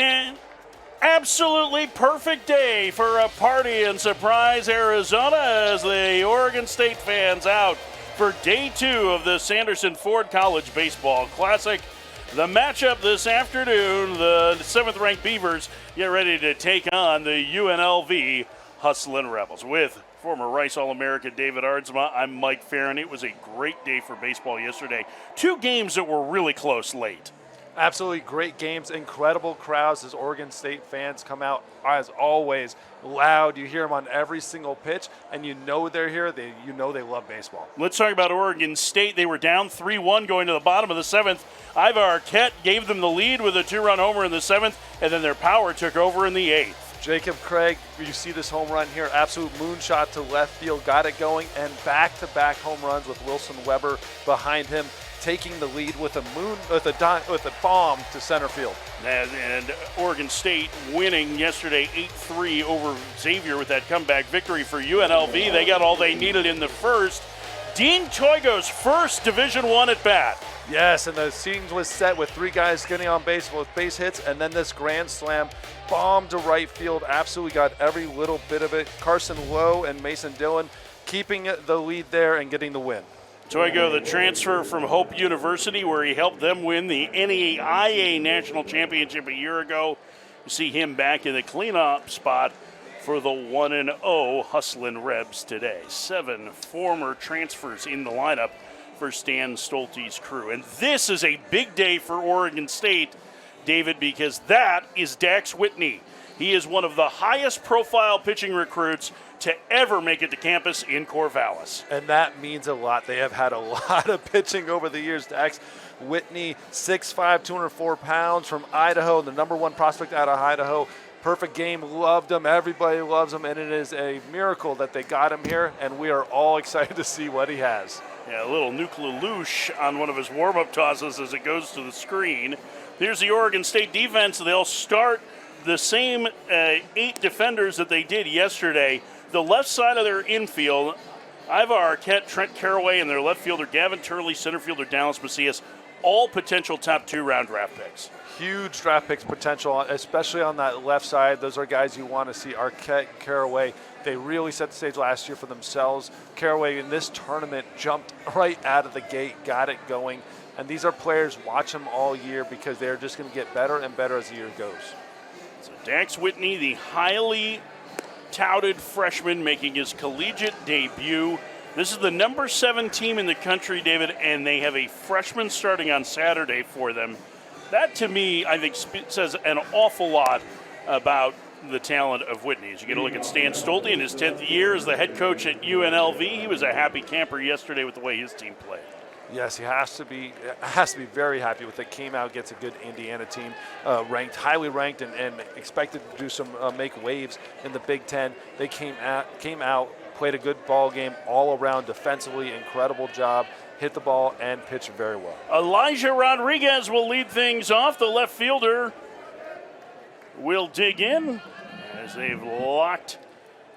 An absolutely perfect day for a party in Surprise, Arizona, as the Oregon State fans out for day 2 of the Sanderson Ford College Baseball Classic. The matchup this afternoon, the 7th-ranked Beavers get ready to take on the UNLV Hustlin' Rebels. With former Rice All-American David Aardsma, I'm Mike Farron. It was a great day for baseball yesterday. 2 games that were really close late. Absolutely great games, incredible crowds as Oregon State fans come out, as always, loud. You hear them on every single pitch, and you know they're here. You know they love baseball. Let's talk about Oregon State. They were down 3-1 going to the bottom of the 7th. Ivar Arquette gave them the lead with a 2-run homer in the 7th, and then their power took over in the 8th. Jacob Craig, you see this home run here, absolute moonshot to left field, got it going, and back-to-back home runs with Wilson Weber behind him, taking the lead with a bomb to center field. And Oregon State winning yesterday 8-3 over Xavier with that comeback victory for UNLV. They got all they needed in the first. Dean Toigo's first Division I at bat. Yes, and the scene was set with 3 guys getting on base with base hits, and then this grand slam bomb to right field. Absolutely got every little bit of it. Carson Lowe and Mason Dillon keeping the lead there and getting the win. Toigo, the transfer from Hope University, where he helped them win the NAIA National Championship a year ago. You see him back in the cleanup spot for the 1-0 Hustlin' Rebs today. 7 former transfers in the lineup for Stan Stolte's crew. And this is a big day for Oregon State, David, because that is Dax Whitney. He is one of the highest profile pitching recruits to ever make it to campus in Corvallis. And that means a lot. They have had a lot of pitching over the years. Dax Whitney, 6'5", 204 pounds from Idaho, the #1 prospect out of Idaho. Perfect game, loved him. Everybody loves him, and it is a miracle that they got him here, and we are all excited to see what he has. Yeah, a little nuclear-loosh on one of his warm-up tosses as it goes to the screen. Here's the Oregon State defense. They'll start the same 8 defenders that they did yesterday. The left side of their infield, Ivar Arquette, Trent Caraway, and their left fielder, Gavin Turley, center fielder, Dallas Macias, all potential top 2-round draft picks. Huge draft picks potential, especially on that left side. Those are guys you want to see. Arquette, Caraway, they really set the stage last year for themselves. Caraway in this tournament jumped right out of the gate, got it going. And these are players, watch them all year because they're just going to get better and better as the year goes. So Dax Whitney, the highly touted freshman, making his collegiate debut. This is the #7 team in the country, David, and they have a freshman starting on Saturday for them. That, to me, I think says an awful lot about the talent of Whitney. As you get a look at Stan Stolte in his 10th year as the head coach at UNLV, he was a happy camper yesterday with the way his team played. Yes, he has to be very happy with it. Came out, gets a good Indiana team, highly ranked, and expected to do some make waves in the Big Ten. They came out, played a good ball game all around defensively, incredible job, hit the ball and pitched very well. Elijah Rodriguez will lead things off. The left fielder will dig in as they've locked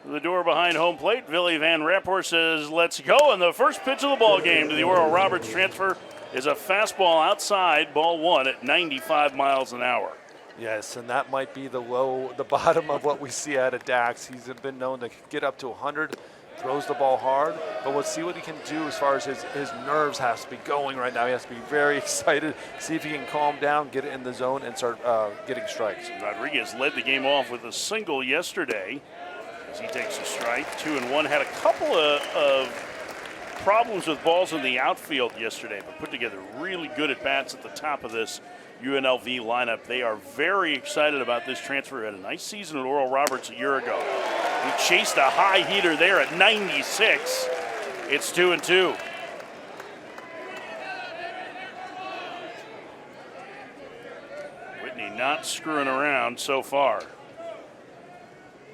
the door behind home plate. Billy Van Rapport says, let's go. And the first pitch of the ball game to the Oral Roberts transfer is a fastball outside, ball 1 at 95 miles an hour. Yes, and that might be the bottom of what we see out of Dax. He's been known to get up to 100, throws the ball hard, but we'll see what he can do as far as his nerves has to be going right now. He has to be very excited, see if he can calm down, get it in the zone, and start getting strikes. Rodriguez led the game off with a single yesterday as he takes a strike. 2-1. Had a couple of problems with balls in the outfield yesterday, but put together really good at-bats at the top of this UNLV lineup. They are very excited about this transfer. Had a nice season at Oral Roberts a year ago. He chased a high heater there at 96. It's 2-2. Whitney not screwing around so far.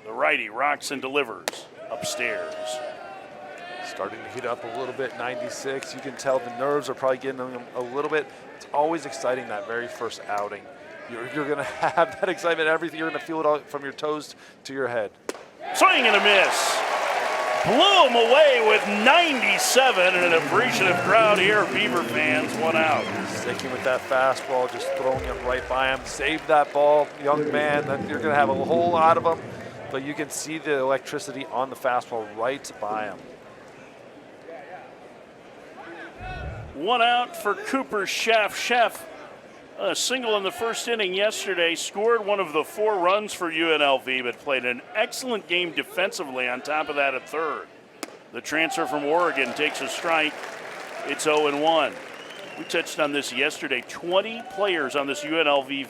The righty rocks and delivers upstairs. Starting to heat up a little bit, 96. You can tell the nerves are probably getting them a little bit. It's always exciting that very first outing. You're going to have that excitement, everything. You're going to feel it all from your toes to your head. Swing and a miss. blew him away with 97, and an appreciative crowd here. Beaver fans, 1 out. Sticking with that fastball, just throwing it right by him. Save that ball, young man. You're going to have a whole lot of them, but you can see the electricity on the fastball right by him. 1 out for Cooper Sheff. Sheff, a single in the first inning yesterday, scored one of the 4 runs for UNLV, but played an excellent game defensively on top of that at third. The transfer from Oregon takes a strike. It's 0-1. We touched on this yesterday. 20 players on this UNLV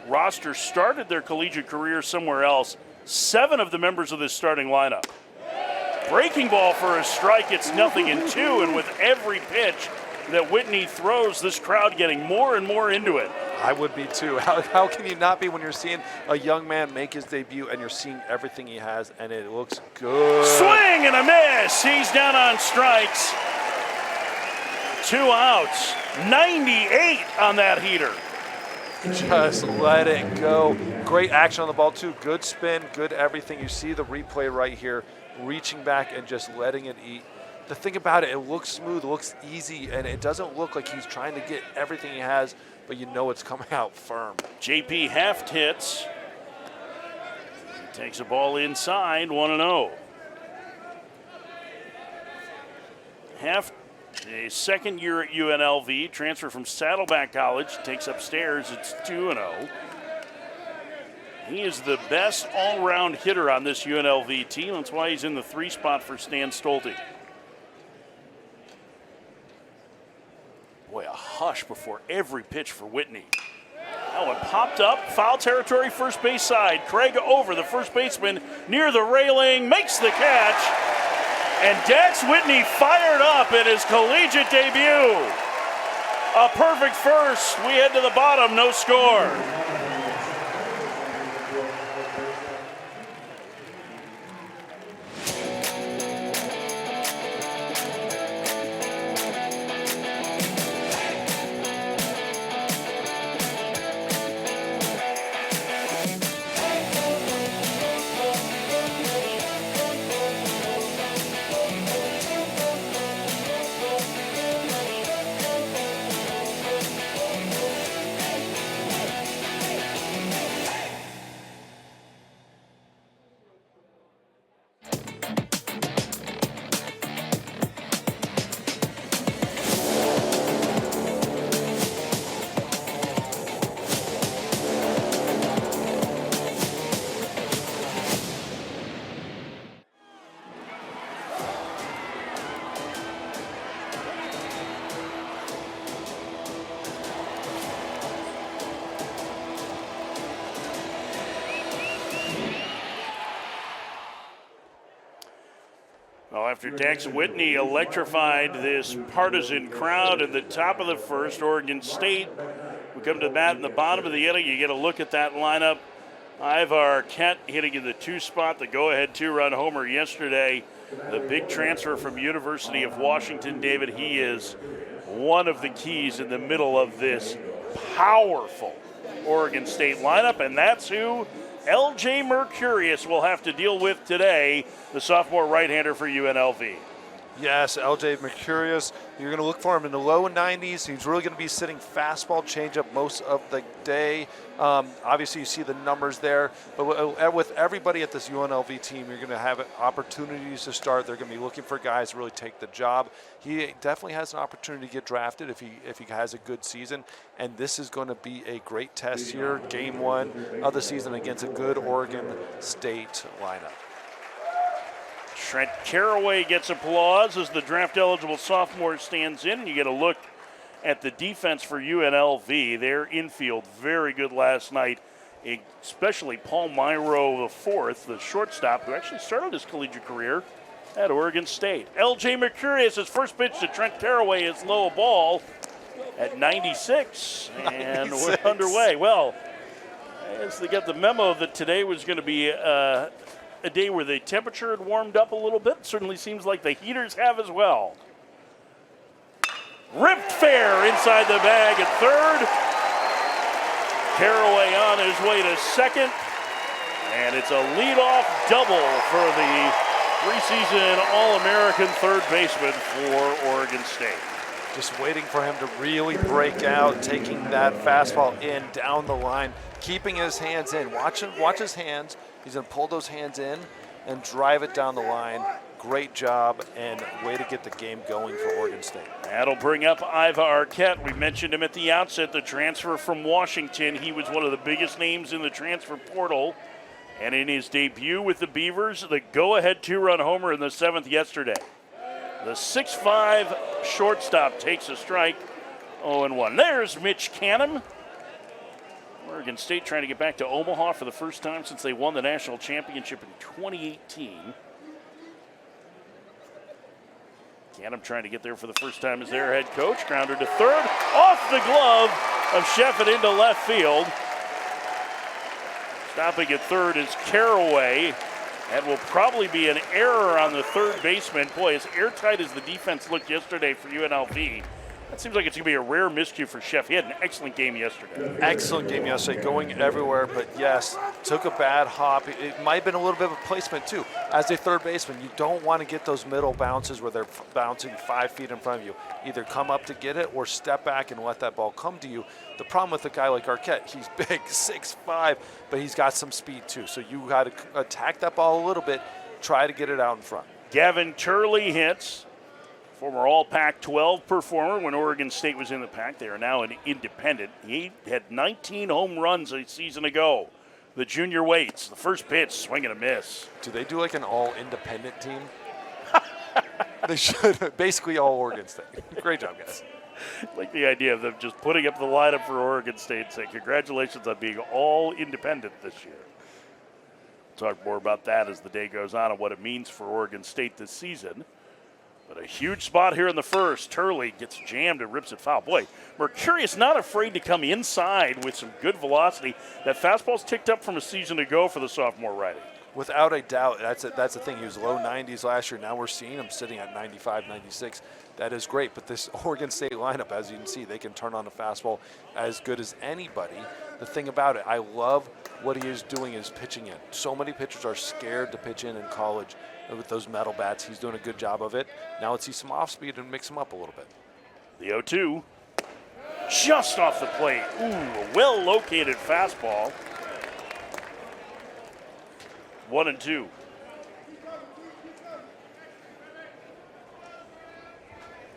roster started their collegiate career somewhere else. 7 of the members of this starting lineup. Breaking ball for a strike. It's 0-2, and with every pitch that Whitney throws, this crowd getting more and more into it. I would be too. How can you not be when you're seeing a young man make his debut and you're seeing everything he has and it looks good? Swing and a miss. He's down on strikes. 2 outs. 98 on that heater. Just let it go. Great action on the ball too. Good spin, good everything. You see the replay right here, reaching back and just letting it eat. The thing about it, it looks smooth, it looks easy, and it doesn't look like he's trying to get everything he has, but you know it's coming out firm. JP Heft hits. He takes a ball inside, 1-0. Heft, a second year at UNLV, transfer from Saddleback College, takes upstairs, it's 2-0. He is the best all-round hitter on this UNLV team. That's why he's in the 3 spot for Stan Stolte. Boy, a hush before every pitch for Whitney. That one popped up, foul territory, first base side. Craig over, the first baseman, near the railing, makes the catch. And Dax Whitney fired up in his collegiate debut. A perfect first. We head to the bottom, no score. Well, after Dax Whitney electrified this partisan crowd at the top of the first, Oregon State, we come to the bat in the bottom of the inning. You get a look at that lineup. Ivar Kent hitting in the 2 spot, the go-ahead 2-run homer yesterday. The big transfer from University of Washington, David, he is one of the keys in the middle of this powerful Oregon State lineup, and that's who LJ Mercurius will have to deal with today, the sophomore right-hander for UNLV. Yes, LJ Mercurius. You're going to look for him in the low 90s. He's really going to be sitting fastball changeup most of the day. Obviously, you see the numbers there. But with everybody at this UNLV team, you're going to have opportunities to start. They're going to be looking for guys to really take the job. He definitely has an opportunity to get drafted if he has a good season. And this is going to be a great test here, game 1 of the season against a good Oregon State lineup. Trent Caraway gets applause as the draft-eligible sophomore stands in. You get a look at the defense for UNLV. Their infield very good last night, especially Paul Myro IV, the shortstop, who actually started his collegiate career at Oregon State. LJ Mercurius, his first pitch to Trent Caraway is low ball at 96, and we're underway. Well, as they got the memo that today was going to be a day where the temperature had warmed up a little bit. Certainly seems like the heaters have as well. Ripped fair inside the bag at third. Caraway on his way to second. And it's a leadoff double for the Preseason All-American third baseman for Oregon State. Just waiting for him to really break out, taking that fastball in, down the line, keeping his hands in. Watch his hands. He's going to pull those hands in and drive it down the line. Great job and way to get the game going for Oregon State. That'll bring up Iva Arquette. We mentioned him at the outset, the transfer from Washington. He was one of the biggest names in the transfer portal. And in his debut with the Beavers, the go-ahead two-run homer in the 7th yesterday. The 6'5" shortstop takes a strike, 0-1. There's Mitch Canham. Oregon State trying to get back to Omaha for the first time since they won the national championship in 2018. Canham trying to get there for the first time as their head coach. Grounder to third, off the glove of Sheffett into left field. Stopping at third is Caraway. That will probably be an error on the third baseman. Boy, as airtight as the defense looked yesterday for UNLV, that seems like it's going to be a rare miscue for Sheff. He had an excellent game yesterday. Excellent game yesterday, going everywhere, but yes, took a bad hop. It might have been a little bit of a placement too. As a third baseman, you don't want to get those middle bounces where they're bouncing 5 feet in front of you. Either come up to get it or step back and let that ball come to you. The problem with a guy like Arquette, he's big, 6'5", but he's got some speed too. So you got to attack that ball a little bit, try to get it out in front. Gavin Turley hits. Former All Pac-12 performer when Oregon State was in the Pac. They are now an independent. He had 19 home runs a season ago. The junior weights, the first pitch, swing and a miss. Do they do like an all-independent team? They should. Basically all Oregon State. Great job, guys. I like the idea of them just putting up the lineup for Oregon State and saying, congratulations on being all independent this year. Talk more about that as the day goes on and what it means for Oregon State this season. But a huge spot here in the first. Turley gets jammed and rips it foul. Boy, Mercurius not afraid to come inside with some good velocity. That fastball's ticked up from a season ago for the sophomore righty. Without a doubt, that's the thing. He was low 90s last year. Now we're seeing him sitting at 95, 96. That is great. But this Oregon State lineup, as you can see, they can turn on a fastball as good as anybody. The thing about it, I love what he is doing is pitching in. So many pitchers are scared to pitch in college with those metal bats. He's doing a good job of it. Now let's see some off speed and mix him up a little bit. The 0-2, just off the plate. Ooh, a well-located fastball. 1-2.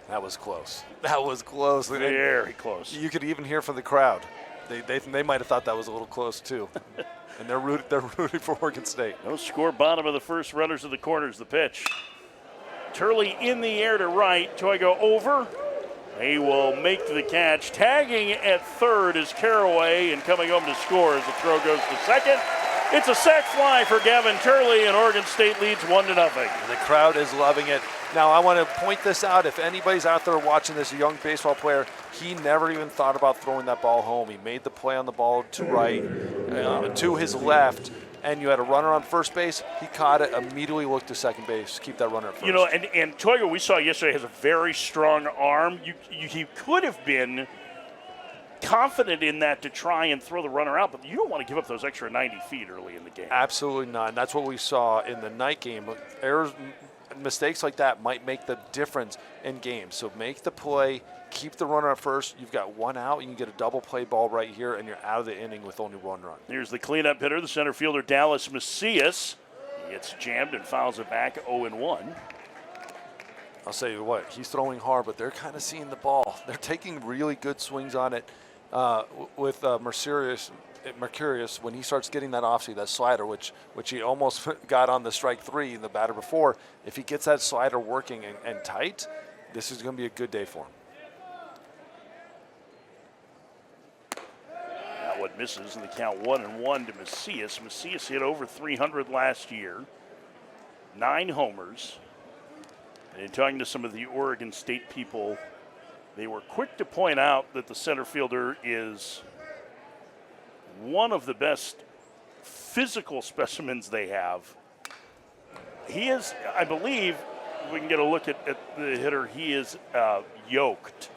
That was close. That was close. Very close. You could even hear from the crowd. They might have thought that was a little close too. And they're rooting for Oregon State. No score, bottom of the first, runners of the corners, the pitch. Turley in the air to right. Toigo over. He will make the catch. Tagging at third is Caraway, and coming home to score as the throw goes to second. It's a sac fly for Gavin Turley, and Oregon State leads 1-0. And the crowd is loving it. Now, I want to point this out. If anybody's out there watching this, a young baseball player, he never even thought about throwing that ball home. He made the play on the ball to right, to his left, and you had a runner on first base. He caught it, immediately looked to second base, keep that runner at first. You know, and Toigo, we saw yesterday, has a very strong arm. He could have been confident in that to try and throw the runner out, but you don't want to give up those extra 90 feet early in the game. Absolutely not. And that's what we saw in the night game. Errors, mistakes like that might make the difference in games. So make the play, keep the runner at first. You've got one out. You can get a double play ball right here, and you're out of the inning with only one run. Here's the cleanup hitter, the center fielder, Dallas Macias. He gets jammed and fouls it back 0-1. I'll say you what, he's throwing hard, but they're kind of seeing the ball. They're taking really good swings on it. With Mercurius, when he starts getting that offspeed, that slider, which he almost got on the strike three in the batter before, if he gets that slider working and tight, this is going to be a good day for him. That one misses, and the count 1-1 to Macias. Macias hit over 300 last year, 9 homers. And in talking to some of the Oregon State people, they were quick to point out that the center fielder is one of the best physical specimens they have. He is, I believe, we can get a look at the hitter, he is yoked,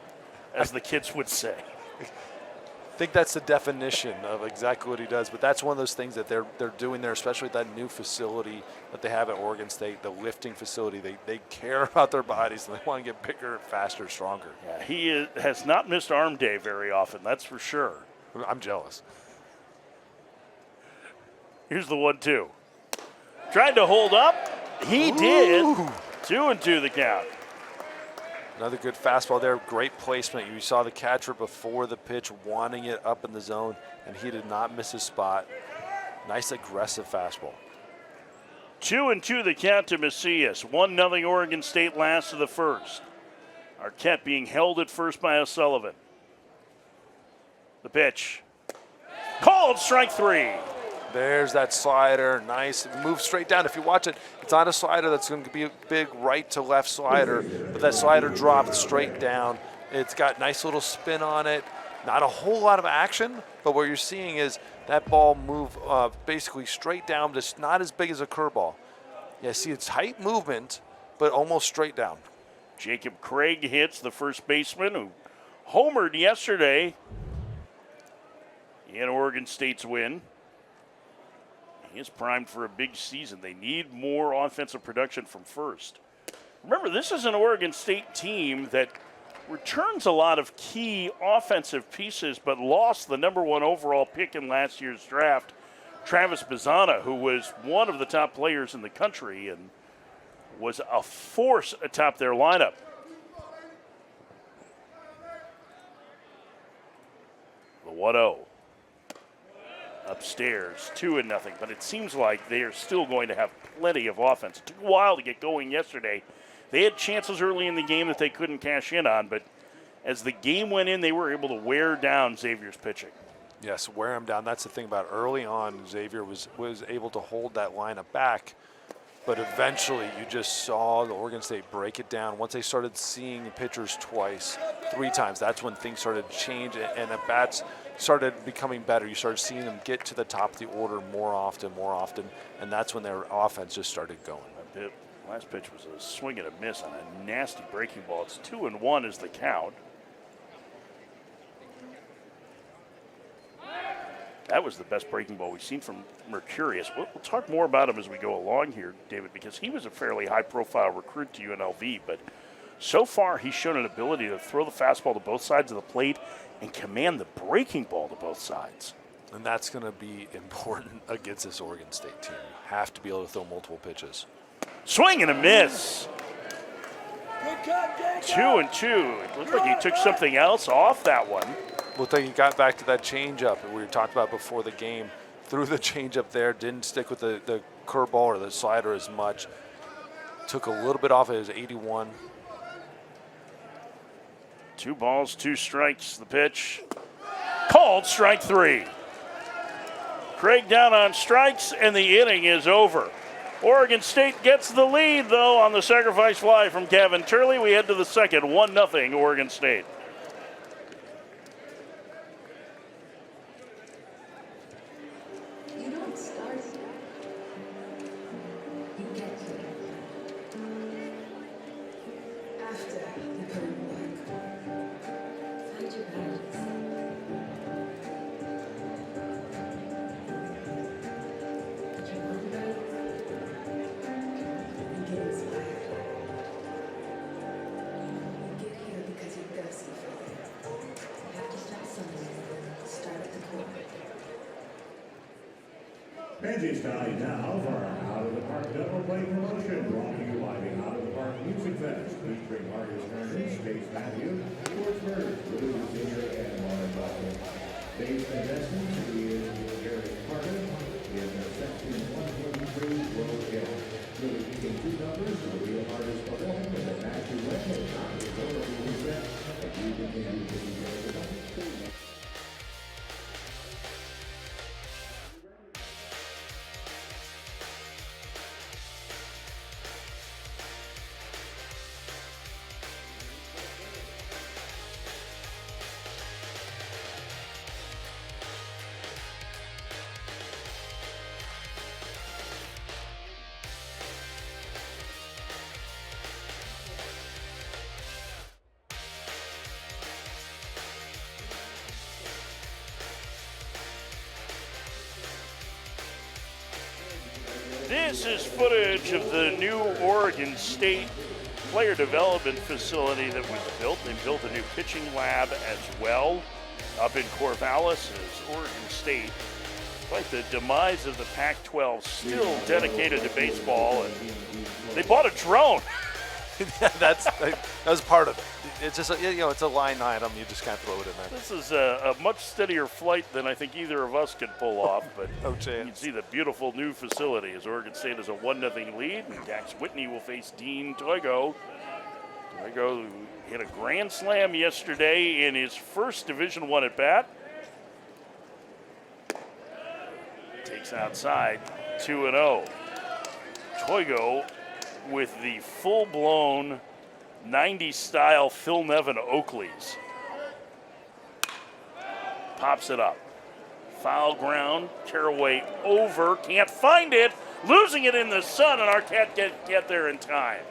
as the kids would say. think that's the definition of exactly what he does. But that's one of those things that they're doing there, especially with that new facility that they have at Oregon State, the lifting facility. They care about their bodies and they want to get bigger, faster, stronger. Yeah, he has not missed arm day very often, that's for sure. I'm jealous. Here's the 1-2. Tried to hold up. He did. 2-2 the count. Another good fastball there. Great placement. You saw the catcher before the pitch wanting it up in the zone, and he did not miss his spot. Nice aggressive fastball. 2-2 the count to Macias. 1-0 Oregon State last of the first. Arquette being held at first by O'Sullivan. The pitch. Called strike 3. There's that slider. Nice. Move straight down. If you watch it, it's not a slider that's going to be a big right to left slider, but that slider dropped straight down. It's got nice little spin on it. Not a whole lot of action, but what you're seeing is that ball move basically straight down, just not as big as a curveball. Yeah, see, it's tight movement, but almost straight down. Jacob Craig hits the first baseman who homered yesterday in Oregon State's win. He is primed for a big season. They need more offensive production from first. Remember, this is an Oregon State team that returns a lot of key offensive pieces, but lost the #1 overall pick in last year's draft, Travis Bazzana, who was one of the top players in the country and was a force atop their lineup. The 1-0. Upstairs, 2-0, but it seems like they are still going to have plenty of offense. It took a while to get going yesterday. They had chances early in the game that they couldn't cash in on, but as the game went in, they were able to wear down Xavier's pitching. Yes, wear him down. That's the thing about early on, Xavier was able to hold that lineup back, but eventually you just saw the Oregon State break it down. Once they started seeing the pitchers twice, 3 times, that's when things started to change and the bats started becoming better. You started seeing them get to the top of the order more often, and that's when their offense just started going. Last pitch was a swing and a miss on a nasty breaking ball. It's 2-1 is the count. That was the best breaking ball we've seen from Mercurius. We'll talk more about him as we go along here, David, because he was a fairly high-profile recruit to UNLV, but so far he's shown an ability to throw the fastball to both sides of the plate and command the breaking ball to both sides. And that's going to be important against this Oregon State team. You have to be able to throw multiple pitches. Swing and a miss. 2-2. It looked like he took something else off that one. Looked like he got back to that changeup that we talked about before the game. Threw the changeup there, didn't stick with the curveball or the slider as much. Took a little bit off of his 81. 2 balls, 2 strikes. The pitch. Called strike 3. Craig down on strikes, and the inning is over. Oregon State gets the lead, though, on the sacrifice fly from Kevin Turley. We head to the second, 1-0 Oregon State. You don't start, you get to it. After you put in work, find your balance. Get your mind right, and get inspired. You get here because you're thirsty for it. You have to start somewhere. Start at the core. Benji's time now for our Out of the Park Double Play promotion, brought to you by the Out of the Park Music Fest, featuring Marcus Turner, Stace Matthews, George Bird, Lou Jr., and Lauren Butler. Today's contestants is Eric Carter in section 123 Road Hill. He'll be picking 2 numbers for the real artist performing with the Matthew Webb on his over set, and you continue to be there. This is footage of the new Oregon State player development facility that was built. They built a new pitching lab as well up in Corvallis as Oregon State. Despite the demise of the Pac-12, still dedicated to baseball, and they bought a drone. that was part of it. It's just it's a line item. You just can't throw it in there. This is a much steadier flight than I think either of us could pull off, but No you chance. can see the beautiful new facility as Oregon State has a 1-0 lead, and Dax Whitney will face Dean Toigo. Toigo hit a grand slam yesterday in his first Division I at bat. Takes outside, 2-0. Toigo with the full-blown 90s style Phil Nevin Oakleys. Pops it up. Foul ground, Caraway over, can't find it, losing it in the sun, and Arquette can't get there in time.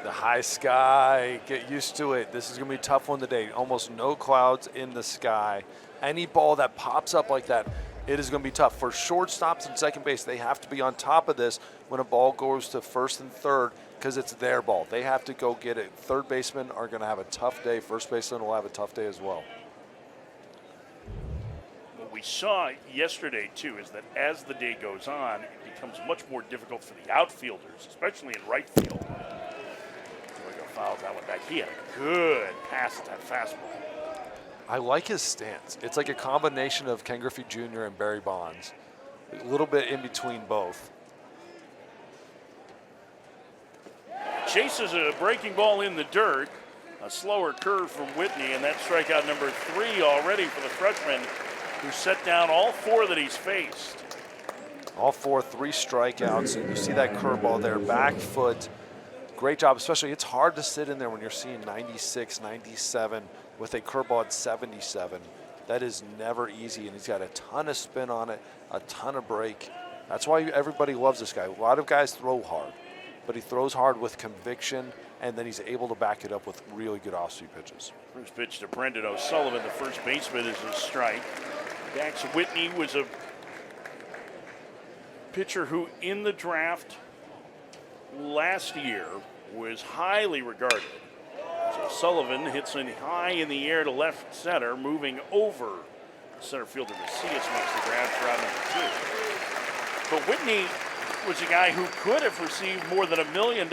The high sky, get used to it. This is going to be a tough one today. Almost no clouds in the sky. Any ball that pops up like that, it is going to be tough. For shortstops and second base, they have to be on top of this when a ball goes to first and third because it's their ball. They have to go get it. Third basemen are going to have a tough day. First baseman will have a tough day as well. What we saw yesterday, too, is that as the day goes on, it becomes much more difficult for the outfielders, especially in right field. Toigo fouls that one back. He had a good pass at that fastball. I like his stance. It's like a combination of Ken Griffey Jr. and Barry Bonds. A little bit in between both. Chases a breaking ball in the dirt. A slower curve from Whitney, and that's strikeout number 3 already for the freshman, who set down all 4 that he's faced. All 4, 3 strikeouts, and you see that curveball there, back foot. Great job, especially it's hard to sit in there when you're seeing 96, 97 with a curveball at 77. That is never easy, and he's got a ton of spin on it, a ton of break. That's why everybody loves this guy. A lot of guys throw hard, but he throws hard with conviction, and then he's able to back it up with really good off-speed pitches. First pitch to Brendan O'Sullivan, the first baseman, is a strike. Dax Whitney was a pitcher who, in the draft last year, was highly regarded. So Sullivan hits it high in the air to left center, moving over. Center fielder Macias makes the grab for out number 2. But Whitney was a guy who could have received more than $1 million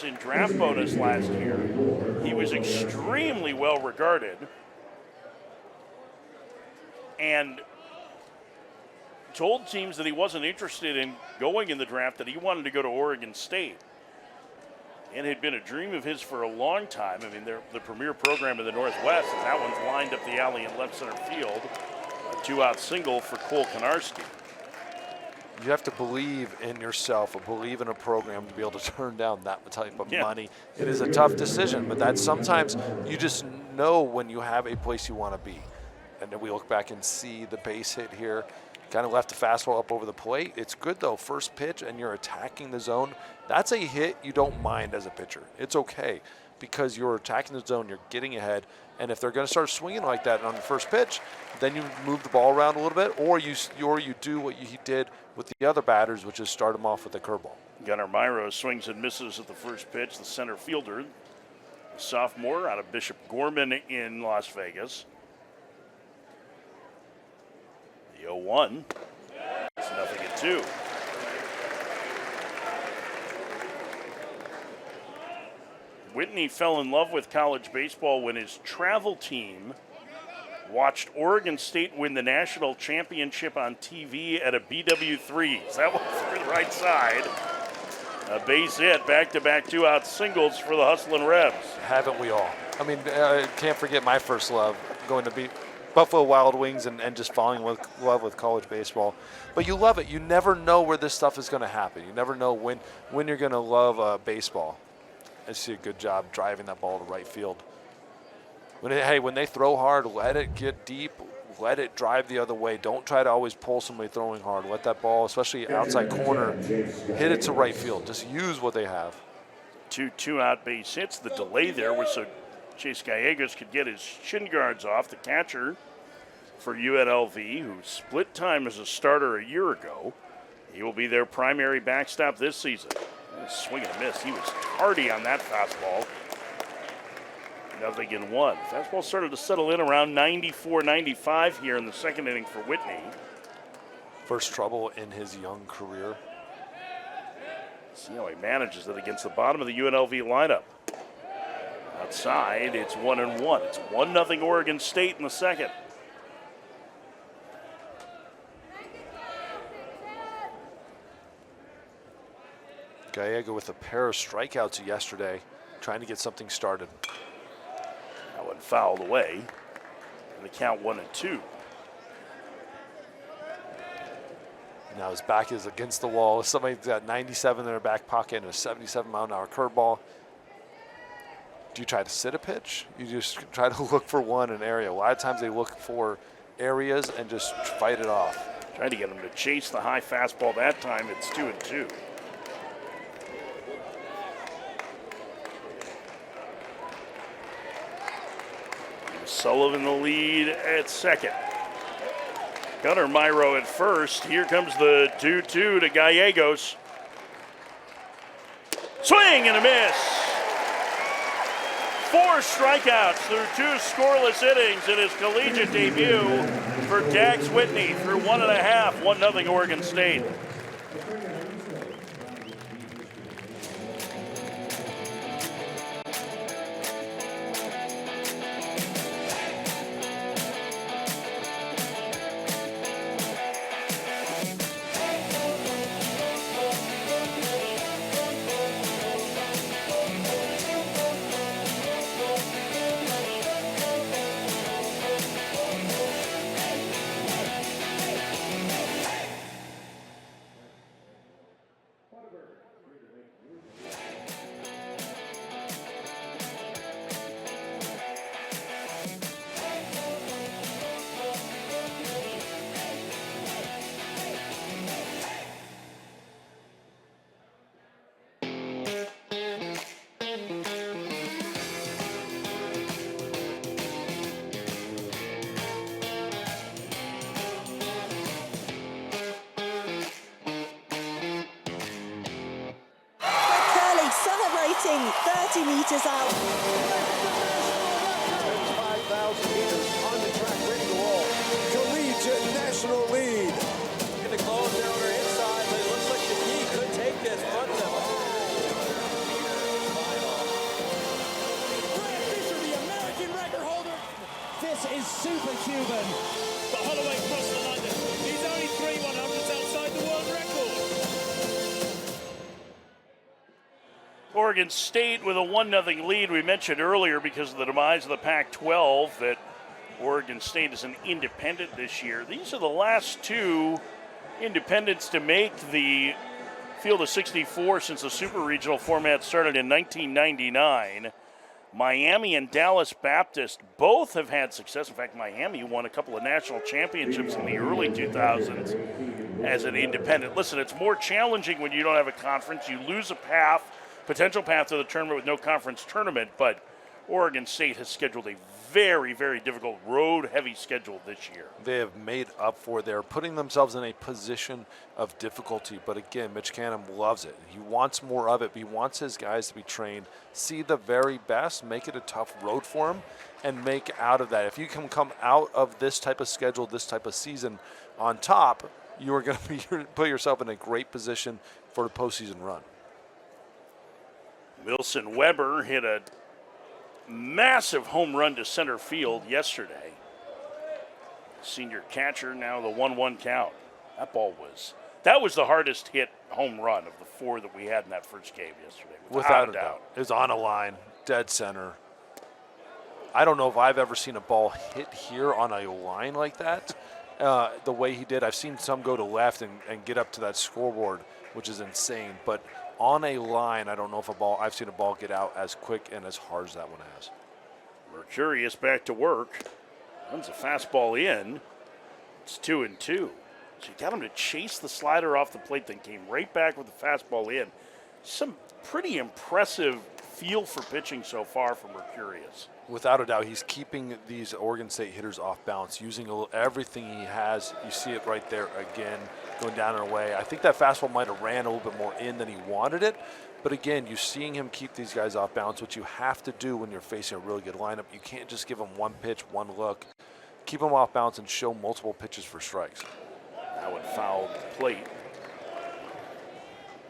in draft bonus last year. He was extremely well regarded and told teams that he wasn't interested in going in the draft, that he wanted to go to Oregon State. And it had been a dream of his for a long time. I mean, they're the premier program in the Northwest, and that one's lined up the alley in left center field. A 2-out single for Cole Konarski. You have to believe in yourself or believe in a program to be able to turn down that type of money. It is a tough decision, but that sometimes you just know when you have a place you want to be. And then we look back and see the base hit here. Kind of left the fastball up over the plate. It's good, though. First pitch, and you're attacking the zone. That's a hit you don't mind as a pitcher. It's okay because you're attacking the zone, you're getting ahead, and if they're going to start swinging like that on the first pitch, then you move the ball around a little bit, or you do what he did with the other batters, which is start them off with a curveball. Gunnar Myro swings and misses at the first pitch. The center fielder, the sophomore out of Bishop Gorman in Las Vegas. The 0-1. It's 0-2. Whitney fell in love with college baseball when his travel team watched Oregon State win the national championship on TV at a BW3. That one through the right side. A base hit, back-to-back 2-out singles for the Hustlin' Rebs. Haven't we all? I mean, I can't forget my first love, going to be Buffalo Wild Wings and just falling in love with college baseball. But you love it. You never know where this stuff is going to happen. You never know when you're going to love baseball. I see a good job driving that ball to right field. When they throw hard, let it get deep. Let it drive the other way. Don't try to always pull somebody throwing hard. Let that ball, especially outside corner, hit it to right field. Just use what they have. 2-out base hits. The delay there was so Chase Gallegos could get his shin guards off. The catcher for UNLV, who split time as a starter a year ago, He will be their primary backstop this season. Swing and a miss. He was hardy on that fastball. 0-1. Fastball started to settle in around 94, 95 here in the second inning for Whitney. First trouble in his young career. See how he manages it against the bottom of the UNLV lineup. Outside, it's 1-1. It's 1-0 Oregon State in the second. Gallego with a pair of strikeouts yesterday, trying to get something started. That one fouled away. And the count 1-2. Now his back is against the wall. Somebody's got 97 in their back pocket and a 77-mile-an-hour curveball. Do you try to sit a pitch? You just try to look for one in area. A lot of times they look for areas and just fight it off. Trying to get him to chase the high fastball. That time it's 2-2. Sullivan the lead at second. Gunnar Myro at first. Here comes the 2-2 to Gallegos. Swing and a miss. 4 strikeouts through 2 scoreless innings in his collegiate debut for Dax Whitney through 1.5, 1-0 Oregon State. Celebrating 30 meters out. 5,000 meters on the track, ready to roll. Collegiate national lead. In the close down or inside, but it looks like the key could take this front level. Brad Fisher, the American record holder. This is Super Cuban. But Holloway crossed the line. He's only 3/100ths outside the world record. Oregon State with a 1-0 lead. We mentioned earlier because of the demise of the Pac-12 that Oregon State is an independent this year. These are the last 2 independents to make the field of 64 since the super regional format started in 1999. Miami and Dallas Baptist both have had success. In fact, Miami won a couple of national championships in the early 2000s as an independent. Listen, it's more challenging when you don't have a conference. You lose a potential path to the tournament with no conference tournament, but Oregon State has scheduled a very, very difficult road-heavy schedule this year. They have made up for it. They're putting themselves in a position of difficulty. But again, Mitch Canham loves it. He wants more of it. He wants his guys to be trained, see the very best, make it a tough road for him, and make out of that. If you can come out of this type of schedule, this type of season on top, you are going to put yourself in a great position for the postseason run. Wilson Weber hit a massive home run to center field yesterday. Senior catcher, now the 1-1 count. That was the hardest hit home run of the 4 that we had in that first game yesterday. Without a doubt. It was on a line, dead center. I don't know if I've ever seen a ball hit here on a line like that, the way he did. I've seen some go to left and get up to that scoreboard, which is insane. But on a line, I don't know if I've seen a ball get out as quick and as hard as that one has. Mercurius back to work. Runs a fastball in. It's 2-2. So you got him to chase the slider off the plate, then came right back with the fastball in. Some pretty impressive feel for pitching so far from Mercurius. Without a doubt, he's keeping these Oregon State hitters off balance, using everything he has. You see it right there again, going down and away. I think that fastball might have ran a little bit more in than he wanted it. But again, you're seeing him keep these guys off balance, which you have to do when you're facing a really good lineup. You can't just give them one pitch, one look. Keep them off balance and show multiple pitches for strikes. That would foul the plate.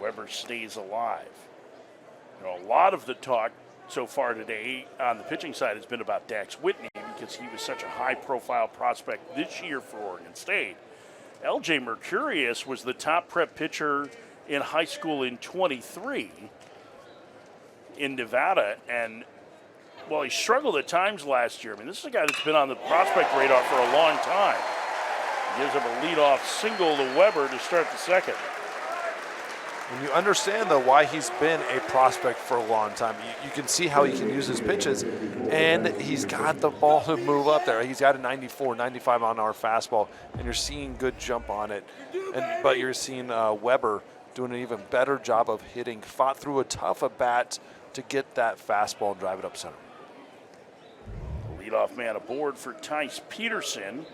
Weber stays alive. You know, a lot of the talk so far today on the pitching side has been about Dax Whitney because he was such a high-profile prospect this year for Oregon State. L.J. Mercurius was the top prep pitcher in high school in 23 in Nevada, and well, he struggled at times last year. I mean, this is a guy that's been on the prospect radar for a long time. He gives up a leadoff single to Weber to start the second. When you understand, though, why he's been a prospect for a long time, you can see how he can use his pitches, and he's got the ball to move up there. He's got a 94, 95 mile-an-hour fastball, and you're seeing good jump on it. But you're seeing Weber doing an even better job of hitting, fought through a tough at-bat to get that fastball and drive it up center. Leadoff man aboard for Tice Peterson.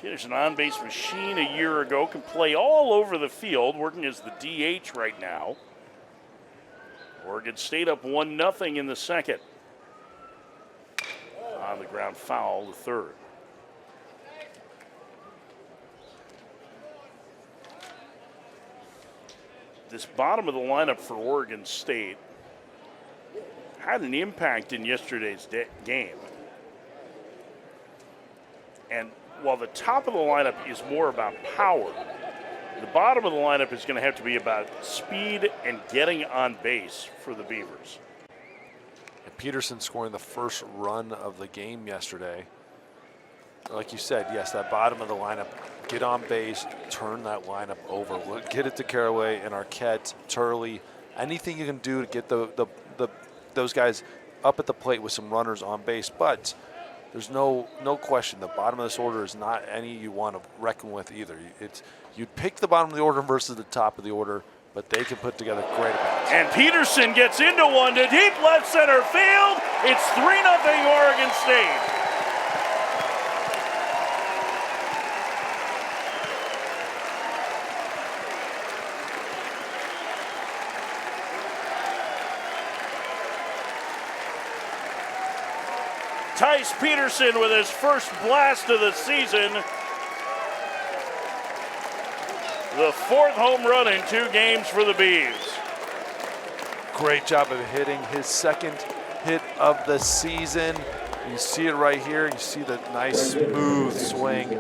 Peterson, on-base machine a year ago, can play all over the field, working as the DH right now. Oregon State up 1-0 in the second. On the ground foul, the third. This bottom of the lineup for Oregon State had an impact in yesterday's game. And while the top of the lineup is more about power, the bottom of the lineup is going to have to be about speed and getting on base for the Beavers. And Peterson scoring the first run of the game yesterday. Like you said, yes, that bottom of the lineup, get on base, turn that lineup over. Get it to Caraway and Arquette, Turley, anything you can do to get those guys up at the plate with some runners on base. But there's no question the bottom of this order is not any you want to reckon with either. You'd pick the bottom of the order versus the top of the order, but they can put together great at-bats. And Peterson gets into one to deep left center field. It's 3-0 Oregon State. Tice Peterson with his first blast of the season. The fourth home run in 2 games for the Beavs. Great job of hitting his second hit of the season. You see it right here. You see the nice smooth swing.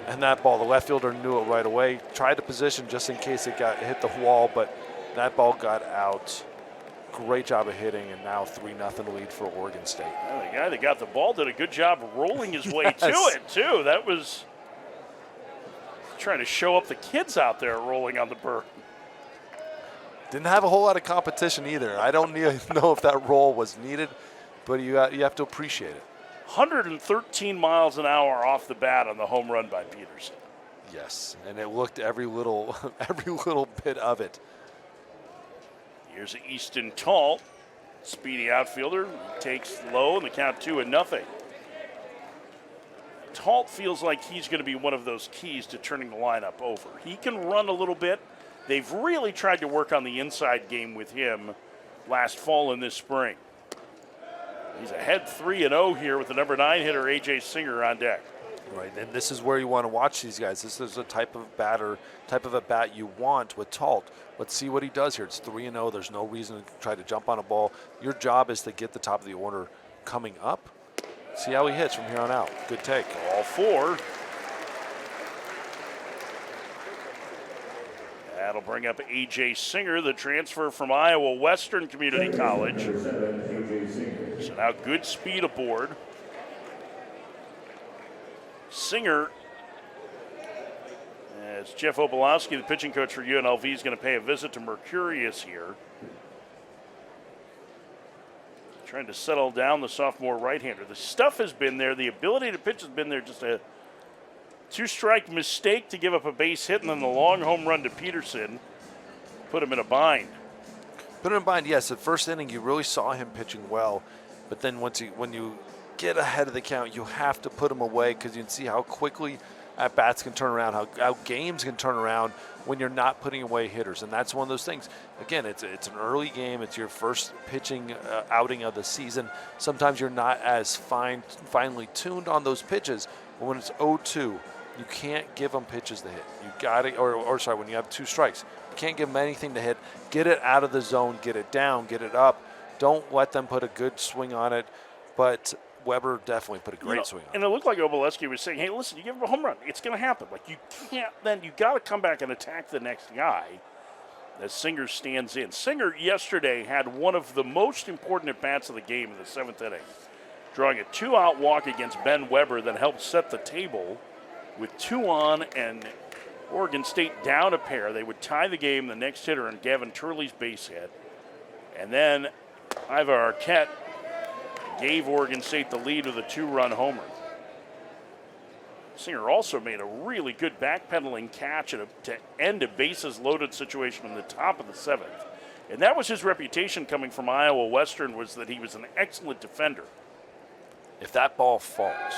And that ball, the left fielder knew it right away. Tried to position just in case it hit the wall, but that ball got out. Great job of hitting, and now 3-0 lead for Oregon State. Well, the guy that got the ball did a good job of rolling his way to it, too. That was trying to show up the kids out there rolling on the berm. Didn't have a whole lot of competition either. I don't know if that roll was needed, but you have to appreciate it. 113 miles an hour off the bat on the home run by Peterson. Yes, and it looked every little bit of it. Here's Easton Tall, speedy outfielder. He takes low, and the count 2-0. Talt feels like he's going to be one of those keys to turning the lineup over. He can run a little bit. They've really tried to work on the inside game with him last fall and this spring. He's ahead 3-0 here with the number 9 hitter, A.J. Singer, on deck. Right, and this is where you want to watch these guys. This is the type of a bat you want with Talt. Let's see what he does here. It's 3-0. There's no reason to try to jump on a ball. Your job is to get the top of the order coming up. See how he hits from here on out. Good take. All 4. That'll bring up A.J. Singer, the transfer from Iowa Western Community College. So now good speed aboard. Singer, as Jeff Obolowski, the pitching coach for UNLV, is going to pay a visit to Mercurius here. Trying to settle down the sophomore right-hander. The stuff has been there. The ability to pitch has been there. Just a 2-strike mistake to give up a base hit, and then the long home run to Peterson put him in a bind. Put it in mind, yes, the first inning you really saw him pitching well, but then when you get ahead of the count, you have to put him away because you can see how quickly at-bats can turn around, how games can turn around when you're not putting away hitters. And that's one of those things. Again, it's an early game. It's your first pitching outing of the season. Sometimes you're not as finely tuned on those pitches, but when it's 0-2, you can't give them pitches to hit. You got it, or sorry, when you have 2 strikes, you can't give them anything to hit. Get it out of the zone, get it down, get it up. Don't let them put a good swing on it. But Weber definitely put a great swing on it. And it looked like Obolewski was saying, hey, listen, you give him a home run, it's going to happen. Like, you can't, then you got to come back and attack the next guy as Singer stands in. Singer yesterday had one of the most important at-bats of the game in the 7th inning, drawing a 2-out walk against Ben Weber that helped set the table with 2 on and Oregon State down a pair. They would tie the game, the next hitter on Gavin Turley's base hit. And then Ivar Arquette gave Oregon State the lead with a 2-run homer. Singer also made a really good backpedaling catch to end a bases-loaded situation in the top of the 7th. And that was his reputation coming from Iowa Western, was that he was an excellent defender. If that ball falls,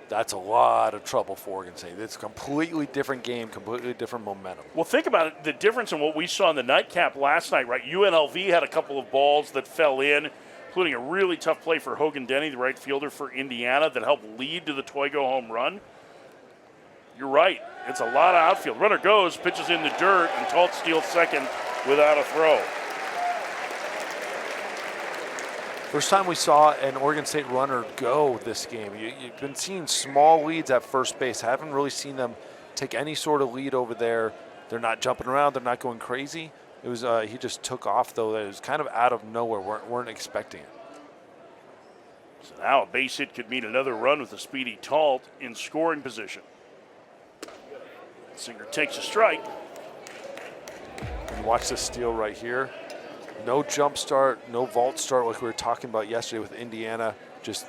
that's a lot of trouble for Oregon State. It's a completely different game, completely different momentum. Well, think about it, the difference in what we saw in the nightcap last night, right? UNLV had a couple of balls that fell in, including a really tough play for Hogan Denny, the right fielder for Indiana, that helped lead to the Toigo home run. You're right. It's a lot of outfield. Runner goes, pitches in the dirt, and Talt steals second without a throw. First time we saw an Oregon State runner go this game. You've been seeing small leads at first base. Haven't really seen them take any sort of lead over there. They're not jumping around. They're not going crazy. It was he just took off, though. It was kind of out of nowhere. Weren't expecting it. So now a base hit could mean another run with a speedy Talt in scoring position. Singer takes a strike. And watch this steal right here. No jump start, no vault start like we were talking about yesterday with Indiana. Just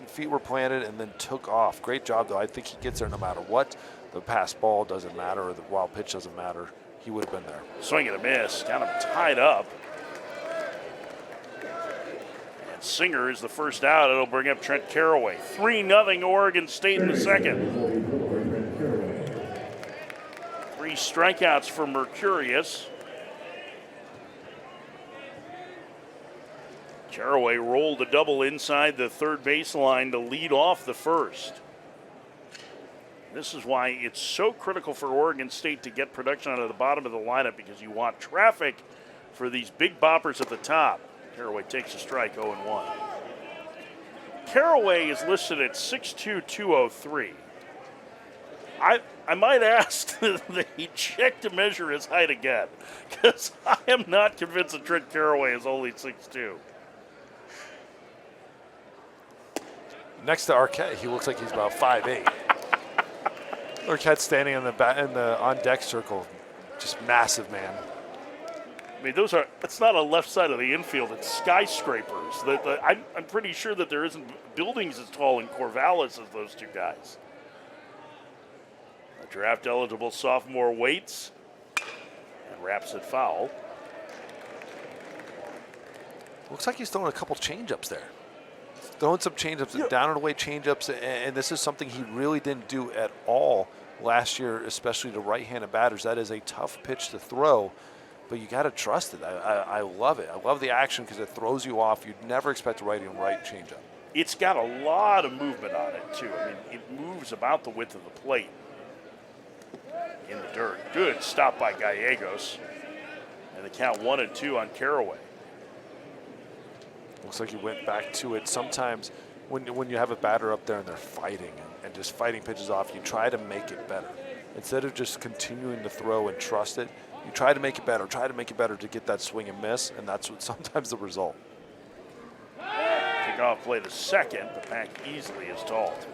feet were planted and then took off. Great job, though. I think he gets there no matter what. The pass ball doesn't matter or the wild pitch doesn't matter. He would have been there. Swing and a miss, kind of tied up. And Singer is the first out. It'll bring up Trent Caraway. 3-0 Oregon State in the second. 3 strikeouts for Mercurius. Caraway rolled a double inside the third baseline to lead off the first. This is why it's so critical for Oregon State to get production out of the bottom of the lineup, because you want traffic for these big boppers at the top. Caraway takes a strike, 0-1. Caraway is listed at 6'2", 203. I might ask that he check to measure his height again, because I am not convinced that Trent Caraway is only 6'2". Next to Arquette, he looks like he's about 5'8". Arquette standing in the on-deck circle, just massive man. I mean, it's not a left side of the infield, it's skyscrapers. I'm pretty sure that there isn't buildings as tall in Corvallis as those two guys. A draft-eligible sophomore waits and wraps it foul. Looks like he's throwing a couple changeups there. Throwing some changeups, down and away changeups, and this is something he really didn't do at all last year, especially to right-handed batters. That is a tough pitch to throw, but you got to trust it. I love it. I love the action because it throws you off. You'd never expect a right changeup. It's got a lot of movement on it, too. I mean, it moves about the width of the plate in the dirt. Good stop by Gallegos. And the count 1-2 on Caraway. Looks like he went back to it. Sometimes when you have a batter up there and they're fighting and just fighting pitches off, you try to make it better. Instead of just continuing to throw and trust it, you try to make it better, to get that swing and miss, and that's what sometimes the result. Kickoff play to second, but back easily is Talt.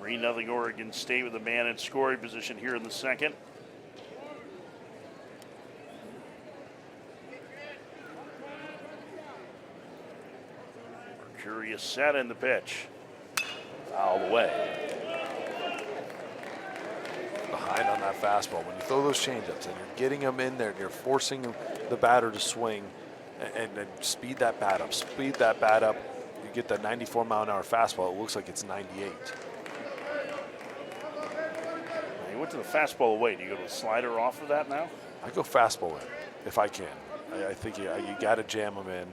3-0 Oregon State with a man in scoring position here in the second. Mercurius set in the pitch. Foul away. Behind on that that fastball. When you throw those changeups and you're getting them in there, and you're forcing the batter to swing and speed that bat up, you get that 94-mile-an-hour fastball. It looks like it's 98. He went to the fastball away. Do you go to the slider off of that now? I go fastball in if I can. I think you got to jam them in.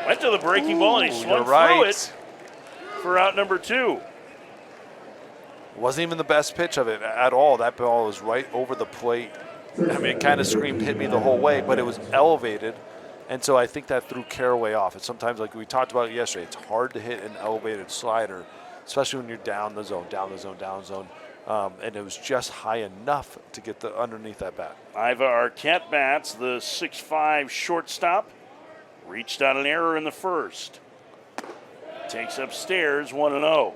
Went to the breaking ball and he swung through it for out number 2. Wasn't even the best pitch of it at all. That ball was right over the plate. I mean, it kind of screamed, hit me the whole way, but it was elevated. And so I think that threw Caraway off. And sometimes, like we talked about yesterday, it's hard to hit an elevated slider, especially when you're down the zone. And it was just high enough to get underneath that bat. Iva Arquette bats, the 6'5 shortstop. Reached on an error in the first. Takes upstairs 1-0.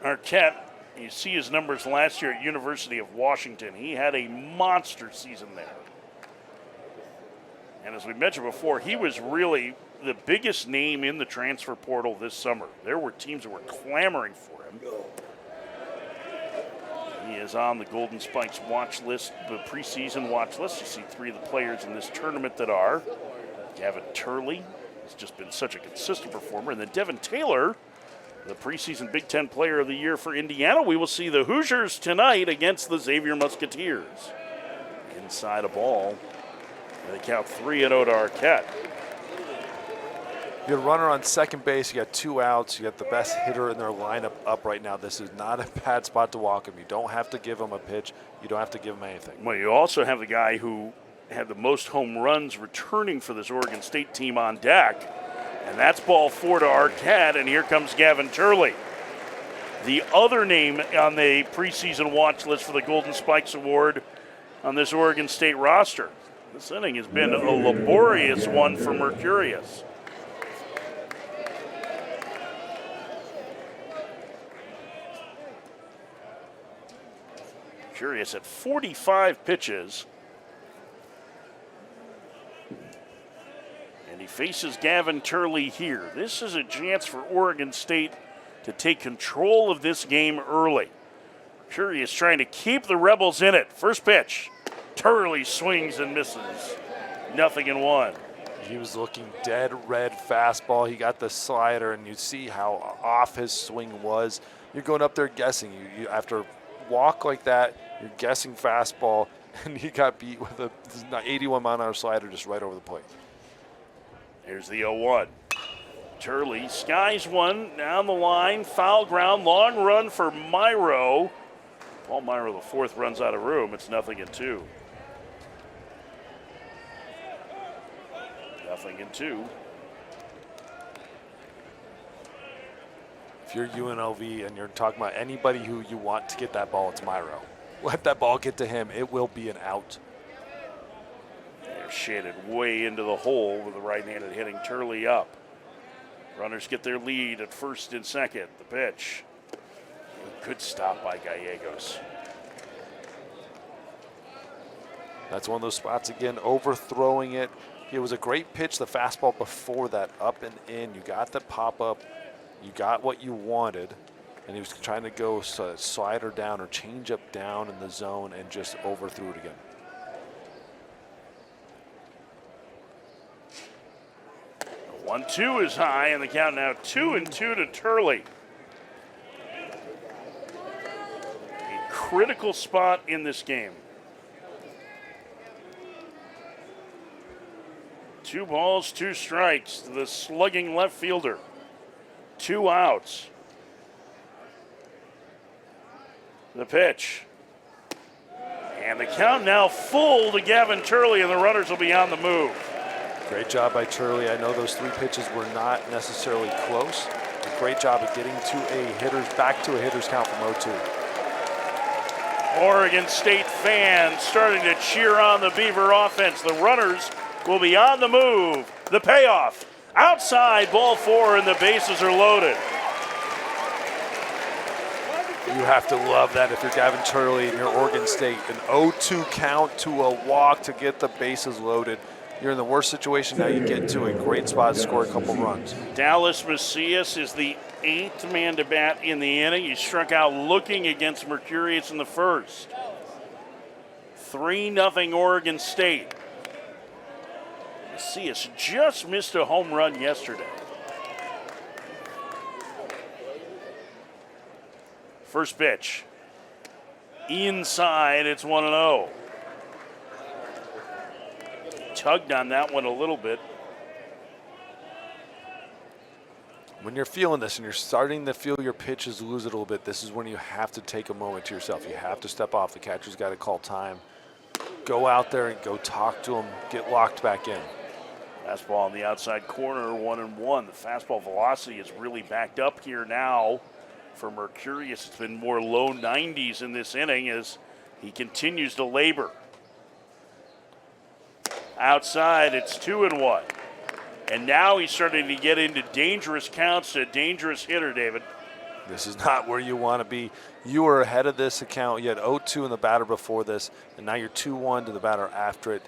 Arquette, you see his numbers last year at University of Washington. He had a monster season there. And as we mentioned before, he was really the biggest name in the transfer portal this summer. There were teams that were clamoring for him. He is on the Golden Spikes watch list, the preseason watch list. You see 3 of the players in this tournament that are. Gavin Turley has just been such a consistent performer. And then Devin Taylor, the preseason Big Ten Player of the Year for Indiana. We will see the Hoosiers tonight against the Xavier Musketeers. Inside a ball. They count 3-0 to Arquette. You got a runner on second base. You got 2 outs. You got the best hitter in their lineup up right now. This is not a bad spot to walk him. You don't have to give him a pitch. You don't have to give him anything. Well, you also have the guy who had the most home runs returning for this Oregon State team on deck. And that's ball 4 to Arquette, and here comes Gavin Turley. The other name on the preseason watch list for the Golden Spikes Award on this Oregon State roster. This inning has been a laborious one for Mercurius. Mercurius at 45 pitches. And he faces Gavin Turley here. This is a chance for Oregon State to take control of this game early. Mercurius trying to keep the Rebels in it. First pitch. Turley swings and misses. 0-1. He was looking dead red fastball. He got the slider, and you see how off his swing was. You're going up there guessing. You after walk like that, you're guessing fastball, and he got beat with a 81-mile-an-hour slider just right over the plate. Here's the 0-1. Turley skies one down the line. Foul ground. Long run for Myro. Paul Myro, the 4th, runs out of room. It's 0-2. 0-2. If you're UNLV and you're talking about anybody who you want to get that ball, it's Myro. Let that ball get to him. It will be an out. They're shaded way into the hole with the right-handed hitting Turley up. Runners get their lead at first and second. The pitch. Good stop by Gallegos. That's one of those spots again, overthrowing it. It was a great pitch, the fastball before that, up and in. You got the pop-up. You got what you wanted. And he was trying to go slider down or change up down in the zone and just overthrew it again. The 1-2 is high, and the count now 2-2 to Turley. A critical spot in this game. 2 balls, 2 strikes to the slugging left fielder. 2 outs. The pitch. And the count now full to Gavin Turley, and the runners will be on the move. Great job by Turley. I know those 3 pitches were not necessarily close. A great job of getting back to a hitter's count from 0-2. Oregon State fans starting to cheer on the Beaver offense. The runners will be on the move. The payoff. Outside, ball 4, and the bases are loaded. You have to love that if you're Gavin Turley and you're Oregon State. An 0-2 count to a walk to get the bases loaded. you're in the worst situation. Now you get to a great spot, score a couple runs. Dallas Macias is the 8th man to bat in the inning. He struck out looking against Mercurius in the first. 3-0 Oregon State. Macias just missed a home run yesterday. First pitch. Inside, it's 1-0. Tugged on that one a little bit. When you're feeling this and you're starting to feel your pitches lose it a little bit, this is when you have to take a moment to yourself. You have to step off. The catcher's got to call time. Go out there and go talk to him. Get locked back in. Fastball on the outside corner, 1-1. The fastball velocity is really backed up here now for Mercurius. It's been more low 90s in this inning as he continues to labor. Outside, it's 2-1. And now he's starting to get into dangerous counts, a dangerous hitter, David. This is not where you want to be. You were ahead of this account. You had 0-2 in the batter before this, and now you're 2-1 to the batter after it.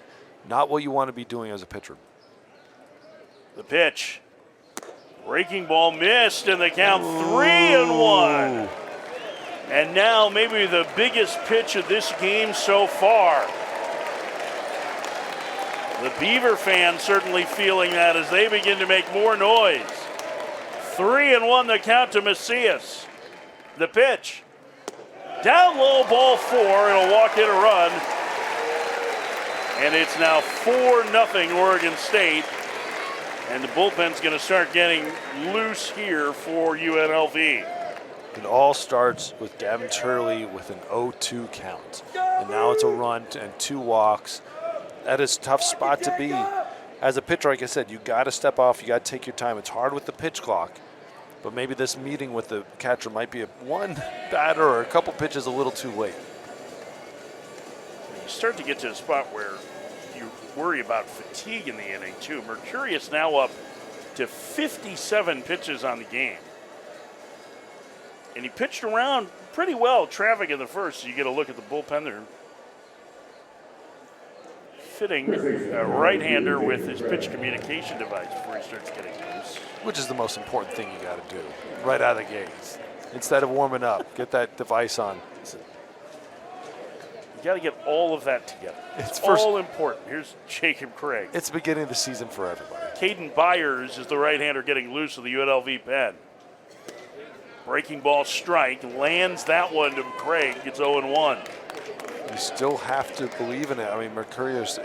Not what you want to be doing as a pitcher. The pitch. Breaking ball missed, and the count 3-1. And now maybe the biggest pitch of this game so far. The Beaver fans certainly feeling that as they begin to make more noise. 3-1 the count to Macias. The pitch. Down low, ball 4. It'll walk in a run. And it's now 4-0 Oregon State. And the bullpen's going to start getting loose here for UNLV. It all starts with Gavin Turley with an 0-2 count. And now it's a run and 2 walks. That is a tough spot to be. As a pitcher, like I said, you got to step off. You got to take your time. It's hard with the pitch clock. But maybe this meeting with the catcher might be one batter or a couple pitches a little too late. You start to get to a spot where you worry about fatigue in the inning, too. Mercurius now up to 57 pitches on the game. And he pitched around pretty well, traffic in the first. So you get a look at the bullpen there. Fitting a right-hander with his pitch communication device before he starts getting loose. Which is the most important thing you got to do right out of the gates. Instead of warming up, get that device on. You got to get all of that together. It's all important. Here's Jacob Craig. It's the beginning of the season for everybody. Caden Byers is the right-hander getting loose of the UNLV pen. Breaking ball strike, lands that one to Craig. It's 0-1. You still have to believe in it. I mean, Mercurius,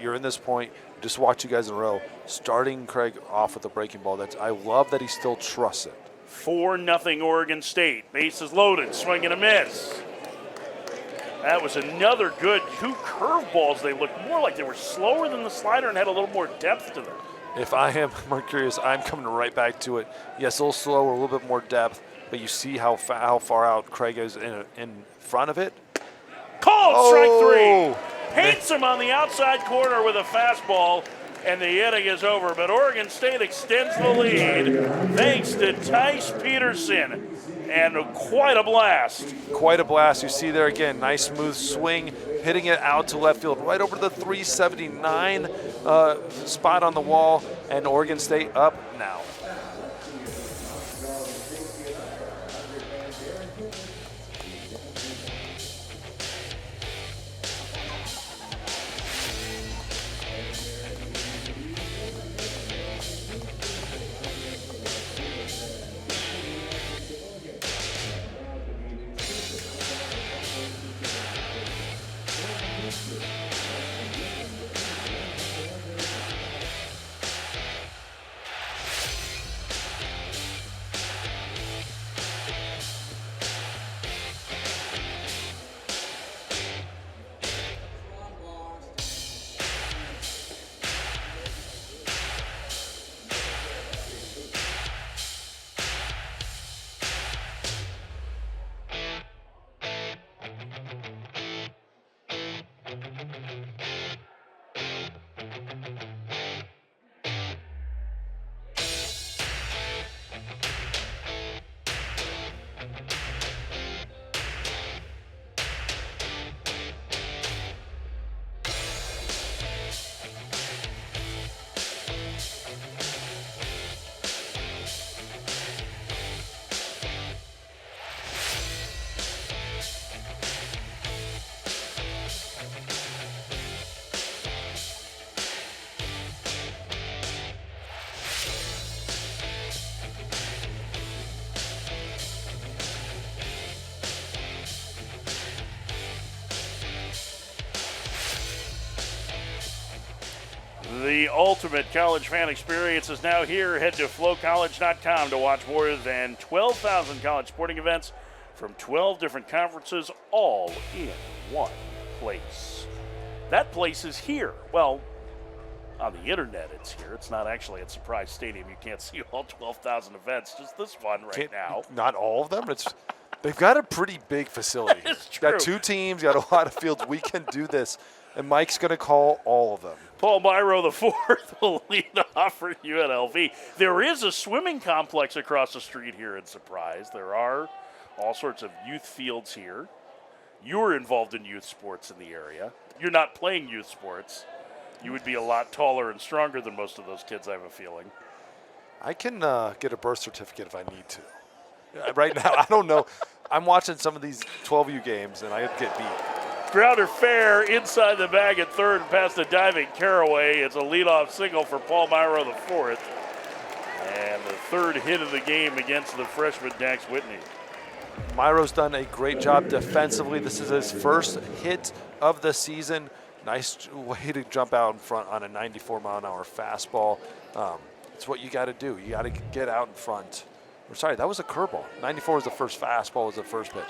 you're in this point. Just watch you guys in a row. Starting Craig off with a breaking ball. I love that he still trusts it. 4-0 Oregon State. Bases loaded, swing and a miss. That was another good 2 curveballs. They looked more like they were slower than the slider and had a little more depth to them. If I am Mercurius, I'm coming right back to it. Yes, a little slower, a little bit more depth, but you see how far out Craig is in front of it. Called strike 3. Paints him on the outside corner with a fastball, and the inning is over. But Oregon State extends the lead thanks to Tice Peterson. And quite a blast. Quite a blast. You see there again, nice smooth swing, hitting it out to left field, right over the 379 spot on the wall, and Oregon State up now. The ultimate college fan experience is now here. Head to flowcollege.com to watch more than 12,000 college sporting events from 12 different conferences, all in one place. That place is here. Well, on the internet it's here. It's not actually at Surprise Stadium. You can't see all 12,000 events. Just this one right now. Not all of them. They've got a pretty big facility. It's true. Got 2 teams, got a lot of fields. We can do this. And Mike's going to call all of them. Paul Myro the fourth will lead off for UNLV. There is a swimming complex across the street here in Surprise. There are all sorts of youth fields here. You're involved in youth sports in the area. You're not playing youth sports. You would be a lot taller and stronger than most of those kids, I have a feeling. I can get a birth certificate if I need to. Right now, I don't know. I'm watching some of these 12U games, and I get beat. Grounder fair inside the bag at third and past the diving Caraway. It's a leadoff single for Paul Myro the fourth. And the third hit of the game against the freshman Dax Whitney. Myro's done a great job defensively. This is his first hit of the season. Nice way to jump out in front on a 94-mile-an-hour fastball. It's what you got to do. You got to get out in front. Sorry, that was a curveball. 94 was the first fastball, was the first pitch.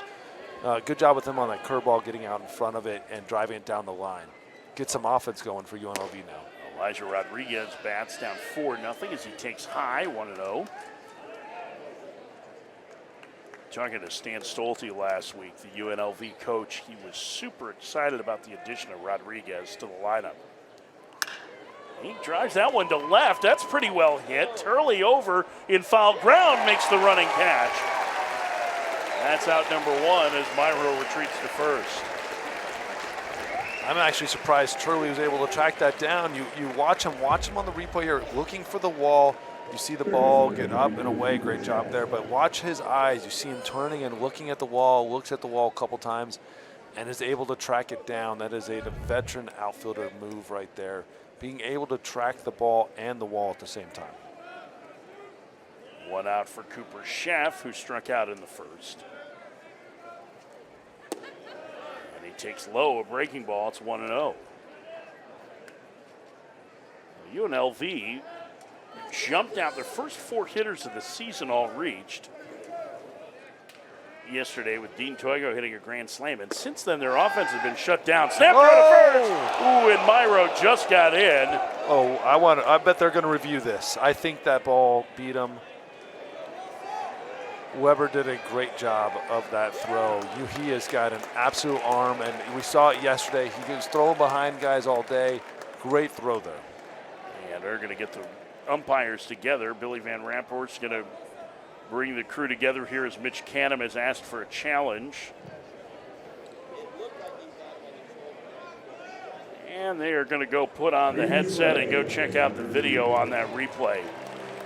Good job with him on that curveball, getting out in front of it and driving it down the line. Get some offense going for UNLV now. Elijah Rodriguez bats down 4-0 as he takes high, 1-0. Talking to Stan Stolte last week, the UNLV coach, he was super excited about the addition of Rodriguez to the lineup. He drives that one to left. That's pretty well hit. Turley over in foul ground makes the running catch. That's out number 1 as Myro retreats to first. I'm actually surprised Turley was able to track that down. You watch him on the replay here, looking for the wall. You see the ball get up and away. Great job there. But watch his eyes. You see him turning and looking at the wall, looks at the wall a couple times, and is able to track it down. That is a veteran outfielder move right there. Being able to track the ball and the wall at the same time. 1 out for Cooper Schaff, who struck out in the first. And he takes low, a breaking ball. It's 1-0. UNLV jumped out. Their first 4 hitters of the season all reached yesterday with Dean Toigo hitting a grand slam. And since then, their offense has been shut down. Snap throw to first. Ooh, and Myro just got in. Oh, I bet they're going to review this. I think that ball beat him. Weber did a great job of that throw. He has got an absolute arm, and we saw it yesterday. He was throwing behind guys all day. Great throw there. And they're going to get the umpires together. Billy Van Ramport's going to bring the crew together here as Mitch Canham has asked for a challenge. And they are going to go put on the headset and go check out the video on that replay.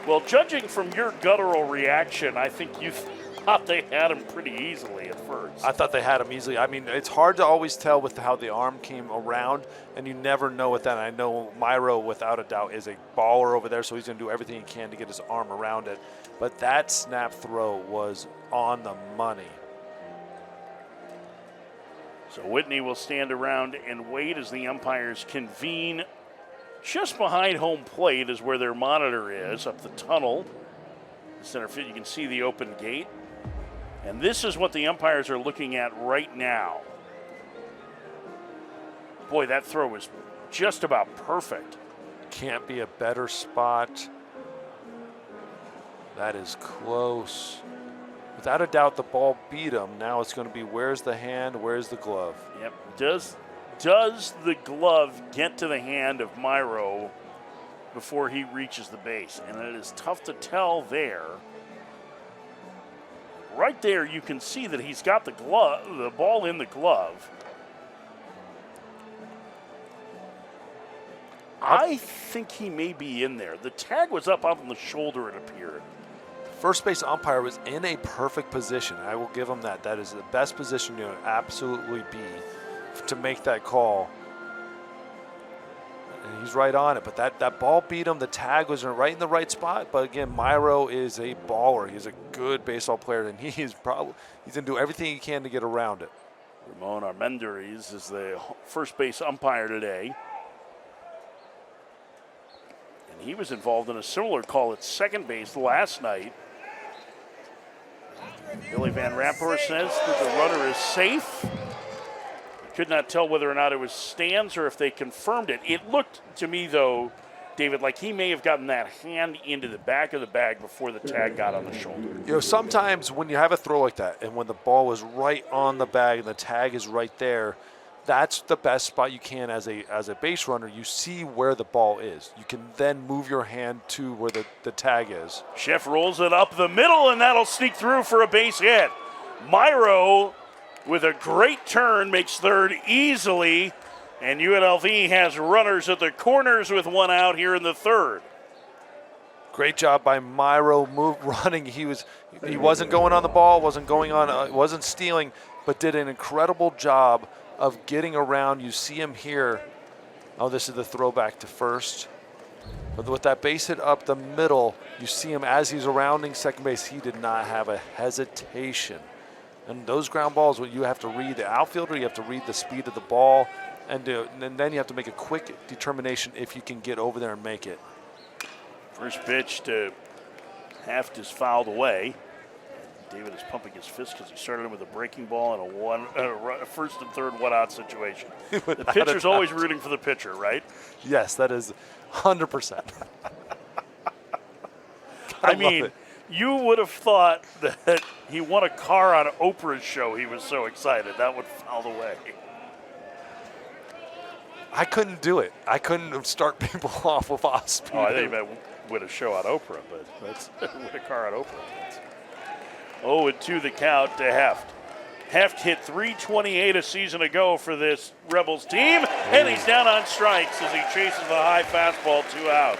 Well, judging from your guttural reaction, I think you thought they had him pretty easily at first. I thought they had him easily. I mean, it's hard to always tell with how the arm came around, and you never know with that. I know Myro, without a doubt, is a baller over there, so he's going to do everything he can to get his arm around it. But that snap throw was on the money. So Whitney will stand around and wait as the umpires convene. Just behind home plate is where their monitor is, up the tunnel. The center field, you can see the open gate. And this is what the umpires are looking at right now. Boy, that throw was just about perfect. Can't be a better spot. That is close. Without a doubt, the ball beat him. Now it's going to be where's the hand, where's the glove? Yep. Does the glove get to the hand of Myro before he reaches the base? And it is tough to tell there. Right there, you can see that he's got the ball in the glove. I think he may be in there. The tag was up on the shoulder, it appeared. First base umpire was in a perfect position. I will give him that. That is the best position to absolutely be to make that call. And he's right on it, but that ball beat him. The tag was right in the right spot. But again, Myro is a baller. He's a good baseball player, and he's going to do everything he can to get around it. Ramon Armendariz is the first base umpire today. He was involved in a similar call at second base last night. Billy Van Rapport says that the runner is safe. Could not tell whether or not it was stands or if they confirmed it. It looked to me, though, David, like he may have gotten that hand into the back of the bag before the tag got on the shoulder. You know, sometimes when you have a throw like that and when the ball is right on the bag and the tag is right there, that's the best spot you can as a base runner. You see where the ball is. You can then move your hand to where the tag is. Chef rolls it up the middle, and that'll sneak through for a base hit. Myro, with a great turn, makes third easily, and UNLV has runners at the corners with one out here in the third. Great job by Myro running. He wasn't going on the ball, wasn't stealing, but did an incredible job of getting around. You see him here. Oh, this is the throwback to first. But with that base hit up the middle, you see him as he's rounding second base. He did not have a hesitation. And those ground balls, you have to read the outfielder, you have to read the speed of the ball, and then you have to make a quick determination if you can get over there and make it. First pitch to Heft is fouled away. David is pumping his fist because he started him with a breaking ball and a first and third one-out situation. The pitcher's always rooting for the pitcher, right? Yes, that is 100%. I mean, you would have thought that he won a car on Oprah's show. He was so excited. That would foul away. I couldn't do it. I couldn't start people off with off-speed. Oh, I think he meant win a show on Oprah, but that's win a car on Oprah. That's 0-2 the count to Heft. Heft hit .328 a season ago for this Rebels team, and he's down on strikes as he chases the high fastball, 2 outs.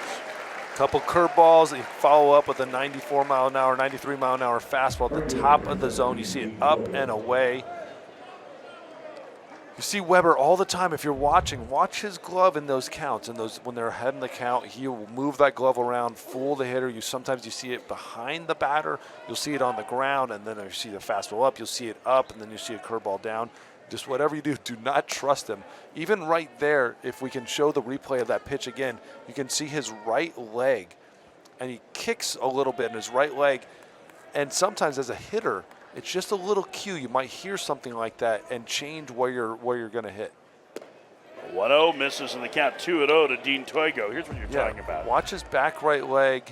Couple curveballs, you follow up with a 94 mile an hour, 93 mile an hour fastball at the top of the zone. You see it up and away. You see Weber all the time. If you're watching, watch his glove in those counts. And when they're ahead in the count, he will move that glove around, fool the hitter. Sometimes you see it behind the batter. You'll see it on the ground, and then you see the fastball up. You'll see it up, and then you see a curveball down. Just whatever you do not trust him. Even right there, if we can show the replay of that pitch again, you can see his right leg, and he kicks a little bit in his right leg. And sometimes as a hitter, it's just a little cue. You might hear something like that and change where you're going to hit. 1-0 misses in the count, 2-0 to Dean Toigo. Here's what you're talking about. Watch his back right leg.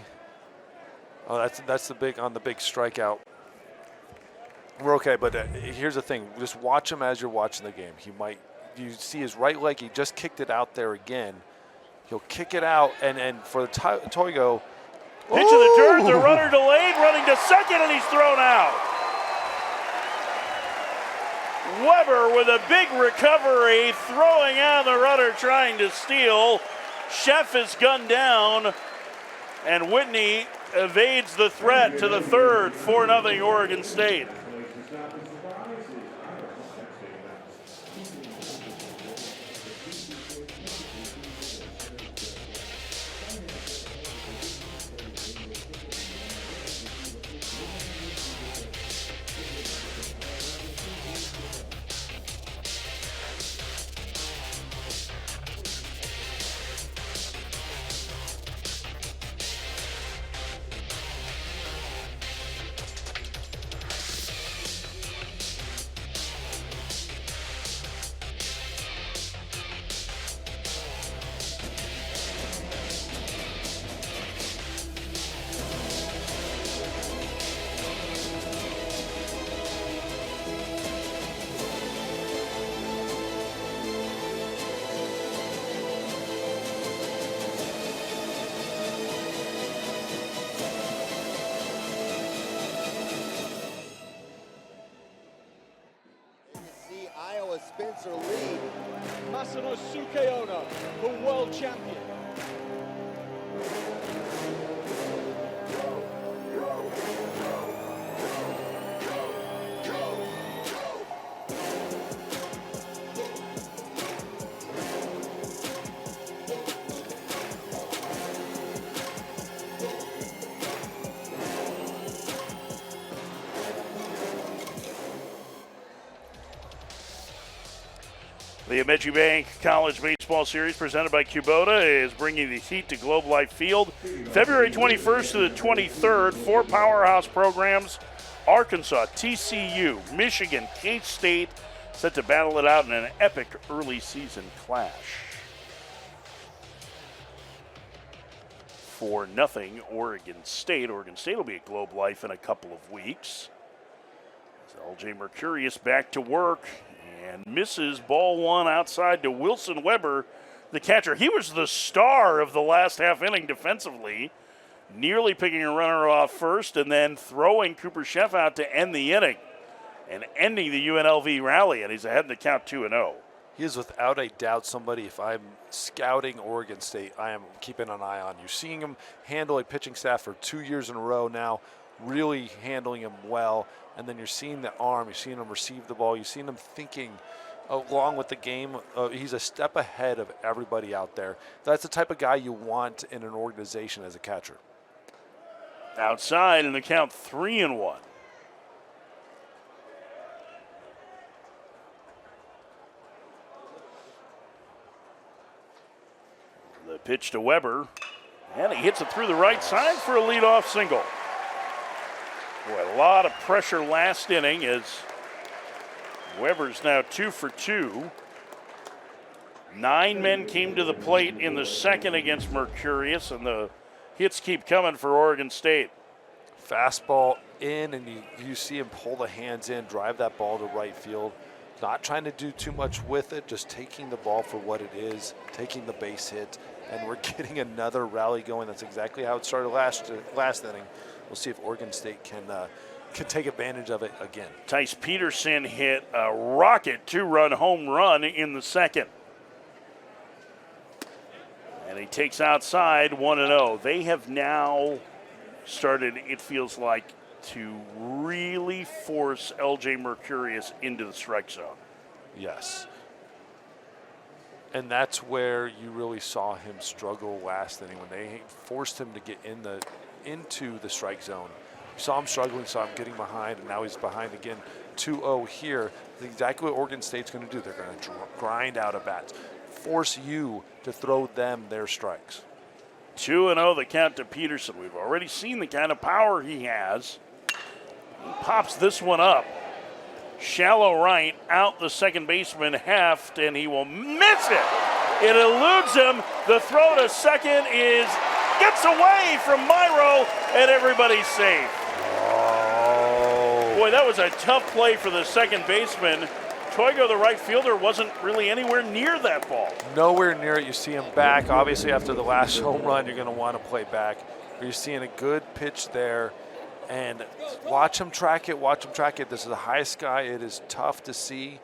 Oh, that's the big strikeout. We're okay, but here's the thing. Just watch him as you're watching the game. You see his right leg. He just kicked it out there again. He'll kick it out, and for the Toigo. Pitch in the dirt. The runner delayed, running to second, and he's thrown out. Weber with a big recovery, throwing out the runner trying to steal. Chef is gunned down, and Whitney evades the threat to the third, 4-0 Oregon State. Spencer Lee. Masano Sukeona, the world champion. The Ameche Bank College Baseball Series presented by Kubota is bringing the heat to Globe Life Field. February 21st to the 23rd, 4 powerhouse programs, Arkansas, TCU, Michigan, K-State, set to battle it out in an epic early season clash. 4-0 Oregon State. Oregon State will be at Globe Life in a couple of weeks. So LJ Mercurius back to work and misses ball one outside to Wilson Weber, the catcher. He was the star of the last half inning defensively, nearly picking a runner off first and then throwing Cooper Sheff out to end the inning and ending the UNLV rally, and he's ahead in the count 2-0. He is without a doubt somebody, if I'm scouting Oregon State, I am keeping an eye on. You're seeing him handle a pitching staff for 2 years in a row now, really handling him well. And then you're seeing the arm, you're seeing him receive the ball, you're seeing him thinking along with the game. He's a step ahead of everybody out there. That's the type of guy you want in an organization as a catcher. Outside in the count 3-1. The pitch to Weber, and he hits it through the right side for a leadoff single. Boy, a lot of pressure last inning as Weber's now 2 for 2. 9 men came to the plate in the second against Mercurius, and the hits keep coming for Oregon State. Fastball in, and you see him pull the hands in, drive that ball to right field. Not trying to do too much with it, just taking the ball for what it is, taking the base hit, and we're getting another rally going. That's exactly how it started last inning. We'll see if Oregon State can take advantage of it again. Tice Peterson hit a rocket 2-run home run in the second. And he takes outside 1-0. They have now started, it feels like, to really force LJ Mercurius into the strike zone. Yes. And that's where you really saw him struggle last inning when they forced him to get into the strike zone. You saw him struggling, saw him getting behind, and now he's behind again. 2-0 here. That's exactly what Oregon State's going to do. They're going to grind out a bat, force you to throw them their strikes. 2-0 the count to Peterson. We've already seen the kind of power he has. He pops this one up. Shallow right, out the second baseman, Heft, and he will miss it. It eludes him. The throw to second gets away from Myro, and everybody's safe. Oh. Boy, that was a tough play for the second baseman. Toigo, the right fielder, wasn't really anywhere near that ball. Nowhere near it. You see him back. Obviously, after the last home run, you're going to want to play back. But you're seeing a good pitch there. And watch him track it, watch him track it. This is the highest guy. It is tough to see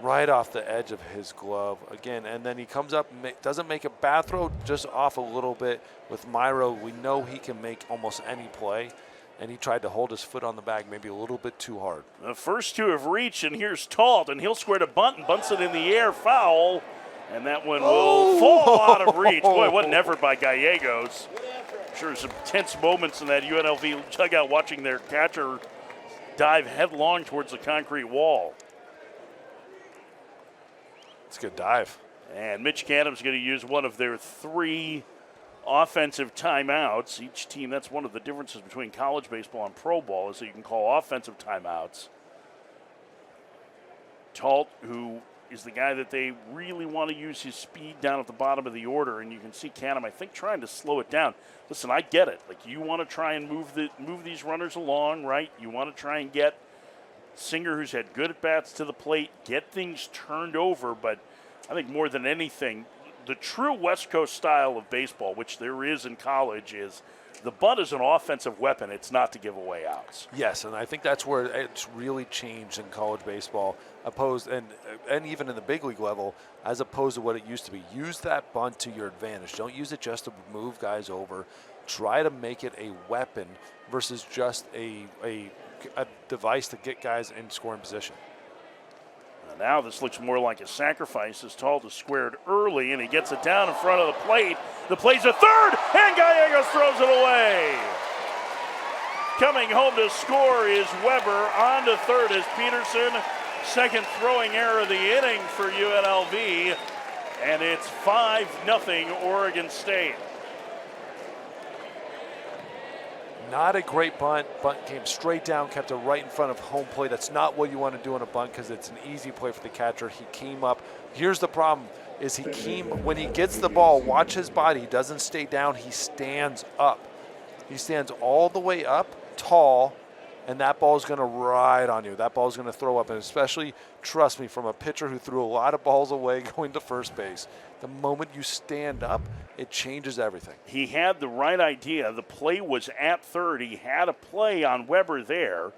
right off the edge of his glove. Again, and then he comes up, doesn't make a bad throw, just off a little bit. With Myro, we know he can make almost any play. And he tried to hold his foot on the bag maybe a little bit too hard. The first two have reached, and here's Talt, and he'll square to bunt and bunts it in the air, foul. And that one will fall out of reach. Boy, what an effort by Gallegos. Sure, some tense moments in that UNLV dugout watching their catcher dive headlong towards the concrete wall. It's a good dive. And Mitch Cadam's going to use one of their 3 offensive timeouts. Each team, that's one of the differences between college baseball and pro ball, is that you can call offensive timeouts. Talt, who is the guy that they really want to use his speed down at the bottom of the order, and you can see Cadam, I think, trying to slow it down. Listen, I get it. Like, you want to try and move these runners along, right? You want to try and get Singer, who's had good at-bats, to the plate, get things turned over, but I think more than anything, the true West Coast style of baseball, which there is in college, is the bunt is an offensive weapon. It's not to give away outs. Yes, and I think that's where it's really changed in college baseball, and even in the big league level, as opposed to what it used to be. Use that bunt to your advantage. Don't use it just to move guys over. Try to make it a weapon versus just a device to get guys in scoring position. Now this looks more like a sacrifice as Talt is squared early, and he gets it down in front of the plate. The play's a third, and Gallegos throws it away. Coming home to score is Weber. On to third is Peterson. Second throwing error of the inning for UNLV, and it's 5-0 Oregon State. Not a great bunt. Bunt came straight down, kept it right in front of home plate. That's not what you want to do on a bunt because it's an easy play for the catcher. He came up. Here's the problem, is when he gets the ball, watch his body. He doesn't stay down, he stands up. He stands all the way up, tall, and that ball is going to ride on you. That ball is going to throw up, and especially, trust me, from a pitcher who threw a lot of balls away going to first base, the moment you stand up, it changes everything. He had the right idea. The play was at third. He had a play on Weber there.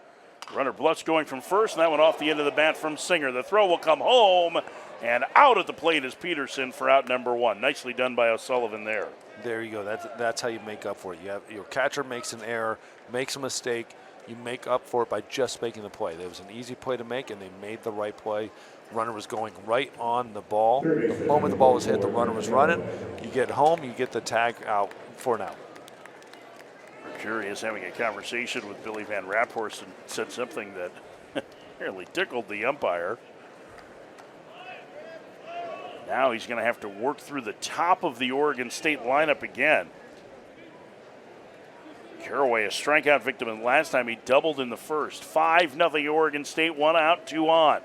Runner Blutz going from first, and that went off the end of the bat from Singer. The throw will come home, and out at the plate is Peterson for out number one. Nicely done by O'Sullivan there. There you go. That's how you make up for it. Your catcher makes an error, makes a mistake. You make up for it by just making the play. It was an easy play to make, and they made the right play. Runner was going right on the ball. The moment the ball was hit, the runner was running. You get home, you get the tag out for an out. Mercuri is having a conversation with Billy Van Raphorst and said something that nearly tickled the umpire. Now he's going to have to work through the top of the Oregon State lineup again. Caraway, a strikeout victim, and last time he doubled in the first. 5-0 Oregon State, 1 out, 2 on.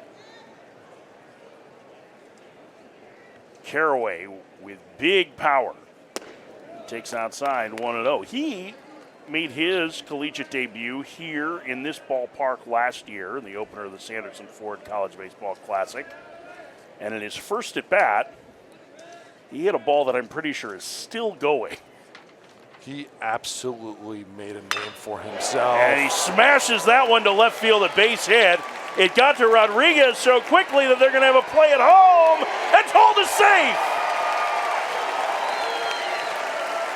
Caraway with big power. Takes outside 1-0. He made his collegiate debut here in this ballpark last year in the opener of the Sanderson Ford College Baseball Classic. And in his first at bat, he hit a ball that I'm pretty sure is still going. He absolutely made a name for himself. And he smashes that one to left field at base hit. It got to Rodriguez so quickly that they're going to have a play at home, and Told is safe.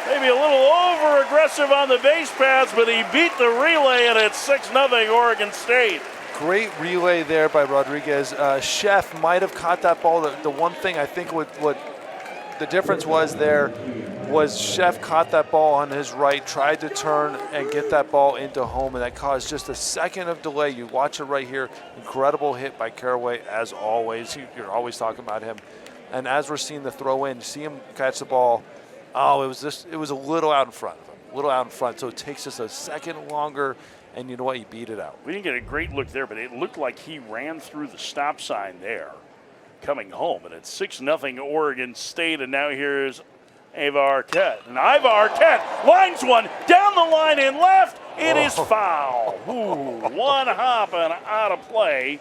Maybe a little over-aggressive on the base pass, but he beat the relay, and it's 6-0 Oregon State. Great relay there by Rodriguez. Chef might have caught that ball. The one thing I think what the difference was there was Chef caught that ball on his right, tried to turn and get that ball into home, and that caused just a second of delay. You watch it right here. Incredible hit by Caraway, as always. You're always talking about him. And as we're seeing the throw in, see him catch the ball. Oh, it was a little out in front of him, so it takes just a second longer, and you know what? He beat it out. We didn't get a great look there, but it looked like he ran through the stop sign there coming home. And it's 6-0 Oregon State, and now here's Ava Arquette. And Ava Arquette lines one down the line and left. It is foul. Ooh, one hop and out of play.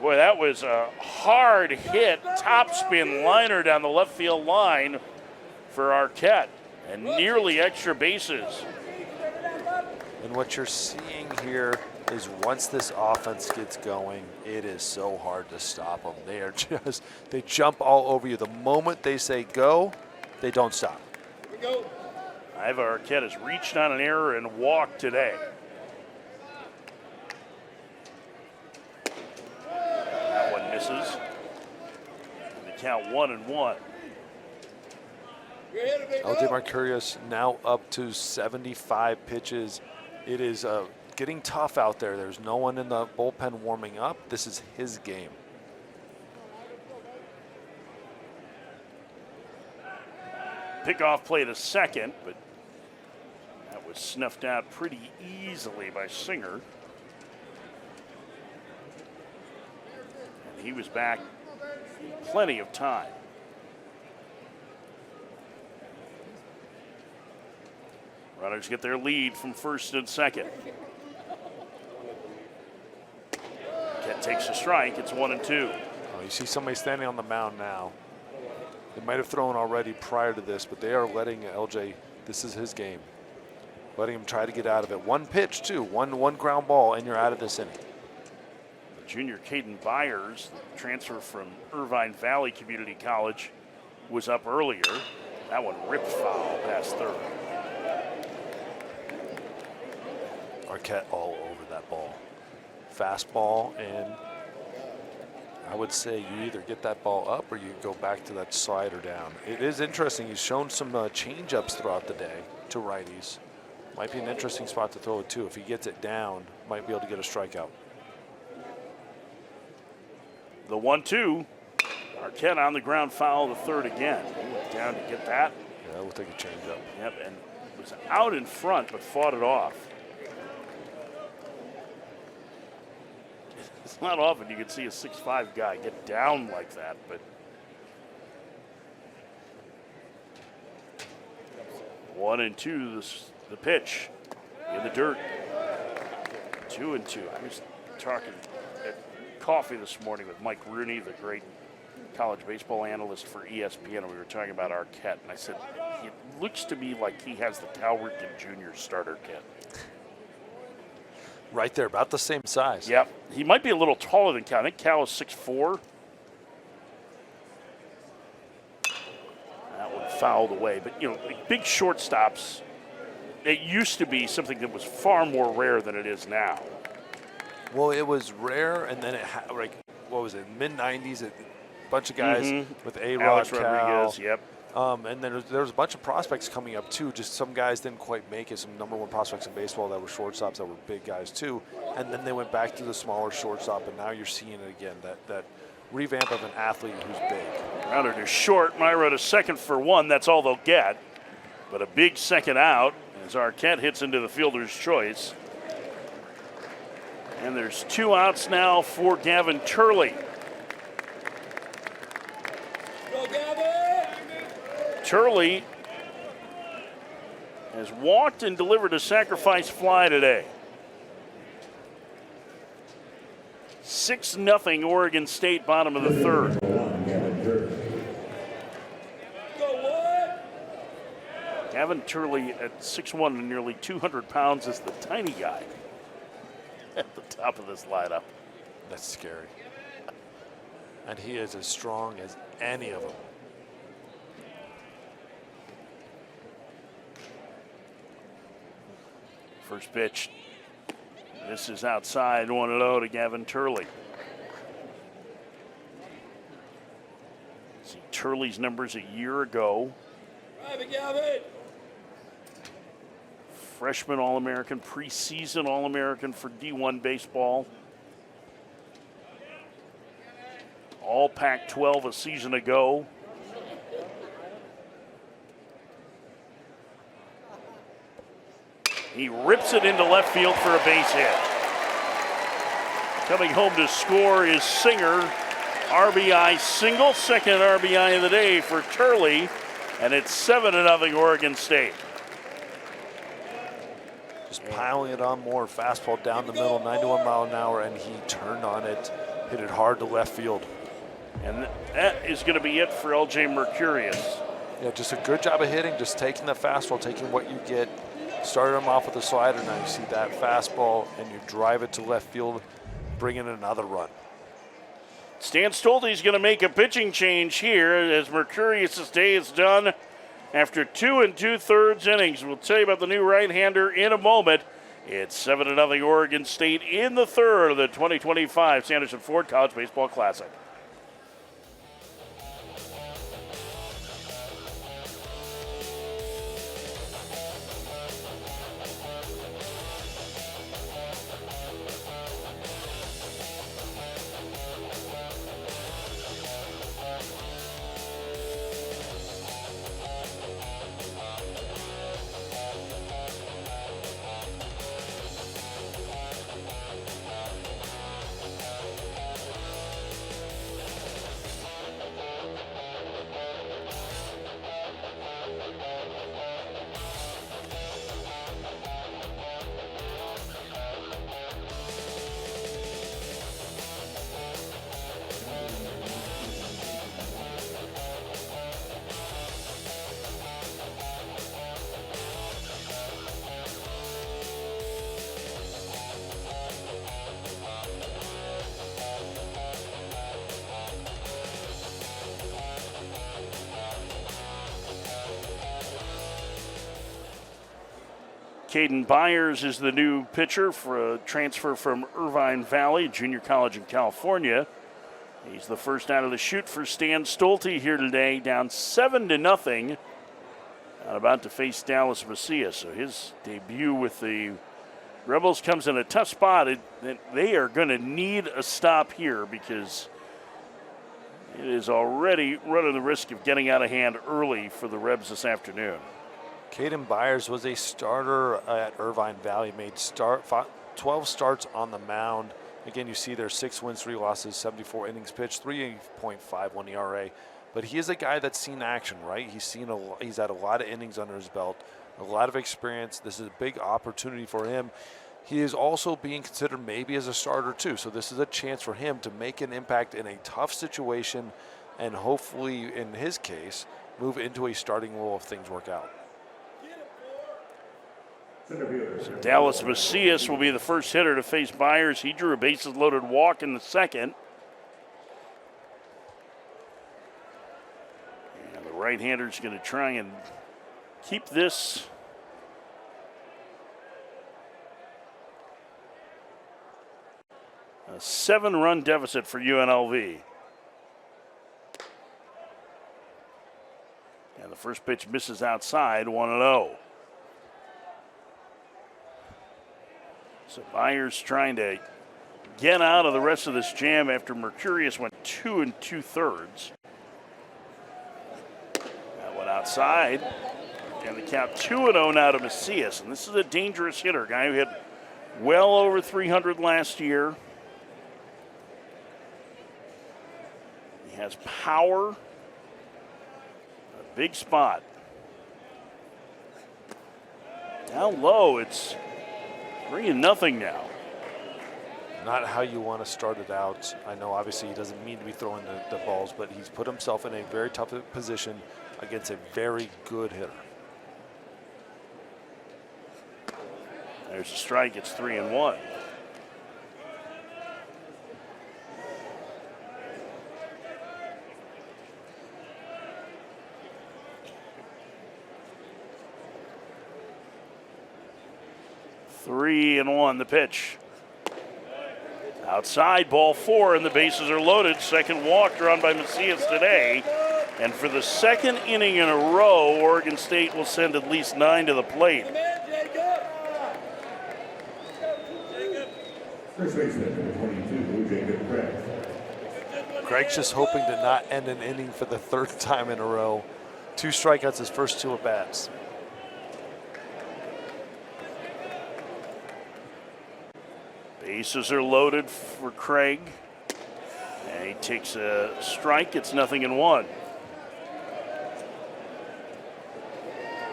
Boy, that was a hard hit, topspin liner down the left field line for Arquette, and nearly extra bases. And what you're seeing here is once this offense gets going, it is so hard to stop them. They jump all over you. The moment they say go, they don't stop. Here we go. Iva Arquette has reached on an error and walked today. That one misses. And the count 1-1. LJ Mercurius now up to 75 pitches. It is getting tough out there. There's no one in the bullpen warming up. This is his game. Pickoff play to second, but that was snuffed out pretty easily by Singer. And he was back in plenty of time. Runners get their lead from first and second. Kent takes a strike. It's 1-2. Oh, you see somebody standing on the mound now. They might have thrown already prior to this, but they are letting LJ, this is his game. Letting him try to get out of it. One pitch, too. One ground ball, and you're out of this inning. Junior Caden Byers, the transfer from Irvine Valley Community College, was up earlier. That one ripped foul past third. Arquette all over that ball. Fastball, and I would say you either get that ball up or you go back to that slider down. It is interesting. He's shown some change-ups throughout the day to righties. Might be an interesting spot to throw it to. If he gets it down, might be able to get a strikeout. The 1-2. Arquette on the ground foul, the third again. He went down to get that. Yeah, we'll take a change up. Yep, and was out in front, but fought it off. It's not often you can see a 6'5" guy get down like that, but 1-2, the pitch in the dirt. 2-2. I was talking at coffee this morning with Mike Rooney, the great college baseball analyst for ESPN, and we were talking about Arquette, and I said, it looks to me like he has the Cal Ripken Jr. starter kit. Right there, about the same size. Yep. He might be a little taller than Cal. I think Cal is 6'4". That one fouled away. But, like big shortstops, it used to be something that was far more rare than it is now. Well, it was rare, and then what was it, mid-'90s, a bunch of guys with A-Rod, Alex Cal. Rodriguez, yep. And then there was a bunch of prospects coming up, too. Just some guys didn't quite make it, some number one prospects in baseball that were shortstops that were big guys, too. And then they went back to the smaller shortstop, and now you're seeing it again, that revamp of an athlete who's big. Grounder to short. Myra to second for one. That's all they'll get. But a big second out as Arquette hits into the fielder's choice. And there's 2 outs now for Gavin Turley. Go, Gavin! Turley has walked and delivered a sacrifice fly today. 6-0 Oregon State, bottom of the third. Gavin Turley at 6'1" and nearly 200 pounds is the tiny guy at the top of this lineup. That's scary. And he is as strong as any of them. First pitch. This is outside, 1-0 to Gavin Turley. See Turley's numbers a year ago. Gavin! Freshman All-American, preseason All-American for D1 baseball. All Pac-12 a season ago. He rips it into left field for a base hit. Coming home to score is Singer. RBI single, second RBI of the day for Turley. And it's 7-0 Oregon State. Just piling it on more. Fastball down the middle, 91 mile an hour, and he turned on it, hit it hard to left field. And that is going to be it for LJ Mercurius. Yeah, just a good job of hitting, just taking the fastball, taking what you get. Started him off with a slider, now you see that fastball, and you drive it to left field, bring in another run. Stan Stolte is going to make a pitching change here as Mercurius' day is done after 2 2/3 innings. We'll tell you about the new right-hander in a moment. It's 7-0 Oregon State in the third of the 2025 Sanderson Ford College Baseball Classic. Caden Byers is the new pitcher for a transfer from Irvine Valley, junior college in California. He's the first out of the chute for Stan Stolte here today, down 7-0, and about to face Dallas Macias. So his debut with the Rebels comes in a tough spot. They are going to need a stop here because It is already running the risk of getting out of hand early for the Rebs this afternoon. Caden Byers was a starter at Irvine Valley, made 12 starts on the mound. Again, you see there 6 wins, 3 losses, 74 innings pitched, 3.51 ERA. But he is a guy that's seen action, right? He's had a lot of innings under his belt, a lot of experience. This is a big opportunity for him. He is also being considered maybe as a starter too. So this is a chance for him to make an impact in a tough situation and hopefully, in his case, move into a starting role if things work out. So Dallas Macias will be the first hitter to face Byers. He drew a bases-loaded walk in the second. And the right-hander is going to try and keep this a 7-run deficit for UNLV. And the first pitch misses outside, 1-0. So Byers trying to get out of the rest of this jam after Mercurius went 2 2/3. That went outside. And the count 2-0 now to Macias. And this is a dangerous hitter, guy who hit well over 300 last year. He has power. A big spot. Down low, it's 3-0 now. Not how you want to start it out. I know obviously he doesn't mean to be throwing the balls, but he's put himself in a very tough position against a very good hitter. There's a strike, it's 3-1. Three and one, the pitch. Outside, ball 4, and the bases are loaded. Second walk drawn by Macias today. And for the second inning in a row, Oregon State will send at least 9 to the plate. First baseman, number 22, Jacob Craig. Craig's just hoping to not end an inning for the 3rd time in a row. 2 strikeouts his first 2 at-bats. Bases are loaded for Craig. And he takes a strike. It's 0-1.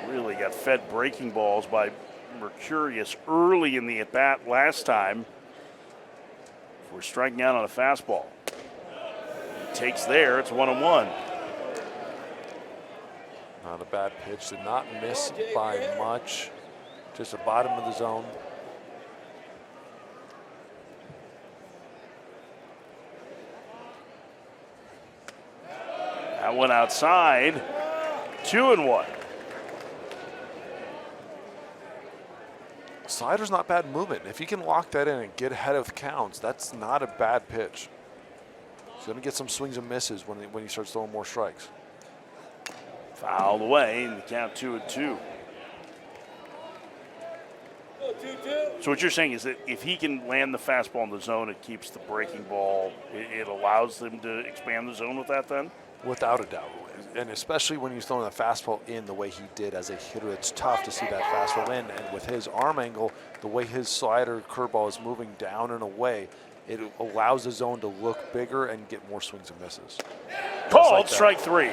Really got fed breaking balls by Mercurius early in the at-bat last time. We're striking out on a fastball. He takes there. It's 1-1. Not a bad pitch. Did not miss by much. Just the bottom of the zone. That went outside. 2-1. Slider's not bad movement. If he can lock that in and get ahead of counts, that's not a bad pitch. He's going to get some swings and misses when he starts throwing more strikes. Fouled away, and the count 2-2. So what you're saying is that if he can land the fastball in the zone, it keeps the breaking ball. It allows them to expand the zone with that then? Without a doubt. And especially when he's throwing the fastball in the way he did as a hitter, it's tough to see that fastball in. And with his arm angle, the way his slider curveball is moving down and away, it allows the zone to look bigger and get more swings and misses. Called like strike 3.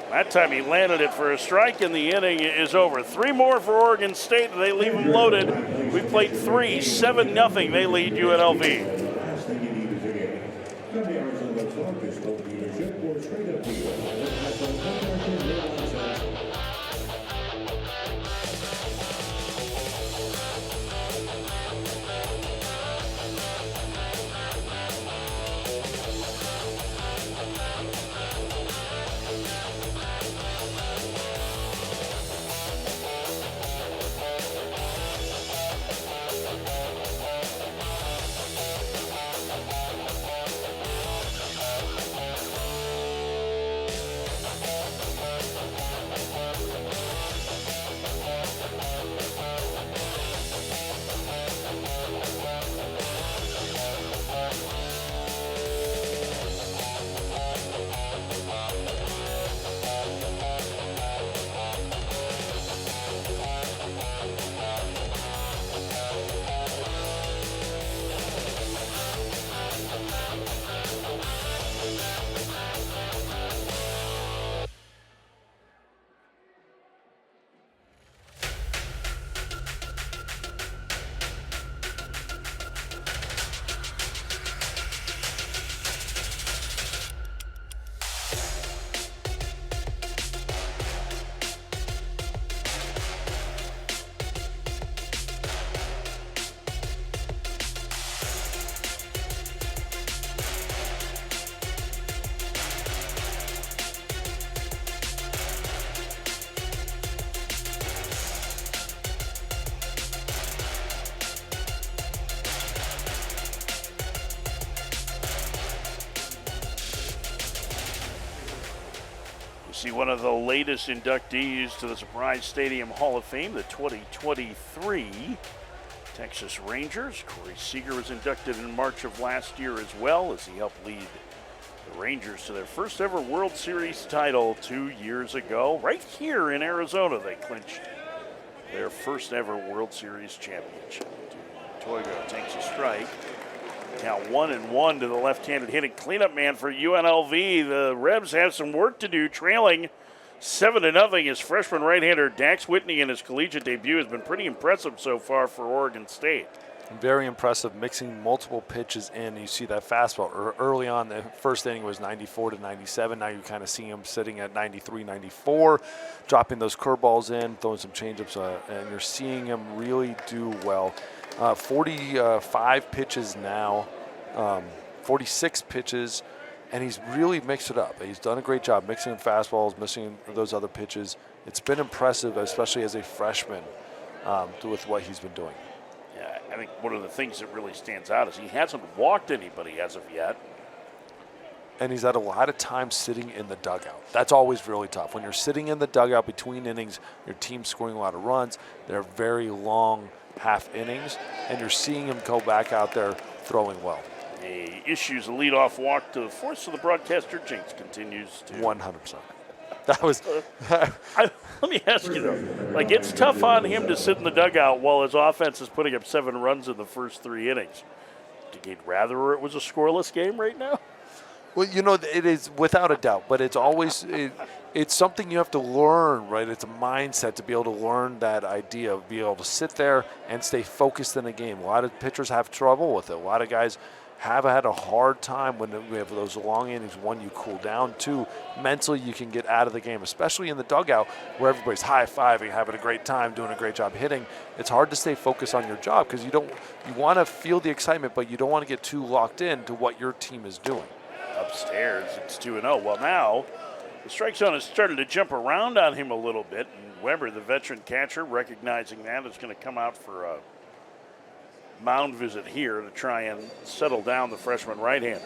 That time he landed it for a strike, and the inning is over. 3 more for Oregon State. They leave them loaded. We played 3, 7-0. They lead UNLV. Last thing you need is a game. From the Arizona Caucus, both leadership or straight up See one of the latest inductees to the Surprise Stadium Hall of Fame, the 2023 Texas Rangers. Corey Seager was inducted in March of last year as well, as he helped lead the Rangers to their first ever World Series title 2 years ago. Right here in Arizona, they clinched their first ever World Series championship. Toigo takes a strike. Now 1-1 to the left-handed hitting cleanup man for UNLV. The Rebs have some work to do, trailing 7-0. His freshman right-hander Dax Whitney in his collegiate debut has been pretty impressive so far for Oregon State. Very impressive, mixing multiple pitches in. You see that fastball early on. The first inning was 94 to 97. Now you kind of see him sitting at 93, 94, dropping those curveballs in, throwing some changeups, and you're seeing him really do well. 45 pitches now, 46 pitches, and he's really mixed it up. He's done a great job mixing in fastballs, mixing those other pitches. It's been impressive, especially as a freshman, with what he's been doing. Yeah, I think one of the things that really stands out is he hasn't walked anybody as of yet. And he's had a lot of time sitting in the dugout. That's always really tough. When you're sitting in the dugout between innings, your team's scoring a lot of runs. They're very long half innings, and you're seeing him go back out there throwing well. He issues a leadoff walk to the fourth, so the broadcaster jinx continues to. 100%. That was. Let me ask you though, like it's tough on him to sit in the dugout while his offense is putting up 7 runs in the first 3 innings. Do you rather it was a scoreless game right now? Well, you know, it is without a doubt, but it's always it's something you have to learn, right? It's a mindset to be able to learn that idea of being able to sit there and stay focused in a game. A lot of pitchers have trouble with it. A lot of guys have had a hard time when we have those long innings. One, you cool down. 2, mentally you can get out of the game, especially in the dugout where everybody's high-fiving, having a great time, doing a great job hitting. It's hard to stay focused on your job because you want to feel the excitement, but you don't want to get too locked in to what your team is doing. Upstairs, it's 2-0. Well, now the strike zone has started to jump around on him a little bit, and Weber, the veteran catcher, recognizing that, is going to come out for a mound visit here to try and settle down the freshman right-hander.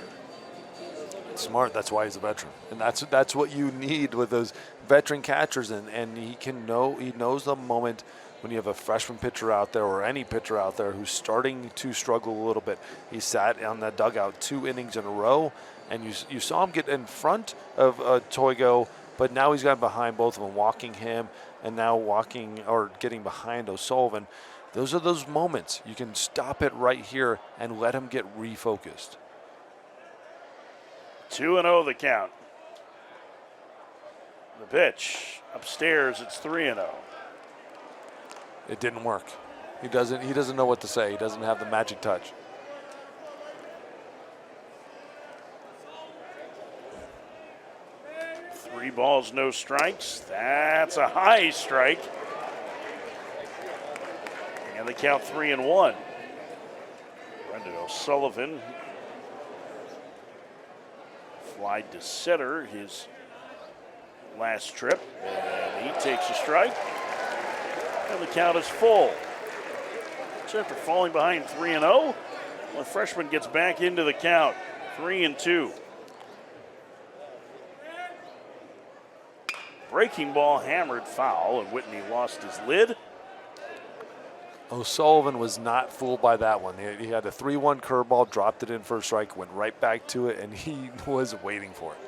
Smart. That's why he's a veteran, and that's what you need with those veteran catchers, and he knows the moment when you have a freshman pitcher out there or any pitcher out there who's starting to struggle a little bit. He sat on that dugout 2 innings in a row, and you saw him get in front of Toigo, but now he's gotten behind both of them, walking him and now walking or getting behind O'Sullivan. Those are those moments. You can stop it right here and let him get refocused. 2-0 the count. The pitch. Upstairs, it's 3-0. It didn't work. He doesn't know what to say. He doesn't have the magic touch. Three balls, no strikes. That's a high strike. And they count 3-1. Brendan O'Sullivan flied to center his last trip, and he takes a strike. And the count is full. So after falling behind 3-0, the freshman gets back into the count, 3-2. Breaking ball hammered foul, and Whitney lost his lid. O'Sullivan was not fooled by that one. He had a 3-1 curveball, dropped it in for a strike, went right back to it, and he was waiting for it.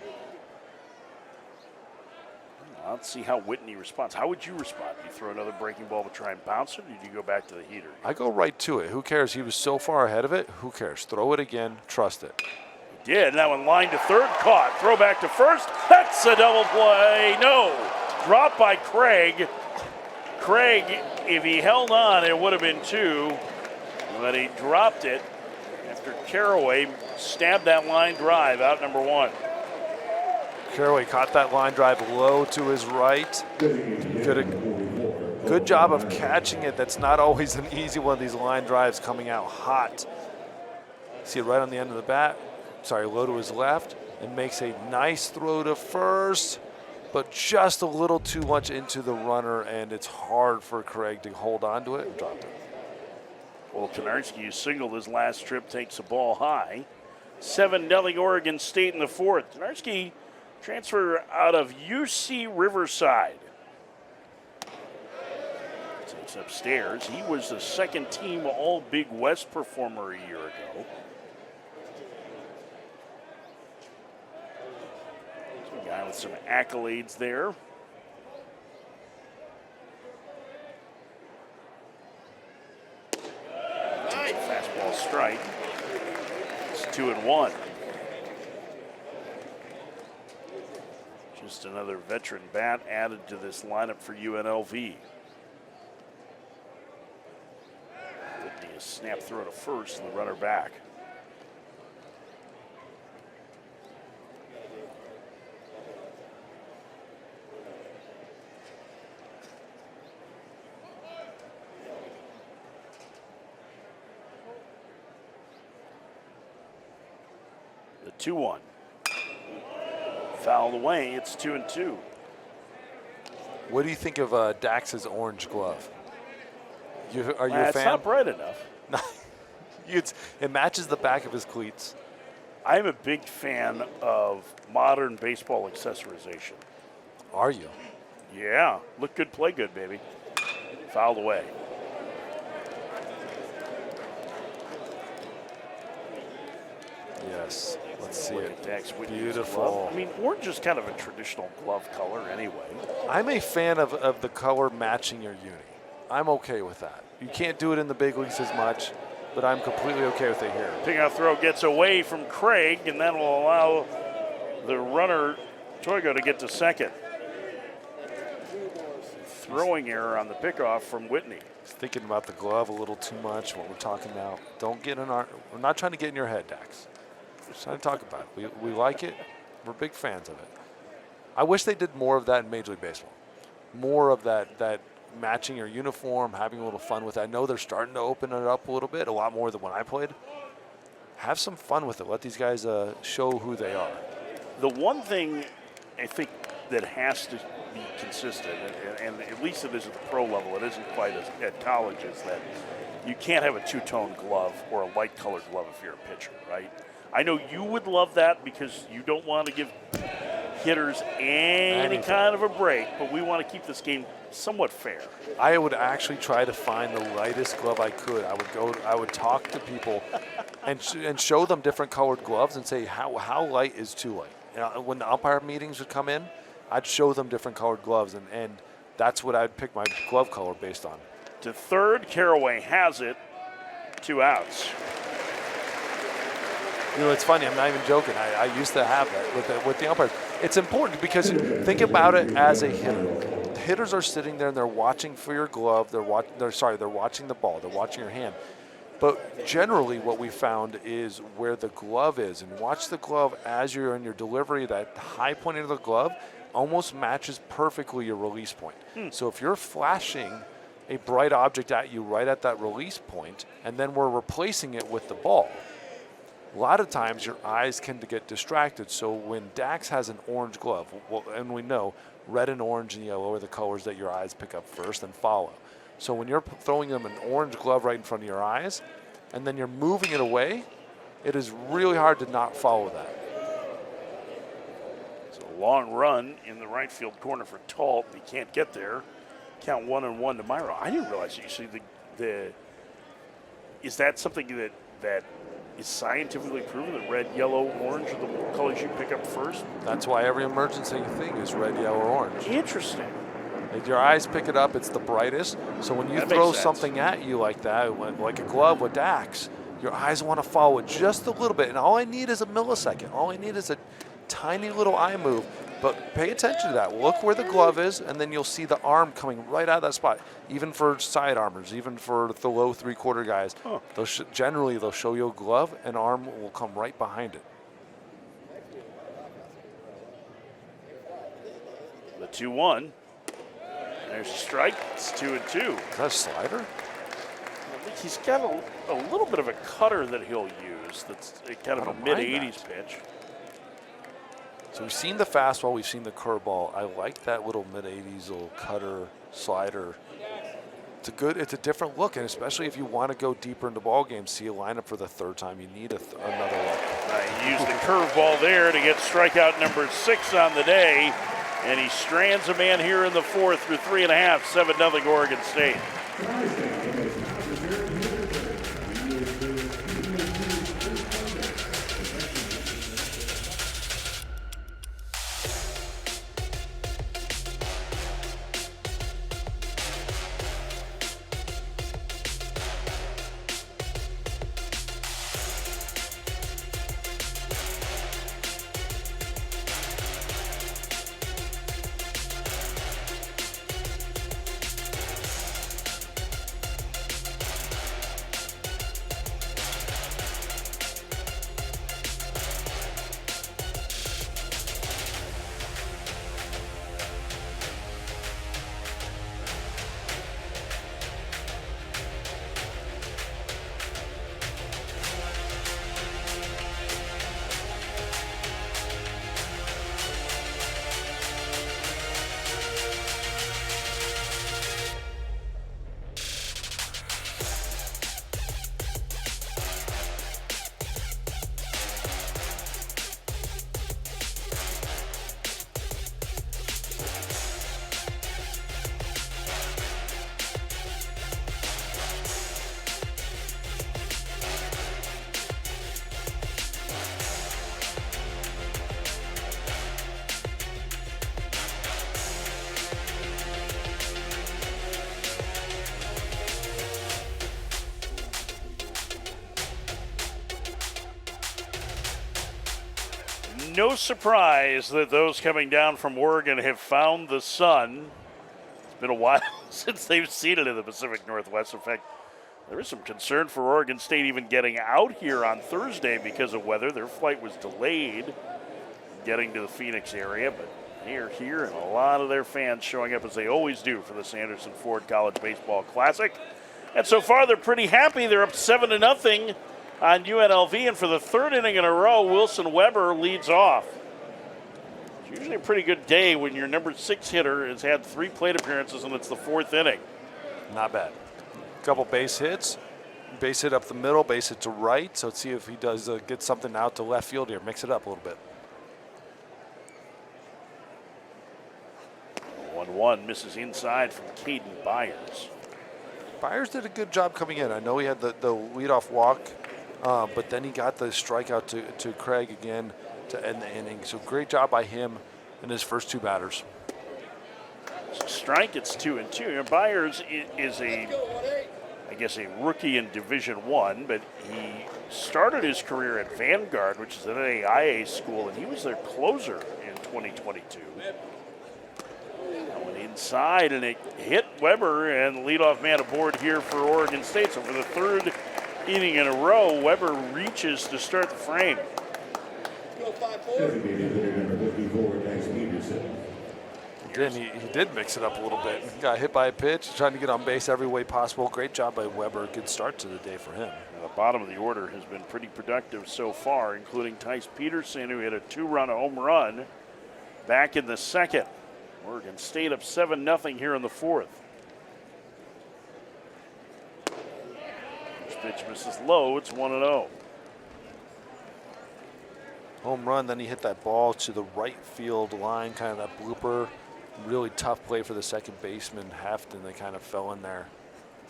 Let's see how Whitney responds. How would you respond? Do you throw another breaking ball to try and bounce it, or do you go back to the heater? I go right to it. Who cares? He was so far ahead of it. Who cares? Throw it again. Trust it. He did. That one lined to third, caught. Throw back to first. That's a double play. No. Dropped by Craig. Craig, if he held on, it would have been 2. But he dropped it after Caraway stabbed that line drive out number 1. Caraway caught that line drive low to his right. Good job of catching it. That's not always an easy one, these line drives coming out hot. See it right on the end of the bat. Sorry, low to his left. And makes a nice throw to first, but just a little too much into the runner, and it's hard for Craig to hold on to it and dropped it. Well, Konarski, who singled his last trip, takes a ball high. 7-0 Oregon State in the fourth. Konarski Transfer out of UC Riverside. Takes upstairs. He was the second team All Big West performer a year ago. So a guy with some accolades there. Fastball strike. It's 2-1. Just another veteran bat added to this lineup for UNLV. Whitney is snap throw to first and the runner back. The 2-1. Fouled away, it's 2-2. What do you think of Dax's orange glove? Are you a It's fan? not bright enough. It matches the back of his cleats. I'm a big fan of modern baseball accessorization. Are you? Yeah, look good, play good, baby. Fouled away. Yes. Let's see Look it. at Dax Whitney's Beautiful. glove. I mean, orange is kind of a traditional glove color anyway. I'm a fan of the color matching your uni. I'm okay with that. You can't do it in the big leagues as much, but I'm completely okay with it here. Pickoff throw gets away from Craig, and that will allow the runner, Toigo, to get to second. Throwing error on the pickoff from Whitney. Thinking about the glove a little too much, what we're talking about. Don't get in our, we're not trying to get in your head, Dax. We're just trying to talk about it. We like it. We're big fans of it. I wish they did more of that in Major League Baseball. More of that matching your uniform, having a little fun with it. I know they're starting to open it up a little bit, a lot more than when I played. Have some fun with it. Let these guys show who they are. The one thing I think that has to be consistent, and at least it is at the pro level, it isn't quite as at college, is that you can't have a two-tone glove or a light-colored glove if you're a pitcher, right? I know you would love that because you don't want to give hitters any kind of a break, but we want to keep this game somewhat fair. I would actually try to find the lightest glove I could. I would talk to people and show them different colored gloves and say how light is too light. You know, when the umpire meetings would come in, I'd show them different colored gloves, and that's what I'd pick my glove color based on. To third, Caraway has it. 2 outs. You know, it's funny. I'm not even joking. I used to have that with the umpires. It's important because think about it as a hitter. The hitters are sitting there and they're watching for your glove. They're watching the ball. They're watching your hand. But generally, what we found is where the glove is, and watch the glove as you're in your delivery. That high point of the glove almost matches perfectly your release point. So if you're flashing a bright object at you right at that release point, and then we're replacing it with the ball, a lot of times your eyes can get distracted. So when Dax has an orange glove, and we know red and orange and yellow are the colors that your eyes pick up first and follow. So when you're throwing them an orange glove right in front of your eyes, and then you're moving it away, it is really hard to not follow that. It's a long run in the right field corner for Talt. He can't get there. Count 1-1 to Myro. I didn't realize that you see is that something that is scientifically proven that red, yellow, orange are the colors you pick up first? That's why every emergency thing is red, yellow, orange. Interesting. If your eyes pick it up, it's the brightest. So when you throw something at you like that, like a glove with Dax, your eyes want to follow it just a little bit. And all I need is a millisecond. All I need is a tiny little eye move. But pay attention to that. Look where the glove is, and then you'll see the arm coming right out of that spot. Even for side armors, even for the low three-quarter guys, generally they'll show you a glove, and arm will come right behind it. The 2-1. There's a strike. It's 2-2. Is that a slider? He's got a little bit of a cutter that he'll use. That's kind of a mid-80s pitch. So we've seen the fastball, we've seen the curveball. I like that little mid-80s little cutter slider. It's a different look, and especially if you want to go deeper into ball games, see a lineup for the third time, you need another look. He used the curveball there to get strikeout number 6 on the day, and he strands a man here in the 4th through 3.5, 7-0 Oregon State. No surprise that those coming down from Oregon have found the sun. It's been a while since they've seen it in the Pacific Northwest. In fact, there was some concern for Oregon State even getting out here on Thursday because of weather. Their flight was delayed getting to the Phoenix area, but they are here, and a lot of their fans showing up as they always do for the Sanderson Ford College Baseball Classic. And so far, they're pretty happy. They're up 7-0 on UNLV, and for the 3rd inning in a row, Wilson Weber leads off. It's usually a pretty good day when your number 6 hitter has had 3 plate appearances and it's the 4th inning. Not bad. Couple base hits. Base hit up the middle, base hit to right. So let's see if he does get something out to left field here. Mix it up a little bit. 1-1 misses inside from Caden Byers. Byers did a good job coming in. I know he had the leadoff walk, but then he got the strikeout to Craig again to end the inning. So great job by him in his first 2 batters. Strike, it's 2-2. And Byers is a rookie in Division I, but he started his career at Vanguard, which is an NAIA school, and he was their closer in 2022. Went inside, and it hit Weber, and leadoff man aboard here for Oregon State. So for the 3rd inning in a row, Weber reaches to start the frame. Again, he did mix it up a little bit. He got hit by a pitch, trying to get on base every way possible. Great job by Weber. Good start to the day for him. The bottom of the order has been pretty productive so far, including Tice Peterson, who hit a 2-run home run back in the 2nd. Oregon State up 7-0 here in the 4th. First pitch misses low. It's 1-0. Home run, then he hit that ball to the right field line, kind of that blooper. Really tough play for the second baseman, Heft, and they kind of fell in there.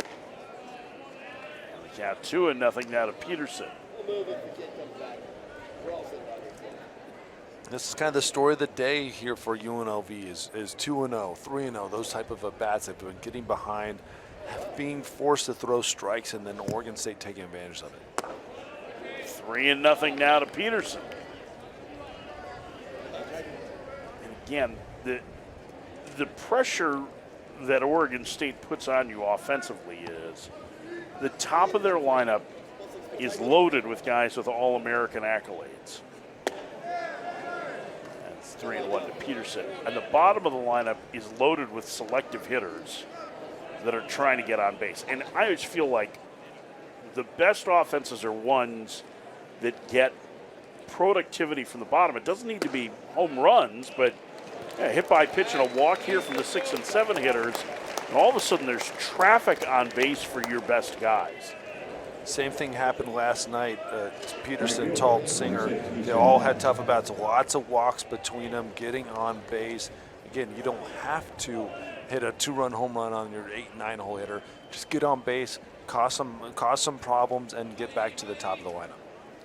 And the count 2-0 now to Peterson. This is kind of the story of the day here for UNLV is 2-0, 3-0, those type of at-bats. They've been getting behind, being forced to throw strikes, and then Oregon State taking advantage of it. 3-0 now to Peterson. And again, the pressure that Oregon State puts on you offensively is the top of their lineup is loaded with guys with All-American accolades. 3-1 to Peterson. And the bottom of the lineup is loaded with selective hitters that are trying to get on base. And I always feel like the best offenses are ones that get productivity from the bottom. It doesn't need to be home runs, but hit by pitch and a walk here from the 6 and 7 hitters. And all of a sudden there's traffic on base for your best guys. Same thing happened last night. Peterson, Talt, Singer, they all had tough at-bats. Lots of walks between them, getting on base. Again, you don't have to hit a 2-run home run on your 8-9 hole hitter. Just get on base, cause some problems, and get back to the top of the lineup.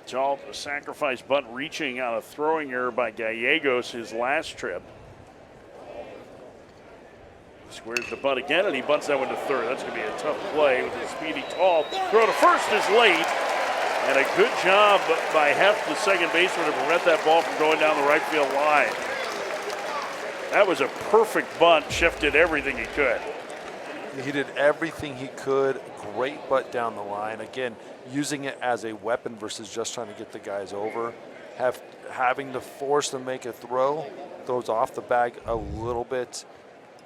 Talt, a sacrifice bunt reaching on a throwing error by Gallegos his last trip. Squares the bunt again, and he bunts that one to third. That's going to be a tough play with his speedy Tall. Throw to first is late, and a good job by Heft, the second baseman, to prevent that ball from going down the right field line. That was a perfect bunt. Schiff did everything he could. He did everything he could. Great butt down the line. Again, using it as a weapon versus just trying to get the guys over. Having to force them to make a throw, throws off the bag a little bit.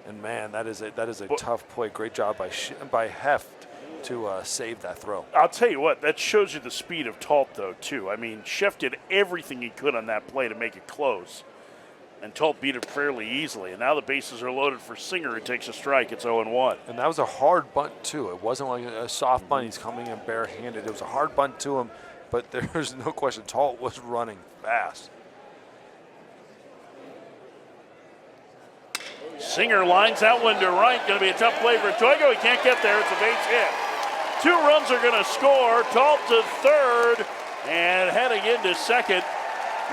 And man, that is a tough play. Great job by Heft to save that throw. I'll tell you what, that shows you the speed of Talt, though, too. I mean, Schiff did everything he could on that play to make it close. And Talt beat it fairly easily. And now the bases are loaded for Singer, who takes a strike. It's 0-1. And that was a hard bunt, too. It wasn't like a soft bunt. He's coming in barehanded. It was a hard bunt to him, but there's no question Talt was running fast. Singer lines that one to right. Going to be a tough play for Toigo. He can't get there. It's a base hit. 2 runs are going to score. Talt to third and heading into second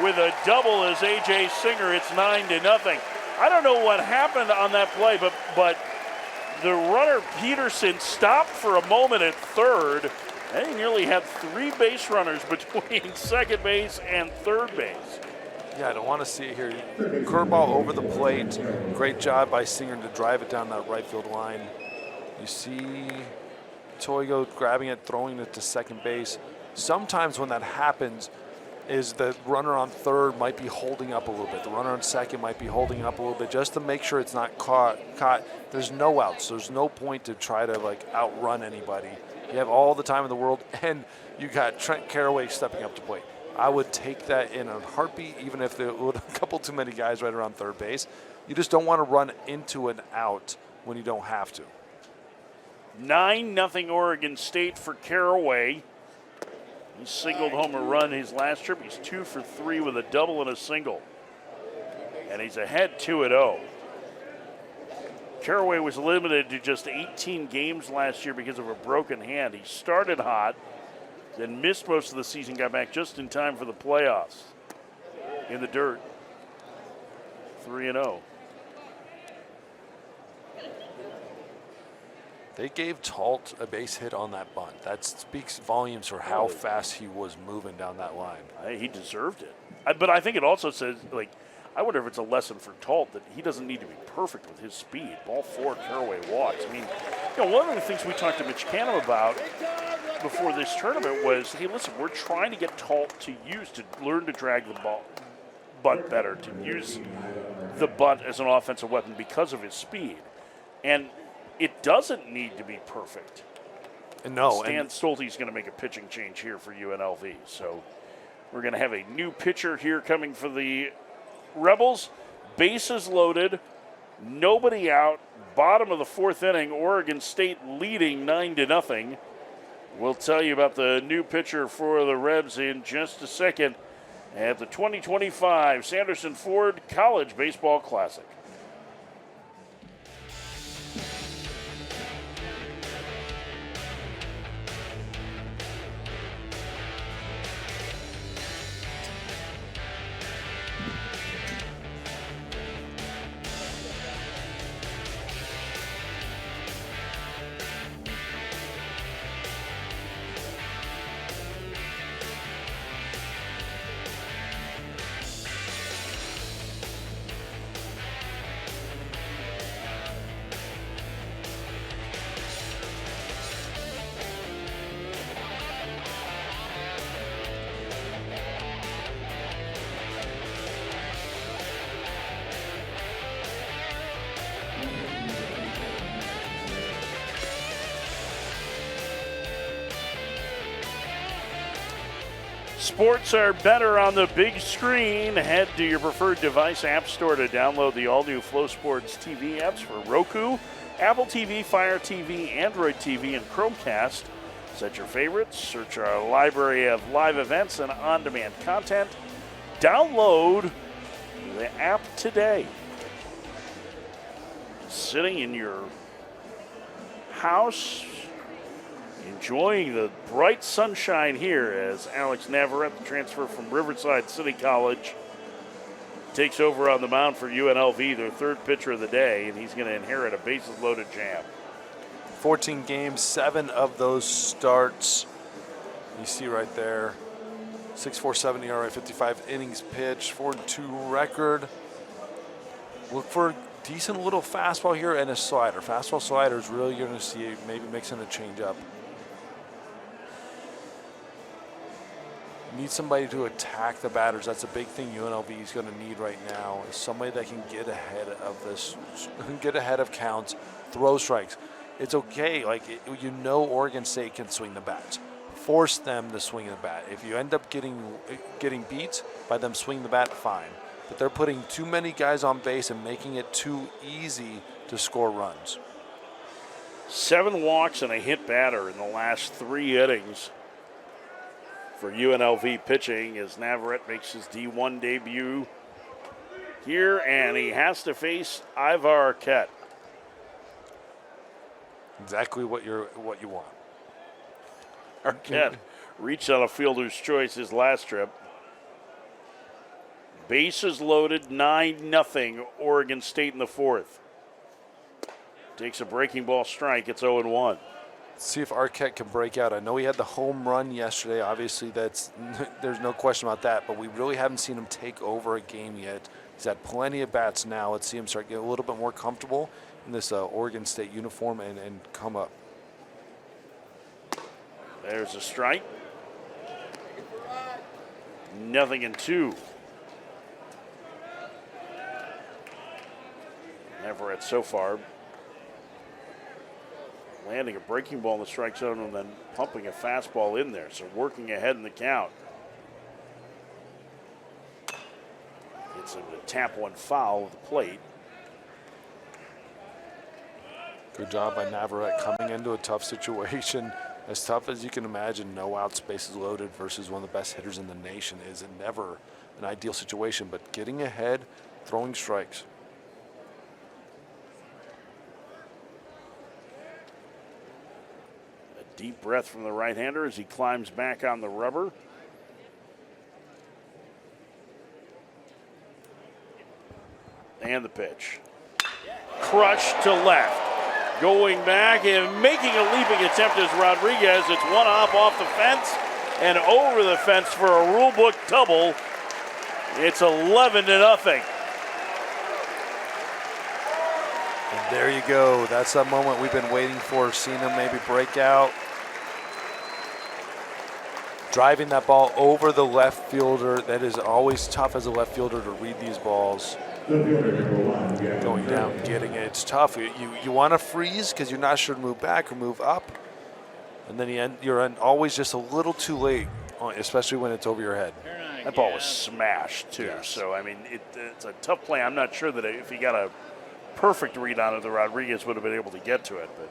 with a double as A.J. Singer. It's 9-0. I don't know what happened on that play, but the runner Peterson stopped for a moment at third, and he nearly had 3 base runners between second base and third base. Yeah, I don't want to see it here. Curveball over the plate. Great job by Singer to drive it down that right field line. You see Toigo grabbing it, throwing it to second base. Sometimes when that happens is the runner on third might be holding up a little bit. The runner on second might be holding up a little bit just to make sure it's not caught. There's no outs. There's no point to try to outrun anybody. You have all the time in the world, and you got Trent Caraway stepping up to plate. I would take that in a heartbeat, even if there were a couple too many guys right around third base. You just don't want to run into an out when you don't have to. 9-0 Oregon State for Caraway. He singled home a run his last trip. He's 2 for 3 with a double and a single. And he's ahead 2-0. Caraway was limited to just 18 games last year because of a broken hand. He started hot, then missed most of the season, got back just in time for the playoffs. In the dirt, 3-0. They gave Talt a base hit on that bunt. That speaks volumes for how fast he was moving down that line. He deserved it. But I think it also says, I wonder if it's a lesson for Talt that he doesn't need to be perfect with his speed. Ball 4, Caraway walks. I mean, one of the things we talked to Mitch Canham about before this tournament was, hey, listen, we're trying to get Talt to learn to drag the bunt better, to use the bunt as an offensive weapon because of his speed. And it doesn't need to be perfect. No. Stan Stolte's going to make a pitching change here for UNLV. So we're going to have a new pitcher here coming for the Rebels. Bases loaded, nobody out. Bottom of the 4th inning, Oregon State leading 9-0. We'll tell you about the new pitcher for the Rebs in just a second at the 2025 Sanderson Ford College Baseball Classic. Sports are better on the big screen. Head to your preferred device app store to download the all-new FloSports TV apps for Roku, Apple TV, Fire TV, Android TV, and Chromecast. Set your favorites, search our library of live events and on-demand content. Download the app today. Sitting in your house, enjoying the bright sunshine here as Alex Navarrete, the transfer from Riverside City College, takes over on the mound for UNLV, their third pitcher of the day, and he's going to inherit a bases-loaded jam. 14 games, 7 of those starts. You see right there, 6.47 ERA, 55 innings pitched, 4-2 record. Look for a decent little fastball here and a slider. Fastball, slider is really going to see maybe mixing a changeup. Need somebody to attack the batters. That's a big thing UNLV is going to need right now. Is somebody that can get ahead of this, get ahead of counts, throw strikes. It's okay. Like, you know, Oregon State can swing the bats. Force them to swing the bat. If you end up getting beat by them swinging the bat, fine. But they're putting too many guys on base and making it too easy to score runs. 7 walks and a hit batter in the last 3 innings for UNLV pitching as Navarrete makes his D1 debut here, and he has to face Ivar Arquette. Exactly what you want. Arquette reached on a fielder's choice his last trip. Bases loaded, 9-0 Oregon State in the 4th. Takes a breaking ball strike, it's 0-1. See if Arquette can break out. I know he had the home run yesterday. Obviously, there's no question about that, but we really haven't seen him take over a game yet. He's had plenty of bats now. Let's see him start getting a little bit more comfortable in this Oregon State uniform and come up. There's a strike. 0-2. Navarrete so far landing a breaking ball in the strike zone and then pumping a fastball in there. So working ahead in the count. Gets him to tap one foul of the plate. Good job by Navarrete coming into a tough situation. As tough as you can imagine, no out, bases loaded versus one of the best hitters in the nation is never an ideal situation, but getting ahead, throwing strikes. A deep breath from the right-hander as he climbs back on the rubber. And the pitch. Crushed to left. Going back and making a leaping attempt is Rodriguez. It's one off the fence and over the fence for a rule book double. It's 11-0. And there you go. That's that moment we've been waiting for, seeing him maybe break out. Driving that ball over the left fielder. That is always tough as a left fielder to read these balls. Going down, getting it. It's tough. You want to freeze because you're not sure to move back or move up. And then you're always just a little too late, especially when it's over your head. That ball was smashed, too. Yes. So, I mean, it's a tough play. I'm not sure that if he got a perfect read on it, the Rodriguez would have been able to get to it. But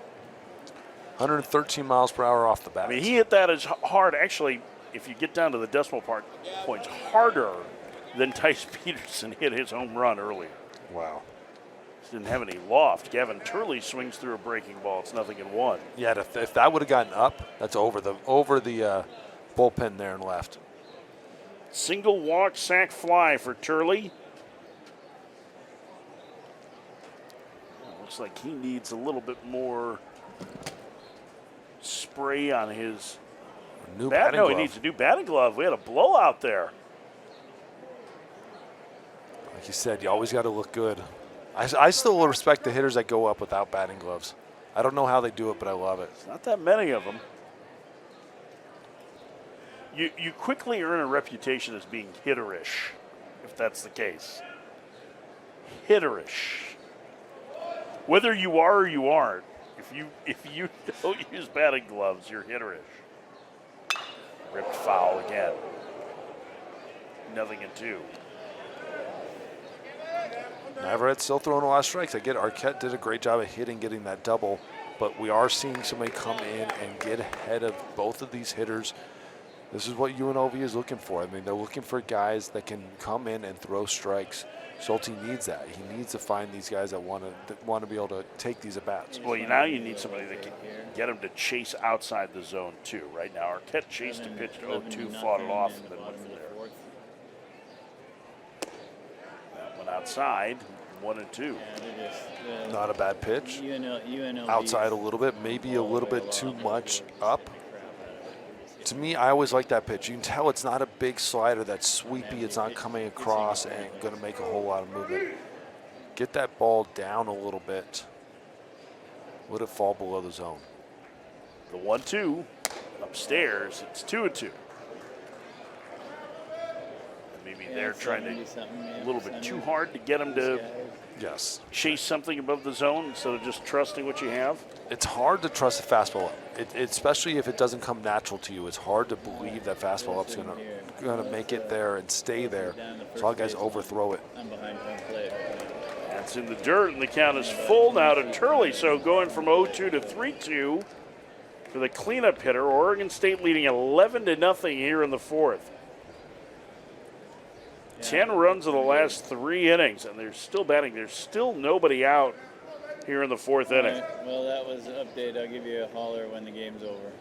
113 miles per hour off the bat. I mean, he hit that as hard. Actually, if you get down to the decimal points, harder than Tice Peterson hit his home run earlier. Wow. Didn't have any loft. Gavin Turley swings through a breaking ball. It's 0-1. Yeah, if that would have gotten up, that's over the bullpen there and left. Single walk, sac fly for Turley. Looks like he needs a little bit more spray on his new bat. batting No, glove. he needs a new batting glove. We had a blowout there. Like you said, you always got to look good. I still respect the hitters that go up without batting gloves. I don't know how they do it, but I love it. It's not that many of them. You quickly earn a reputation as being hitterish, if that's the case. Hitterish. Whether you are or you aren't, if you don't use batting gloves, you're hitterish. Ripped foul again. 0-2. Navarrete still throwing a lot of strikes. I get Arquette did a great job of getting that double, but we are seeing somebody come in and get ahead of both of these hitters. This is what UNLV is looking for. I mean, they're looking for guys that can come in and throw strikes. Schulte needs that. He needs to find these guys that want to be able to take these at-bats. Well, now you need somebody that can get him to chase outside the zone, too. Right now, Arquette chased and pitched 0-2, fought it off, and then went from there. That one outside, 1-2. Not a bad pitch. UNLV Outside a little bit, maybe a little bit too much up. To me, I always like that pitch. You can tell it's not a big slider that's sweepy. It's not coming across and going to make a whole lot of movement. Get that ball down a little bit. Let it fall below the zone. The 1-2 upstairs. It's 2-2. Maybe they're trying to a little bit too hard to get him to chase something above the zone instead of just trusting what you have. It's hard to trust a fastball, especially if it doesn't come natural to you. It's hard to believe that fastball up's gonna make it there and stay there. So all guys overthrow it. That's in the dirt, and the count is full now to Turley. So going from 0-2 to 3-2 for the cleanup hitter. Oregon State leading 11-0 here in the fourth. 10 runs in the last 3 innings, and they're still batting. There's still nobody out here in the fourth inning. Right. Well, that was an update. I'll give you a holler when the game's over.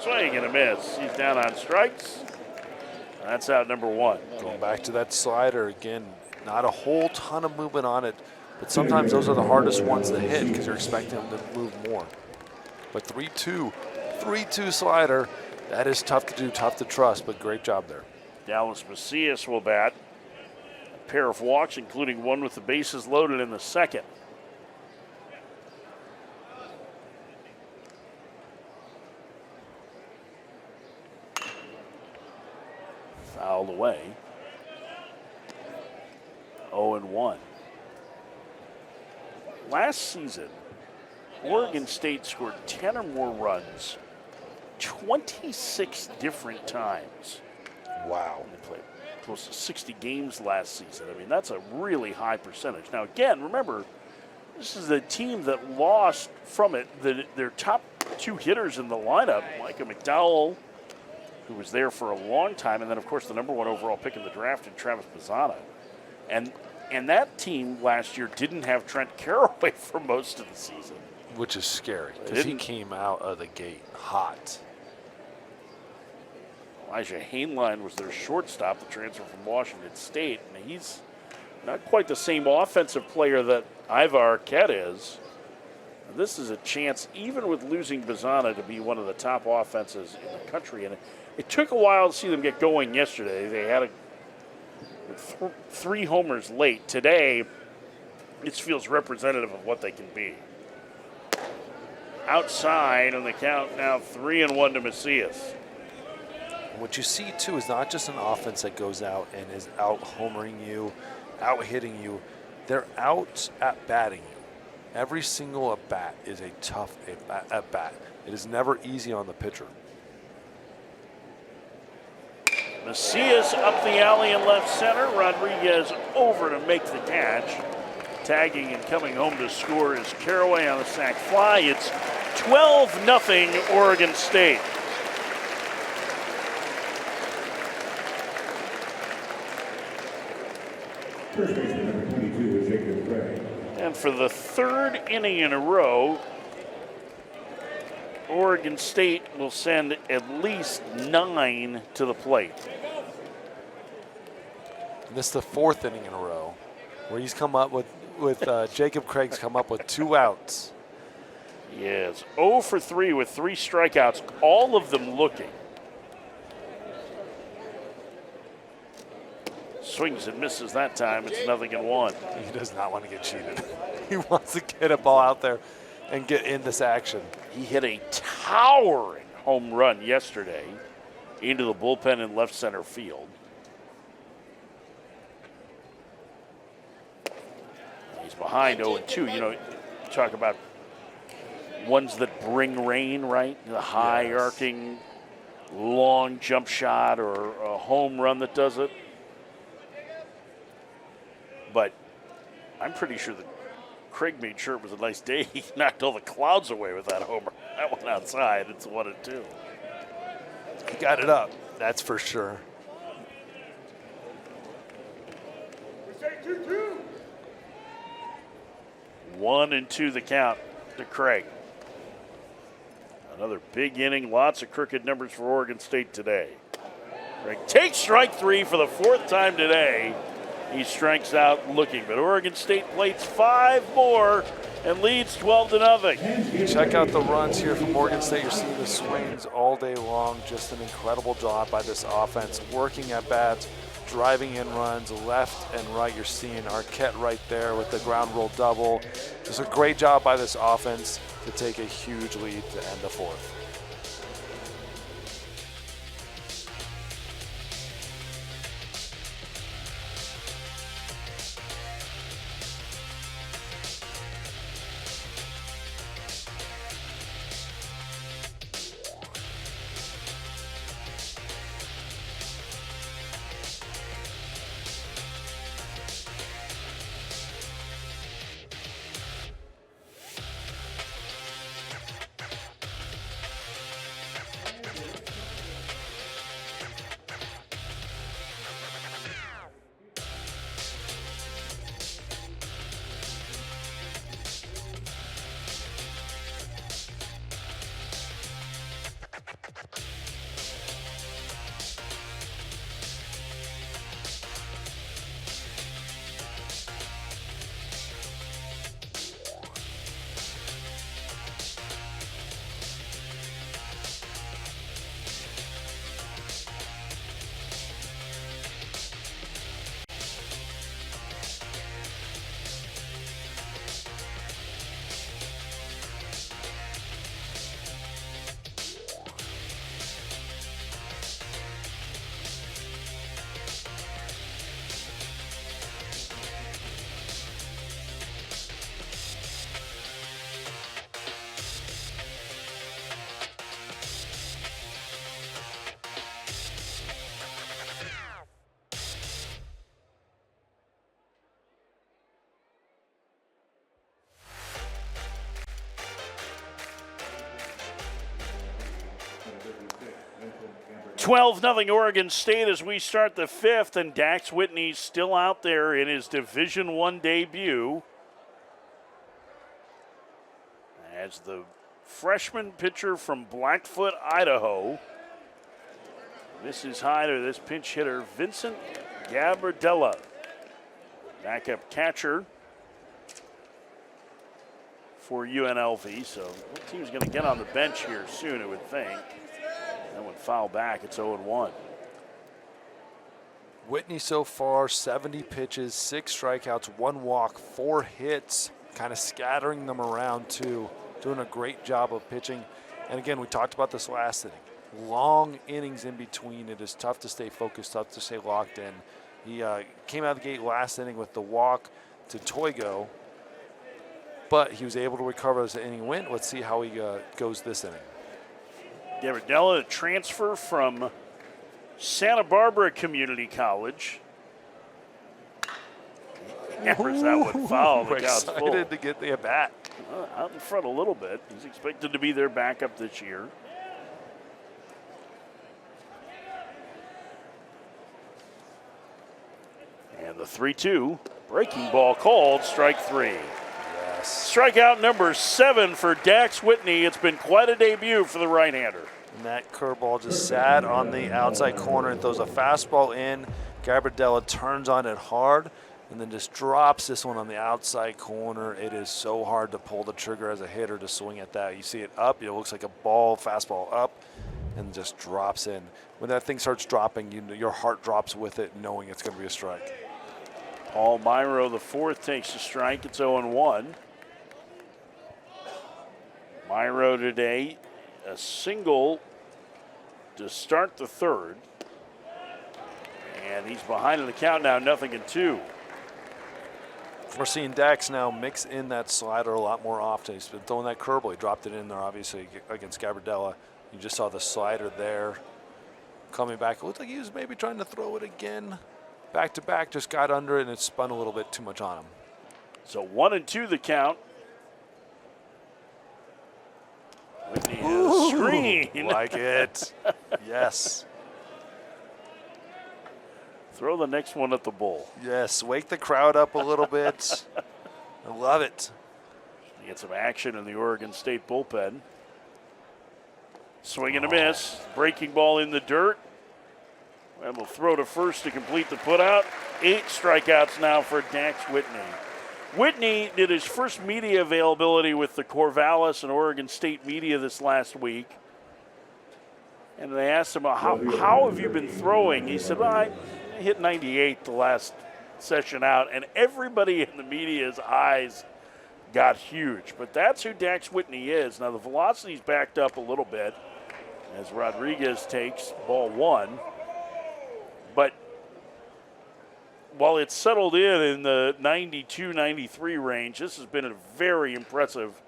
Swing and a miss. He's down on strikes. That's out number 1. Going back to that slider again, not a whole ton of movement on it, but sometimes those are the hardest ones to hit because you're expecting them to move more. But 3-2 slider, that is tough to do, tough to trust, but great job there. Dallas Macias will bat. A pair of walks, including one with the bases loaded in the second. Fouled away. 0-1. Last season, Oregon State scored 10 or more runs 26 different times. Wow. They played close to 60 games last season. I mean, that's a really high percentage. Now, again, remember, this is the team that lost from it. Their top 2 hitters in the lineup, Micah McDowell, who was there for a long time, and then, of course, the number 1 overall pick in the draft, and Travis Bazzana. And that team last year didn't have Trent Caraway for most of the season. Which is scary, because he came out of the gate hot. Elijah Hainline was their shortstop, the transfer from Washington State, and he's not quite the same offensive player that Ivar Arquette is. This is a chance, even with losing Bazzana, to be one of the top offenses in the country. And it took a while to see them get going yesterday. They had 3 homers late. Today, it feels representative of what they can be. Outside on the count now, 3-1 to Macias. What you see, too, is not just an offense that goes out and is out homering you, out hitting you. They're out at batting you. Every single at-bat is a tough at-bat. It is never easy on the pitcher. Macias up the alley in left center. Rodriguez over to make the catch. Tagging and coming home to score is Caraway on a sac fly. It's 12-0 Oregon State. First baseman number 22 is Jacob Craig. And for the 3rd inning in a row, Oregon State will send at least 9 to the plate. And this is the 4th inning in a row where he's come up with Jacob Craig's come up with 2 outs. Yes, 0 for 3 with 3 strikeouts, all of them looking. Swings and misses that time. It's 0-1. He does not want to get cheated. He wants to get a ball out there and get in this action. He hit a towering home run yesterday into the bullpen in left center field. He's behind 0-2. You know, talk about ones that bring rain, right? The high arcing, long jump shot or a home run that does it. But I'm pretty sure that Craig made sure it was a nice day. He knocked all the clouds away with that homer. That one outside, it's 1-2. He got it up, that's for sure. 1-2 the count to Craig. Another big inning, lots of crooked numbers for Oregon State today. Craig takes strike 3 for the 4th time today. He strikes out looking, but Oregon State plates 5 more and leads 12-0. Check out the runs here from Oregon State. You're seeing the swings all day long. Just an incredible job by this offense, working at bats, driving in runs left and right. You're seeing Arquette right there with the ground rule double. Just a great job by this offense to take a huge lead to end the 4th. $12-0 Oregon State as we start the 5th, and Dax Whitney's still out there in his Division I debut as the freshman pitcher from Blackfoot, Idaho. This is hitter, this pinch hitter, Vincent Gabardella, backup catcher for UNLV. So that team's going to get on the bench here soon, I would think. That one foul back, it's 0-1. Whitney so far, 70 pitches, 6 strikeouts, 1 walk, 4 hits, kind of scattering them around too. Doing a great job of pitching. And again, we talked about this last inning. Long innings in between. It is tough to stay focused, tough to stay locked in. He came out of the gate last inning with the walk to Toigo, but he was able to recover as the inning went. Let's see how he goes this inning. Gabardella, a transfer from Santa Barbara Community College. Hammers that one foul. The count's full. Excited to get the at-bat. Out in front a little bit. He's expected to be their backup this year. And the 3-2. Breaking ball called, strike 3. Yes. Strikeout number 7 for Dax Whitney. It's been quite a debut for the right-hander. And that curveball just sat on the outside corner and throws a fastball in. Gabardella turns on it hard and then just drops this one on the outside corner. It is so hard to pull the trigger as a hitter to swing at that. You see it up, it looks like a ball, fastball up, and just drops in. When that thing starts dropping, your heart drops with it, knowing it's going to be a strike. Paul Myro, the 4th, takes a strike. It's 0-1. Myro today, a single to start the 3rd. And he's behind in the count now, 0-2. We're seeing Dax now mix in that slider a lot more often. He's been throwing that curveball. He dropped it in there, obviously, against Gabardella. You just saw the slider there coming back. It looked like he was maybe trying to throw it again. Back to back, just got under it, and it spun a little bit too much on him. So 1-2 the count. Whitney has a screen. Like it. Yes. Throw the next one at the bull. Yes, wake the crowd up a little bit. I love it. Get some action in the Oregon State bullpen. Swing and a miss. Breaking ball in the dirt. And we'll throw to first to complete the putout. 8 strikeouts now for Dax Whitney. Whitney did his first media availability with the Corvallis and Oregon State media this last week. And they asked him, how have you been throwing? He said, well, I hit 98 the last session out. And everybody in the media's eyes got huge. But that's who Dax Whitney is. Now, the velocity's backed up a little bit as Rodriguez takes ball 1. But while it's settled in the 92, 93 range, this has been a very impressive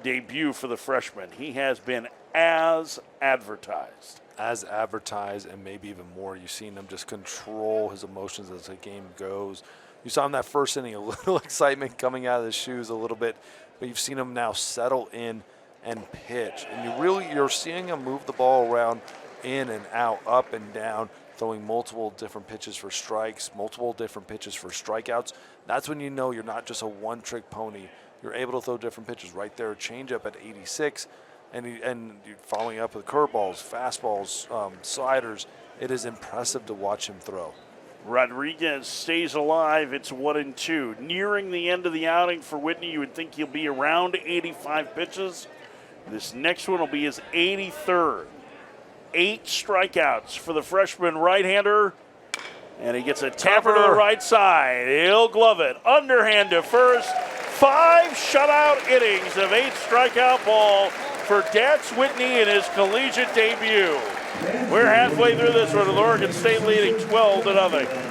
debut for the freshman. He has been as advertised. As advertised, and maybe even more. You've seen him just control his emotions as the game goes. You saw him that first inning, a little excitement coming out of his shoes a little bit, but you've seen him now settle in and pitch. And you're seeing him move the ball around in and out, up and down, throwing multiple different pitches for strikes, multiple different pitches for strikeouts. That's when you know you're not just a one-trick pony. You're able to throw different pitches. Right there, changeup at 86, and you're following up with curveballs, fastballs, sliders. It is impressive to watch him throw. Rodriguez stays alive. It's 1-2. Nearing the end of the outing for Whitney, you would think he'll be around 85 pitches. This next one will be his 83rd. 8 strikeouts for the freshman right-hander. And he gets a tapper to the right side. He'll glove it. Underhand to first. 5 shutout innings of 8 strikeout ball for Dax Whitney in his collegiate debut. We're halfway through this one with Oregon State leading 12-0.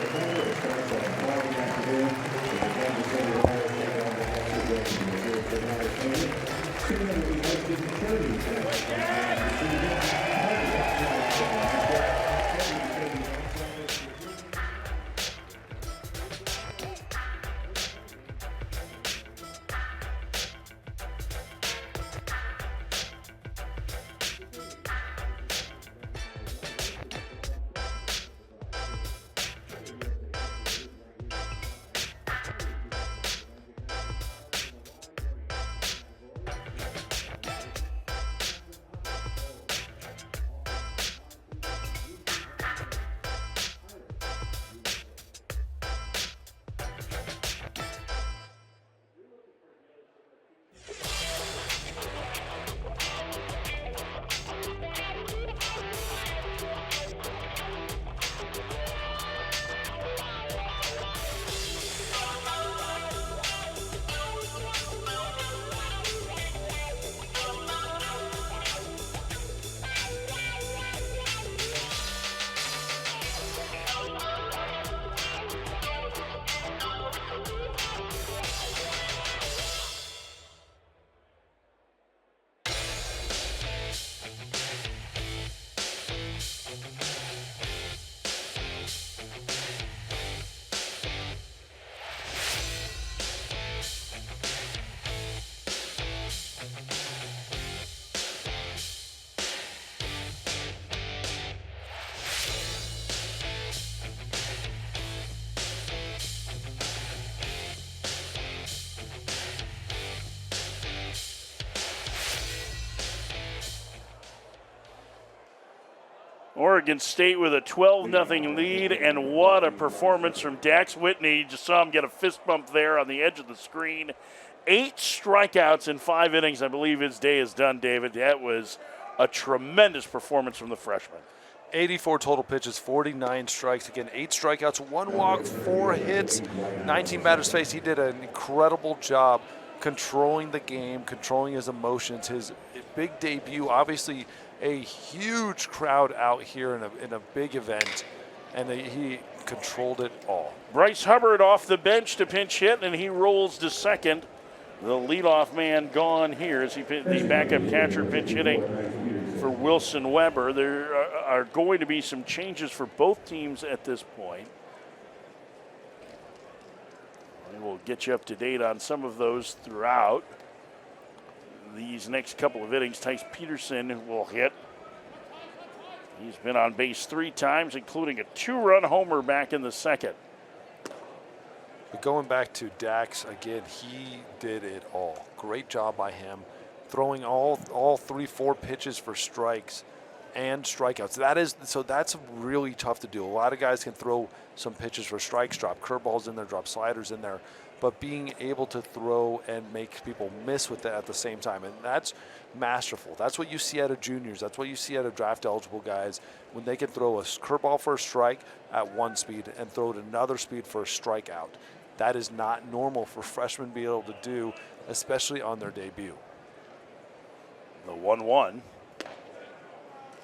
Oregon State with a 12-0 lead, and what a performance from Dax Whitney. You just saw him get a fist bump there on the edge of the screen. 8 strikeouts in 5 innings. I believe his day is done, David. That was a tremendous performance from the freshman. 84 total pitches, 49 strikes. Again, 8 strikeouts, 1 walk, 4 hits, 19 batters faced. He did an incredible job controlling the game, controlling his emotions. His big debut, obviously a huge crowd out here in a big event, and he controlled it all. Bryce Hubbard off the bench to pinch hit, and he rolls to second. The leadoff man gone here as the backup catcher pinch hitting for Wilson Weber. There are going to be some changes for both teams at this point. We'll get you up to date on some of those throughout these next couple of innings. Tice Peterson will hit. He's been on base 3 times, including a 2-run homer back in the second. But going back to Dax, again, he did it all. Great job by him, throwing all 3-4 pitches for strikes and strikeouts. That's really tough to do. A lot of guys can throw some pitches for strikes, drop curveballs in there, drop sliders in there, but being able to throw and make people miss with that at the same time, and that's masterful. That's what you see out of juniors. That's what you see out of draft eligible guys when they can throw a curveball for a strike at 1 speed and throw it another speed for a strikeout. That is not normal for freshmen to be able to do, especially on their debut. The 1-1.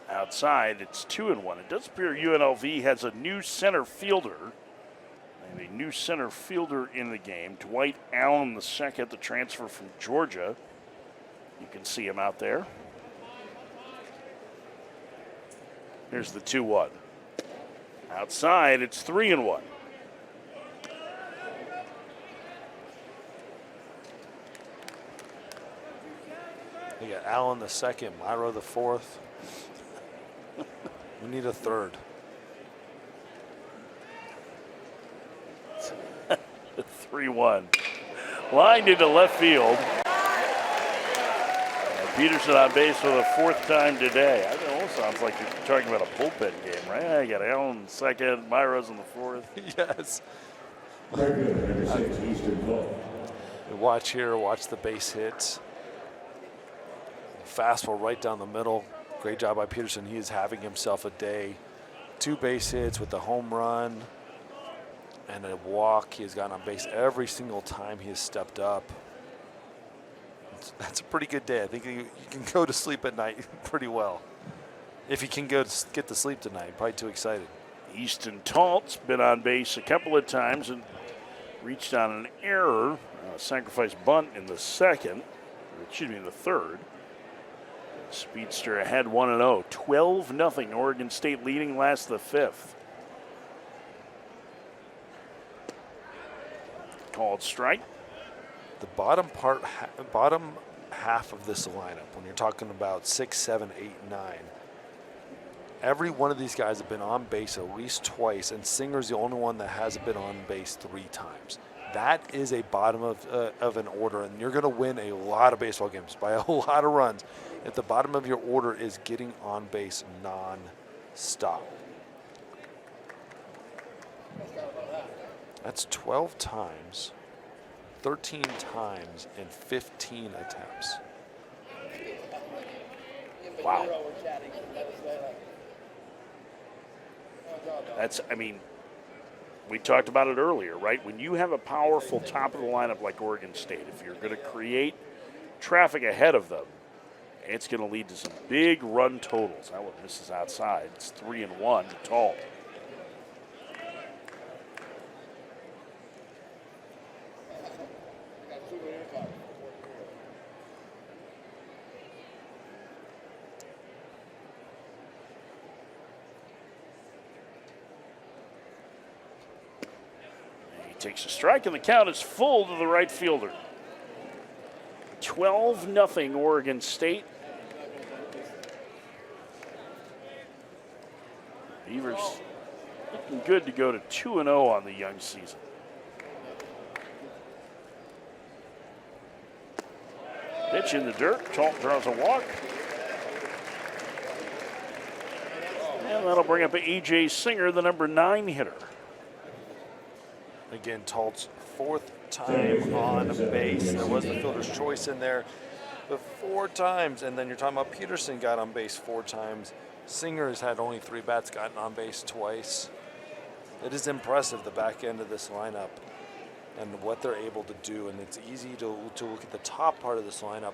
Outside, it's 2-1. It does appear UNLV has a new center fielder. And a new center fielder in the game. Dwight Allen II, the transfer from Georgia. You can see him out there. Here's the 2-1. Outside, it's 3-1. You got Allen the second, Myro the fourth. We need a third. 3-1. Lined into left field. Peterson on base for the 4th time today. It almost sounds like you're talking about a bullpen game, right? You got Allen in the second, Myro's in the 4th. Yes. Number 6, Easton Cole. Watch here, watch the base hits. Fastball right down the middle. Great job by Peterson. He is having himself a day. 2 base hits with a home run and a walk. He has gotten on base every single time he has stepped up. That's a pretty good day. I think you can go to sleep at night pretty well. If you can get to sleep tonight, probably too excited. Easton Talt's been on base a couple of times and reached on an error, sacrifice bunt in the third. Speedster ahead 1-0. 12-0. Oregon State leading last the 5th. Called strike. The bottom half of this lineup, when you're talking about 6, 7, 8, 9, every one of these guys have been on base at least twice, and Singer's the only one that hasn't been on base 3 times. That is a bottom of an order, and you're going to win a lot of baseball games by a lot of runs if the bottom of your order is getting on base non-stop. That's 12 times, 13 times, and 15 attempts. Wow. We talked about it earlier, right? When you have a powerful top of the lineup like Oregon State, if you're going to create traffic ahead of them, it's going to lead to some big run totals. That one misses outside. It's 3-1 to Tall. Takes a strike, and the count is full to the right fielder. 12-0 Oregon State. Beavers looking good to go to 2-0 on the young season. Pitch in the dirt. Talt draws a walk. And that'll bring up A.J. Singer, the number 9 hitter. Again, Talt's 4th time on base. There was the fielder's choice in there, but 4 times. And then you're talking about Peterson got on base 4 times. Singer has had only 3 bats, gotten on base twice. It is impressive, the back end of this lineup and what they're able to do. And it's easy to look at the top part of this lineup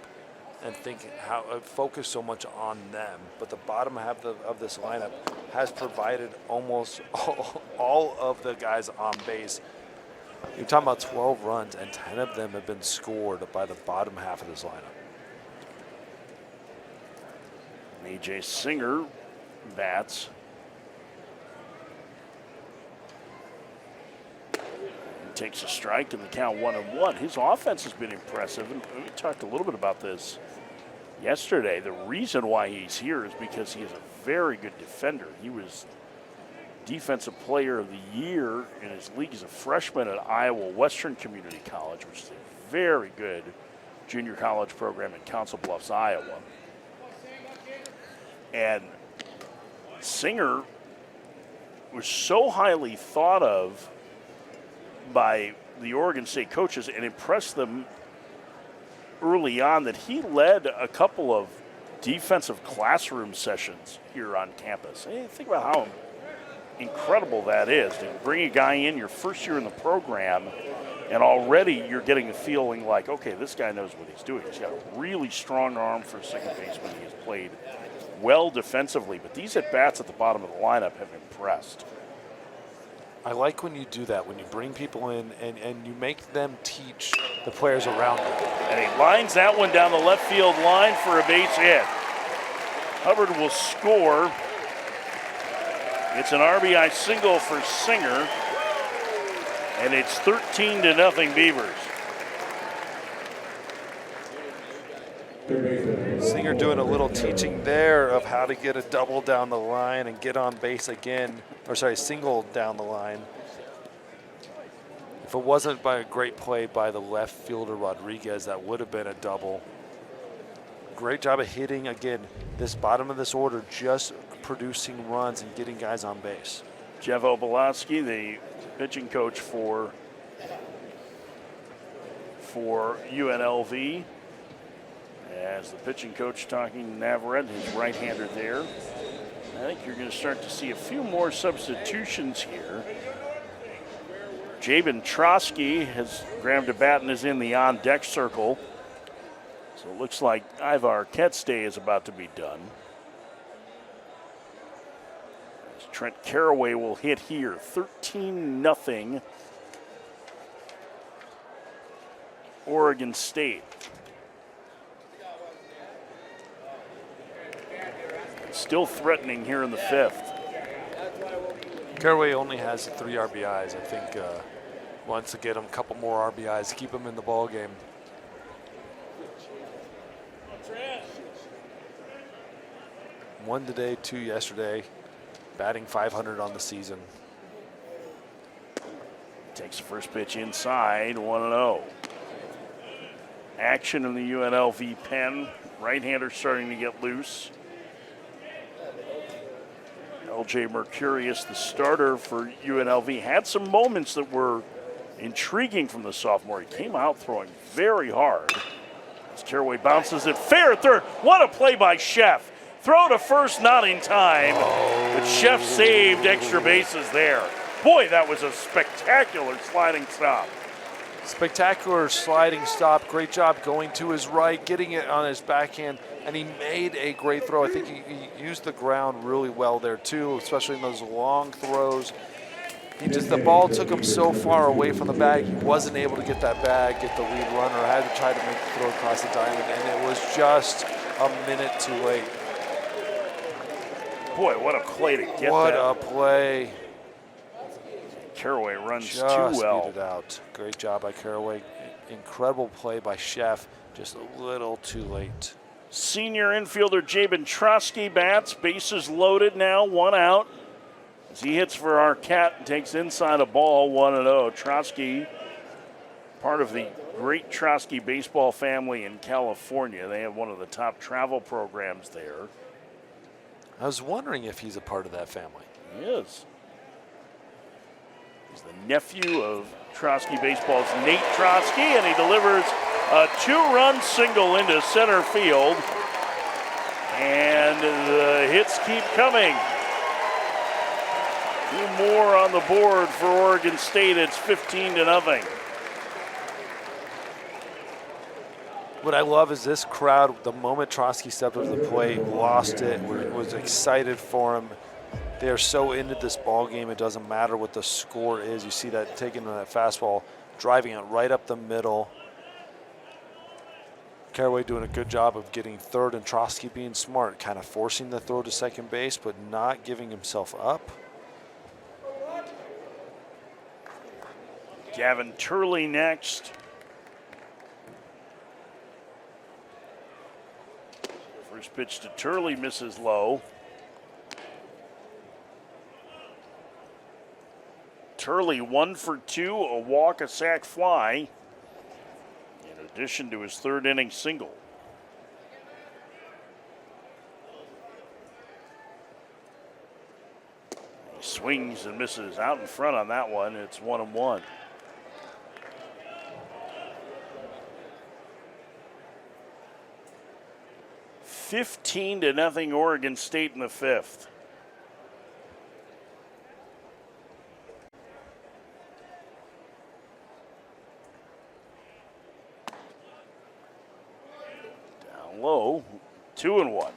and think how focus so much on them. But the bottom half of this lineup has provided almost all of the guys on base. You're talking about 12 runs, and 10 of them have been scored by the bottom half of this lineup. A.J. Singer bats. takes a strike, and the count 1-1. His offense has been impressive, and we talked a little bit about this yesterday. The reason why he's here is because he is a very good defender. He was Defensive Player of the Year in his league as a freshman at Iowa Western Community College, which is a very good junior college program in Council Bluffs, Iowa. And Singer was so highly thought of by the Oregon State coaches and impressed them early on that he led a couple of defensive classroom sessions here on campus. Hey, think about how incredible that is to bring a guy in your first year in the program, and already you're getting a feeling like, okay, this guy knows what he's doing. He's got a really strong arm for a second baseman. He has played well defensively, but these at-bats at the bottom of the lineup have impressed. I like when you do that, when you bring people in and you make them teach the players around them. And he lines that one down the left field line for a base hit. Hubbard will score. It's an RBI single for Singer, and it's 13-0 Beavers. Singer doing a little teaching there of how to get a double down the line and get on base again, single down the line. If it wasn't by a great play by the left fielder Rodriguez, that would have been a double. Great job of hitting, again, this bottom of this order, just producing runs and getting guys on base. Jeff Obolowski, the pitching coach for UNLV. As the pitching coach talking to Navarrete, his right-hander there. I think you're going to start to see a few more substitutions here. Jabin Trotsky has grabbed a bat and is in the on-deck circle. So it looks like Ivar Arquette's day is about to be done. As Trent Caraway will hit here, 13-0 Oregon State. Still threatening here in the fifth. Caraway only has 3 RBIs. I think wants to get him a couple more RBIs, keep him in the ball game. One today, 2 yesterday, batting .500 on the season. Takes the first pitch inside, 1-0. Action in the UNLV pen. Right-hander starting to get loose. LJ Mercurius, the starter for UNLV, had some moments that were intriguing from the sophomore. He came out throwing very hard. As Caraway bounces it fair at third. What a play by Chef. Throw to first, not in time. But Chef saved extra bases there. Boy, that was a spectacular sliding stop. Spectacular sliding stop. Great job going to his right, getting it on his backhand, and he made a great throw. I think he used the ground really well there too, especially in those long throws. The ball took him so far away from the bag, he wasn't able to get that bag, get the lead runner, had to try to make the throw across the diamond, and it was just a minute too late. Boy, what a play to get that. What a play. Caraway runs Just too well. beat it out. Great job by Caraway. Incredible play by Chef. Just a little too late. Senior infielder Jabin Trotsky bats. Bases loaded now, 1 out. As he hits for Arquette and takes inside a ball, 1-0. Trotsky, part of the great Trotsky baseball family in California. They have one of the top travel programs there. I was wondering if he's a part of that family. He is. He's the nephew of Trotsky Baseball's Nate Trotsky, and he delivers a 2-run single into center field. And the hits keep coming. 2 more on the board for Oregon State. It's 15-0. What I love is this crowd, the moment Trotsky stepped up to the plate, lost it, was excited for him. They are so into this ball game, it doesn't matter what the score is. You see that taking that fastball, driving it right up the middle. Caraway doing a good job of getting third, and Trotsky being smart, kind of forcing the throw to second base, but not giving himself up. Gavin Turley next. First pitch to Turley misses low. Turley 1 for 2, a walk, a sac fly, in addition to his third inning single. He swings and misses out in front on that one. It's 1-1. $15-0 Oregon State in the fifth. Down low, 2-1.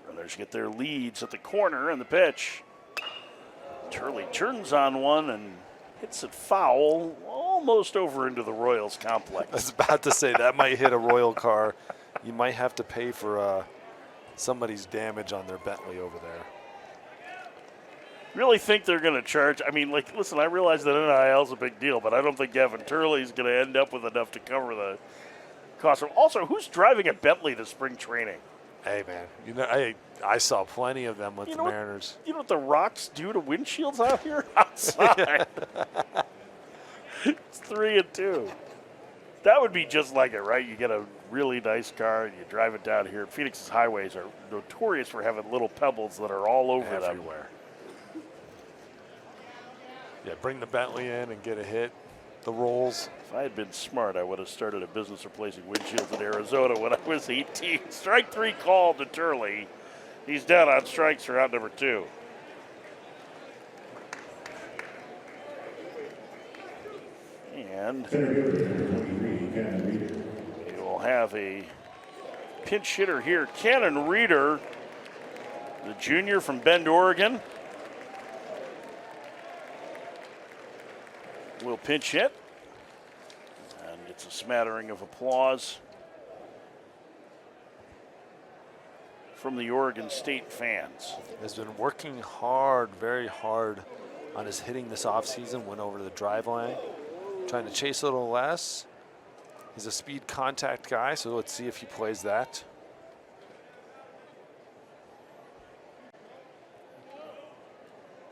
Runners get their leads at the corner, and the pitch. Turley turns on one and hits it foul, almost over into the Royals complex. I was about to say that might hit a Royal car. You might have to pay for somebody's damage on their Bentley over there. Really think they're going to charge? I mean, like, listen, I realize that NIL is a big deal, but I don't think Gavin Turley is going to end up with enough to cover the cost. Also, who's driving a Bentley to spring training? Hey, man, you know, I saw plenty of them with the Mariners. You know what the rocks do to windshields out here outside? It's 3-2. That would be just like it, right? You get a really nice car and you drive it down here. Phoenix's highways are notorious for having little pebbles that are all over them. Everywhere. Yeah, bring the Bentley in and get a hit. The rolls. If I had been smart, I would have started a business replacing windshields in Arizona when I was 18. Strike 3 called to Turley. He's down on strikes for out number 2. And we will have a pinch hitter here. Cannon Reeder, the junior from Bend, Oregon, will pinch hit. And it's a smattering of applause from the Oregon State fans. Has been working hard, very hard on his hitting this offseason. Went over to the drive line, trying to chase a little less. He's a speed contact guy, so let's see if he plays that.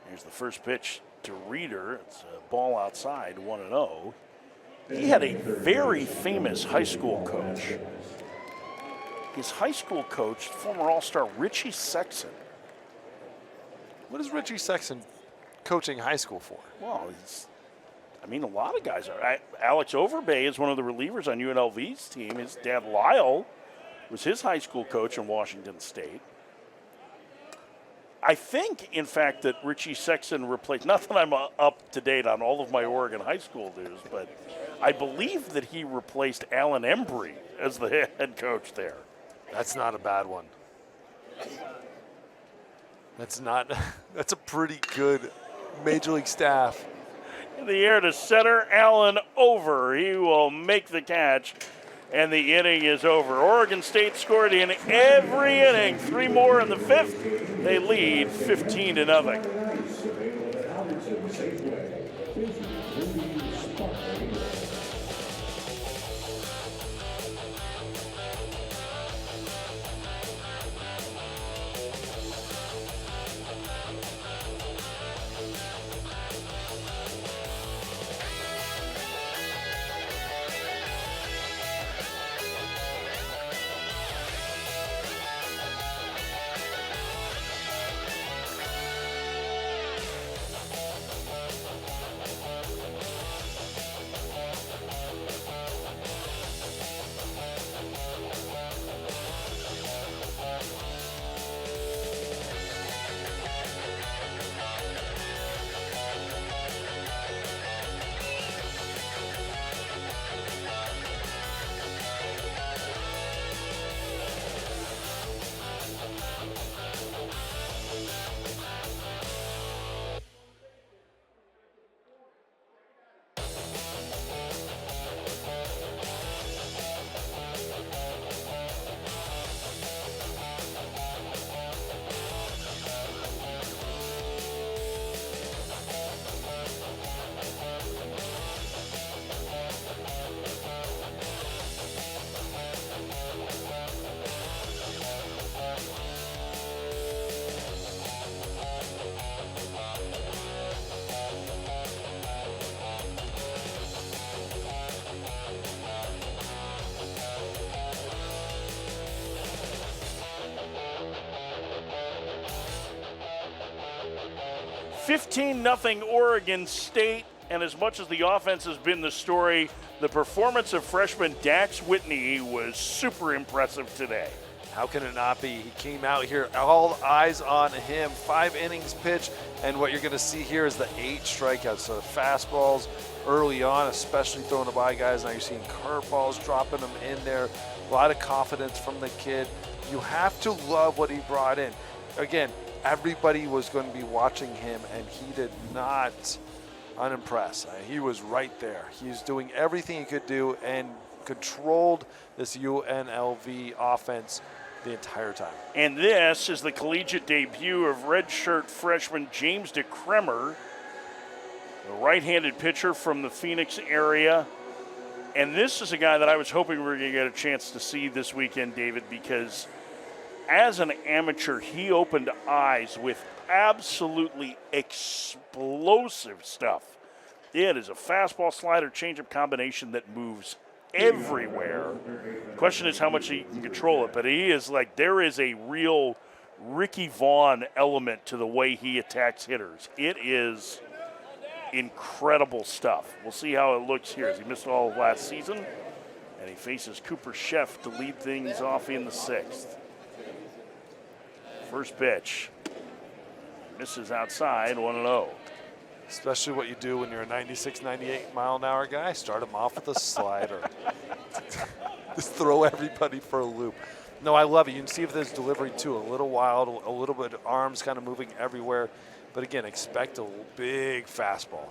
Here's the first pitch to Reeder. It's a ball outside, 1-0. He had a very famous high school coach. His high school coach, former All-Star Richie Sexson. What is Richie Sexson coaching high school for? Well, a lot of guys are. Alex Overbay is one of the relievers on UNLV's team. His dad, Lyle, was his high school coach in Washington State. I think, in fact, that Richie Sexson replaced, not that I'm up to date on all of my Oregon high school news, but I believe that he replaced Alan Embry as the head coach there. That's not a bad one. That's a pretty good major league staff. In the air to center, Allen over. He will make the catch, and the inning is over. Oregon State scored in every inning. 3 more in the fifth. They lead 15-0. 15-0 Oregon State, and as much as the offense has been the story, the performance of freshman Dax Whitney was super impressive today. How can it not be? He came out here, all eyes on him, 5 innings pitched, and what you're going to see here is the 8 strikeouts. So the fastballs early on, especially throwing it by guys. Now you're seeing curveballs, dropping them in there. A lot of confidence from the kid. You have to love what he brought in. Again, everybody was going to be watching him, and he did not unimpress. He was right there. He was doing everything he could do and controlled this UNLV offense the entire time. And this is the collegiate debut of redshirt freshman James DeCremer, the right-handed pitcher from the Phoenix area. And this is a guy that I was hoping we were going to get a chance to see this weekend, David, because as an amateur, he opened eyes with absolutely explosive stuff. It is a fastball, slider, changeup combination that moves everywhere. Question is how much he can control it, but he is like, there is a real Ricky Vaughn element to the way he attacks hitters. It is incredible stuff. We'll see how it looks here as he missed all of last season, and he faces Cooper Sheff to lead things off in the 6th. First pitch. Misses outside, 1-0. Especially what you do when you're a 96, 98 mile an hour guy. Start him off with a slider. Just throw everybody for a loop. No, I love it. You can see if there's delivery too. A little wild, a little bit arms kind of moving everywhere. But again, expect a big fastball.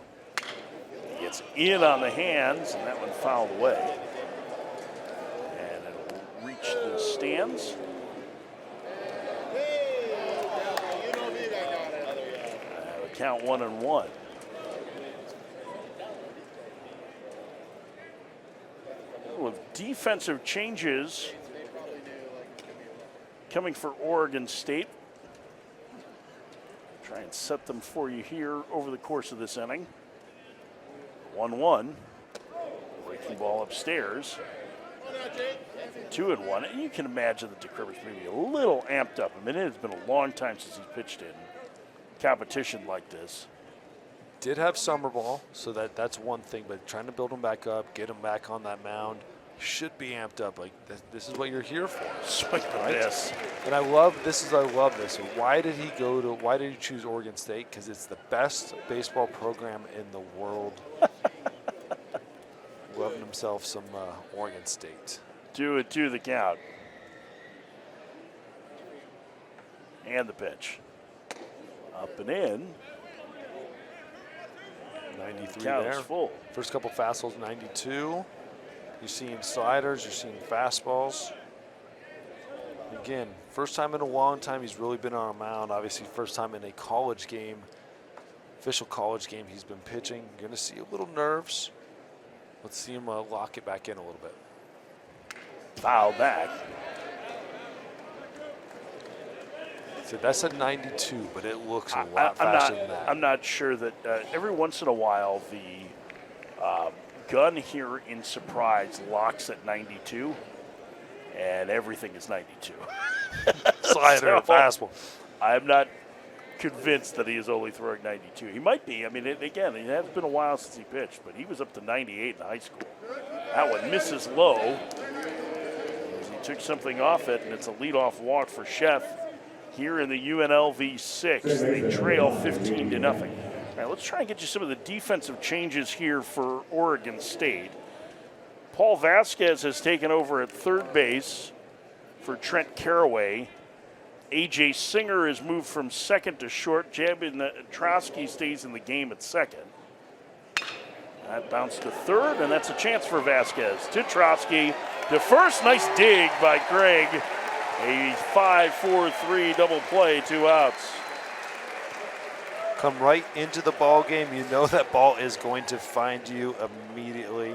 He gets in on the hands, and that one fouled away. And it'll reach the stands. Count 1-1. With defensive changes coming for Oregon State. Try and set them for you here over the course of this inning. 1-1. Breaking ball upstairs. 2-1. And you can imagine that DeCremer's maybe a little amped up. I mean, it has been a long time since he's pitched in competition like this. Did have summer ball, so that's one thing, but trying to build him back up, get him back on that mound, should be amped up. Like this is what you're here for. Swing and miss. And I love this. Why did he choose Oregon State? Because it's the best baseball program in the world. Loving himself some Oregon State. 2-2 the count. And the pitch. Up and in. 93 Count there. is full. First couple fastballs, 92. You're seeing sliders, you're seeing fastballs. Again, first time in a long time he's really been on a mound. Obviously, first time in a college game, official college game he's been pitching. You're going to see a little nerves. Let's see him lock it back in a little bit. Foul back. So that's a 92, but it looks a lot faster than that. I'm not sure that every once in a while the gun here in Surprise locks at 92, and everything is 92. Slider, fastball. I'm not convinced that he is only throwing 92. He might be. I mean, again, it has been a while since he pitched, but he was up to 98 in high school. That one misses low. As he took something off it, and it's a leadoff walk for Sheff. Here in the UNLV 6, they trail 15-0. All right, let's try and get you some of the defensive changes here for Oregon State. Paul Vasquez has taken over at third base for Trent Caraway. A.J. Singer has moved from second to short. Jabin Trosky stays in the game at second. That bounced to third, and that's a chance for Vasquez. To Trosky, to first. Nice dig by Craig. A 5-4-3 double play, 2 outs. Come right into the ball game. You know that ball is going to find you immediately.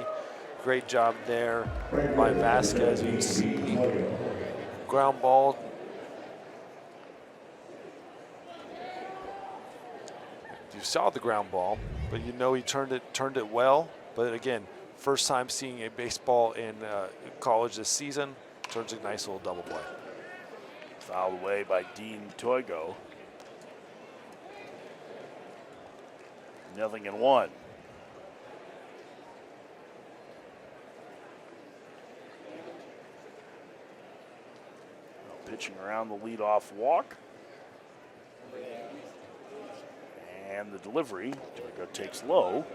Great job there by Vasquez. You see ground ball. You saw the ground ball, but you know he turned it well. But again, first time seeing a baseball in college this season. Turns a nice little double play. Fouled away by Dean Toigo. 3-1. Pitching around the leadoff walk. And the delivery, Turco takes low.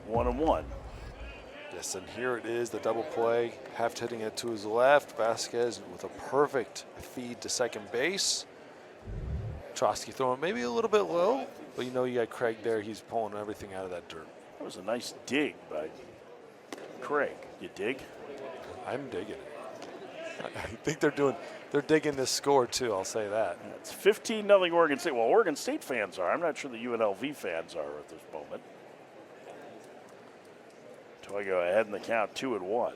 1-1. Yes, and here it is, the double play. Heft hitting it to his left. Vasquez with a perfect feed to second base. Trotsky throwing maybe a little bit low, but you know you got Craig there. He's pulling everything out of that dirt. That was a nice dig by Craig. You dig? I'm digging it. I think they're digging this score too, I'll say that. It's 15-0 Oregon State. Well, Oregon State fans are. I'm not sure the UNLV fans are at this moment. Toigo ahead in the count, 2-1.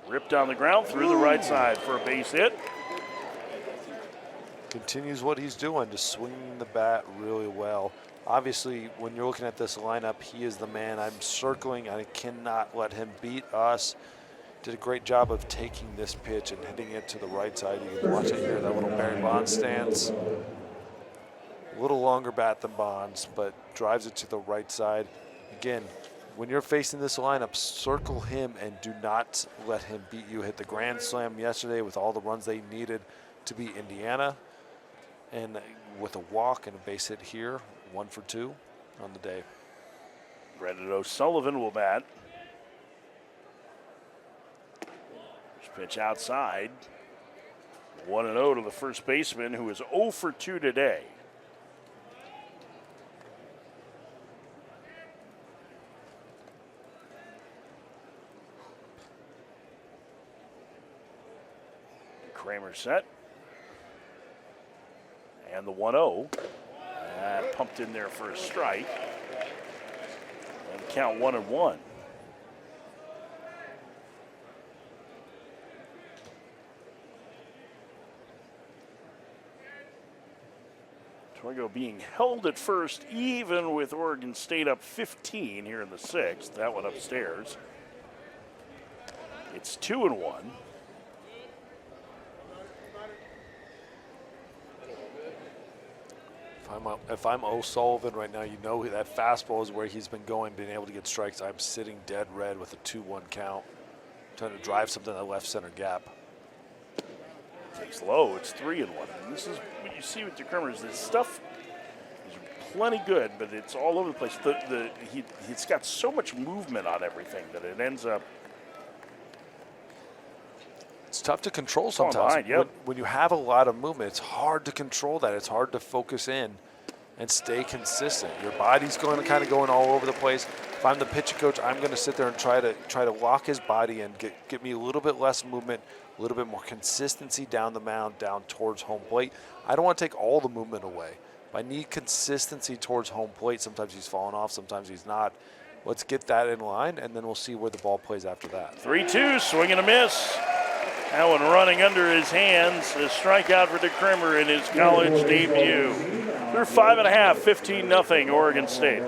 Ripped down the ground through the right side for a base hit. Continues what he's doing, just swinging the bat really well. Obviously, when you're looking at this lineup, he is the man I'm circling. I cannot let him beat us. Did a great job of taking this pitch and hitting it to the right side. You can watch it here, that little Barry Bonds stance. A little longer bat than Bonds, but drives it to the right side. Again, when you're facing this lineup, circle him and do not let him beat you. Hit the grand slam yesterday with all the runs they needed to beat Indiana. And with a walk and a base hit here, 1 for 2 on the day. Brendan O'Sullivan will bat. First pitch outside. 1-0 to the first baseman, who is 0 for 2 today. Kramer set. And the 1-0. Pumped in there for a strike. And count 1-1. Toigo being held at first, even with Oregon State up 15 here in the 6th. That one upstairs. It's 2-1. If I'm O'Sullivan right now, you know that fastball is where he's been going, being able to get strikes. I'm sitting dead red with a 2-1 count, trying to drive something to the left center gap. Takes low. It's 3-1. And this is what you see with DeCremers. Is this stuff is plenty good, but it's all over the place. He's got so much movement on everything that it ends up. It's tough to control sometimes. Behind, yep. When you have a lot of movement, it's hard to control that. It's hard to focus in and stay consistent. Your body's going to kind of going all over the place. If I'm the pitching coach, I'm going to sit there and try to lock his body and get me a little bit less movement, a little bit more consistency down the mound, down towards home plate. I don't want to take all the movement away. But I need consistency towards home plate. Sometimes he's falling off, sometimes he's not. Let's get that in line, and then we'll see where the ball plays after that. 3-2, swing and a miss. That one running under his hands. A strikeout for DeCremers in his college debut. They're 5.5, 15-0 Oregon State.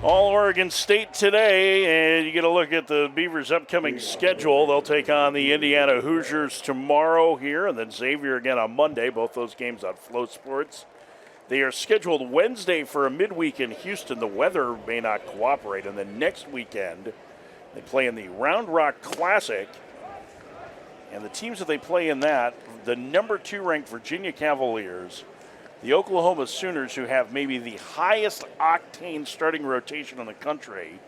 All Oregon State today, and you get a look at the Beavers' upcoming schedule. They'll take on the Indiana Hoosiers tomorrow here, and then Xavier again on Monday, both those games on Flow Sports. They are scheduled Wednesday for a midweek in Houston. The weather may not cooperate, and then next weekend they play in the Round Rock Classic, and the teams that they play in that, the number 2 ranked Virginia Cavaliers, the Oklahoma Sooners, who have maybe the highest octane starting rotation in the country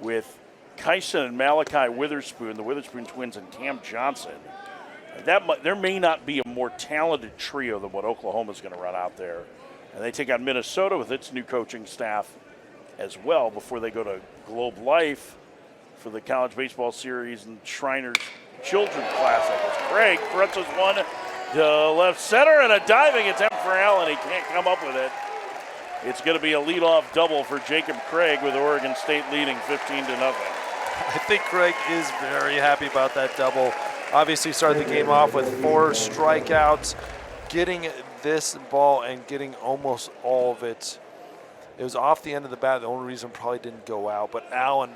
with Kyson and Malachi Witherspoon, the Witherspoon twins, and Cam Johnson. There may not be a more talented trio than what Oklahoma's going to run out there. And they take on Minnesota with its new coaching staff as well before they go to Globe Life for the College Baseball Series and Shriners Children's Classic. As Craig presses one to left center, and a diving attempt for Allen. He can't come up with it. It's going to be a leadoff double for Jacob Craig with Oregon State leading 15-0. I think Craig is very happy about that double. Obviously started the game off with 4 strikeouts, getting this ball and getting almost all of it. It was off the end of the bat. The only reason probably didn't go out, but Allen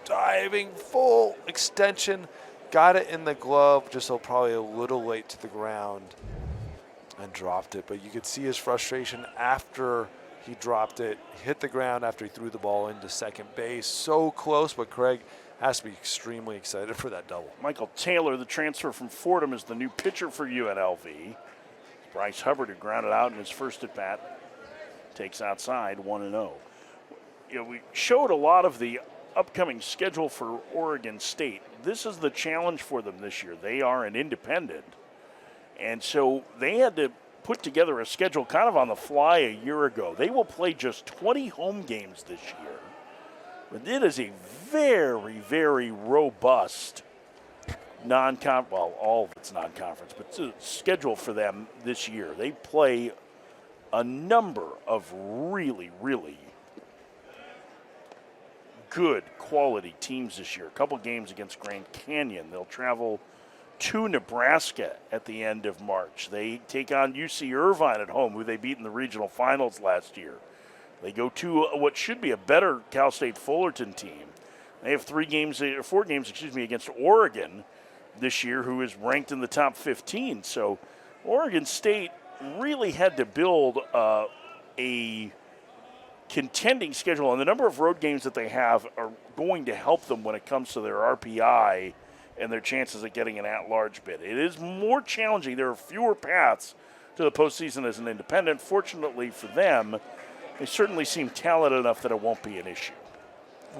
diving full extension, got it in the glove, just probably a little late to the ground and dropped it. But you could see his frustration after he dropped it, hit the ground after he threw the ball into second base. So close, but Craig has to be extremely excited for that double. Michael Taylor, the transfer from Fordham, is the new pitcher for UNLV. Bryce Hubbard, who grounded out in his first at-bat, takes outside 1-0. We showed a lot of the upcoming schedule for Oregon State. This is the challenge for them this year. They are an independent, and so they had to put together a schedule kind of on the fly a year ago. They will play just 20 home games this year, but it is a very, very robust non-conference, well, all of it's non-conference, but it's a schedule for them this year. They play a number of really, really good quality teams this year. A couple games against Grand Canyon. They'll travel to Nebraska at the end of March. They take on UC Irvine at home, who they beat in the regional finals last year. They go to what should be a better Cal State Fullerton team. They have 4 games, against Oregon this year, who is ranked in the top 15. So Oregon State really had to build a contending schedule, and the number of road games that they have are going to help them when it comes to their RPI and their chances of getting an at-large bid. It is more challenging. There are fewer paths to the postseason as an independent. Fortunately for them, they certainly seem talented enough that it won't be an issue.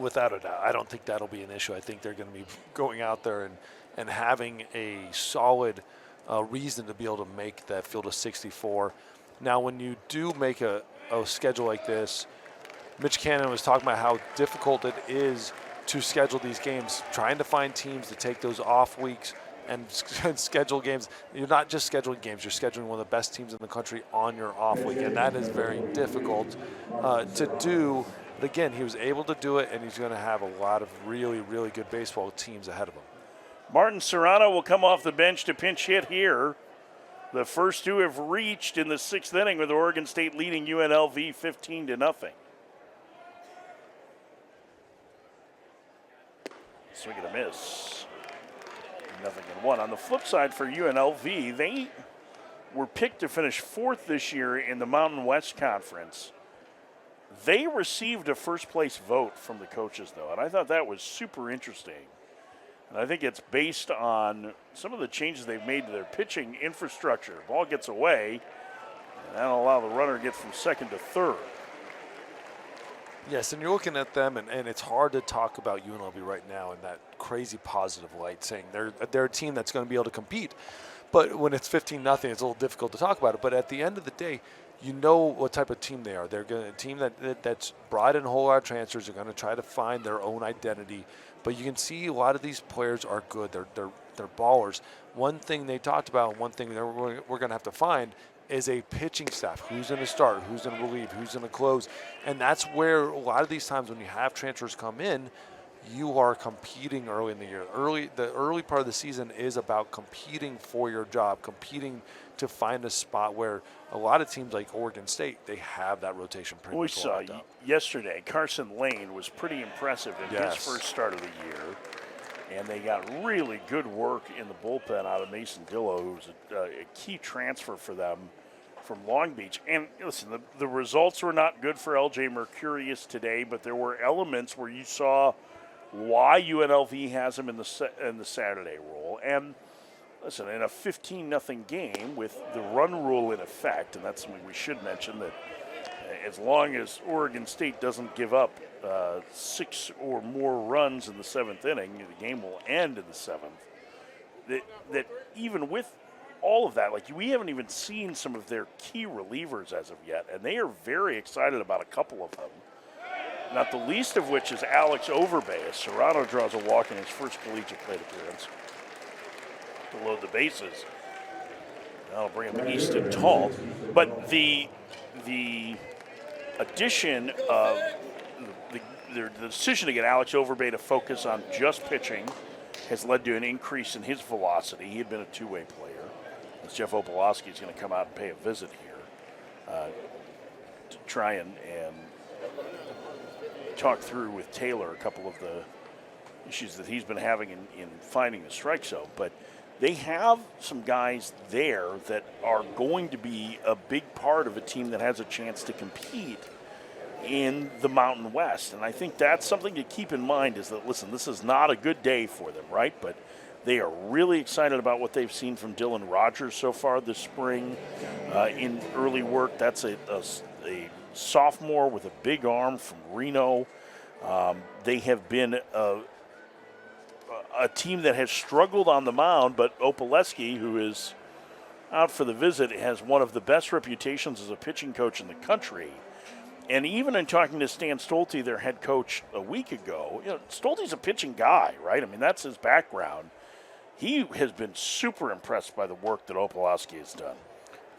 Without a doubt. I don't think that'll be an issue. I think they're going to be going out there and having a solid reason to be able to make that field of 64. Now, when you do make a schedule like this, Mitch Cannon was talking about how difficult it is to schedule these games, trying to find teams to take those off weeks and schedule games. You're not just scheduling games, you're scheduling one of the best teams in the country on your off week, and that is very difficult to do. But again, he was able to do it, and he's going to have a lot of really, really good baseball teams ahead of him. Martin Serrano will come off the bench to pinch hit here. The first 2 have reached in the 6th inning, with Oregon State leading UNLV 15-0. Swing and a miss. 0-1. On the flip side for UNLV, they were picked to finish 4th this year in the Mountain West Conference. They received a first-place vote from the coaches, though, and I thought that was super interesting. And I think it's based on some of the changes they've made to their pitching infrastructure. Ball gets away, and that'll allow the runner to get from 2nd to 3rd. Yes, and you're looking at them, and it's hard to talk about UNLV right now in that crazy positive light, saying they're a team that's going to be able to compete. But when it's 15-0, it's a little difficult to talk about it. But at the end of the day, you know what type of team they are. They're a team that's brought in a whole lot of transfers. They're going to try to find their own identity. But you can see a lot of these players are good. They're ballers. One thing they talked about, one thing that we're going to have to find is a pitching staff. Who's going to start? Who's going to relieve? Who's going to close? And that's where a lot of these times when you have transfers come in, you are competing early in the year. The early part of the season is about competing for your job, competing to find a spot where a lot of teams like Oregon State, they have that rotation pretty We much saw locked up. yesterday, Carson Lane was pretty impressive in his Yes. first start of the year. And they got really good work in the bullpen out of Mason Dillo, who's a key transfer for them from Long Beach. And listen, the results were not good for LJ Mercurius today, but there were elements where you saw why UNLV has him in the Saturday role. And listen, in a 15-0 game with the run rule in effect, and that's something we should mention, that as long as Oregon State doesn't give up 6 or more runs in the 7th inning, the game will end in the 7th. That even with all of that, like, we haven't even seen some of their key relievers as of yet, and they are very excited about a couple of them. Not the least of which is Alex Overbay, as Serrano draws a walk in his first collegiate plate appearance to load the bases. That'll bring him east and tall. But the addition of the decision to get Alex Overbay to focus on just pitching has led to an increase in his velocity. He had been a two-way player. As Jeff Opolowski is going to come out and pay a visit here to try and talk through with Taylor a couple of the issues that he's been having in finding the strike zone. But they have some guys there that are going to be a big part of a team that has a chance to compete in the Mountain West. And I think that's something to keep in mind, is that, listen, this is not a good day for them, right? But they are really excited about what they've seen from Dylan Rogers so far this spring in early work. That's a sophomore with a big arm from Reno. They have been a team that has struggled on the mound, but Opolewski, who is out for the visit, has one of the best reputations as a pitching coach in the country. And even in talking to Stan Stolte, their head coach, a week ago, Stolte's a pitching guy, right? I mean, that's his background. He has been super impressed by the work that Opolowski has done.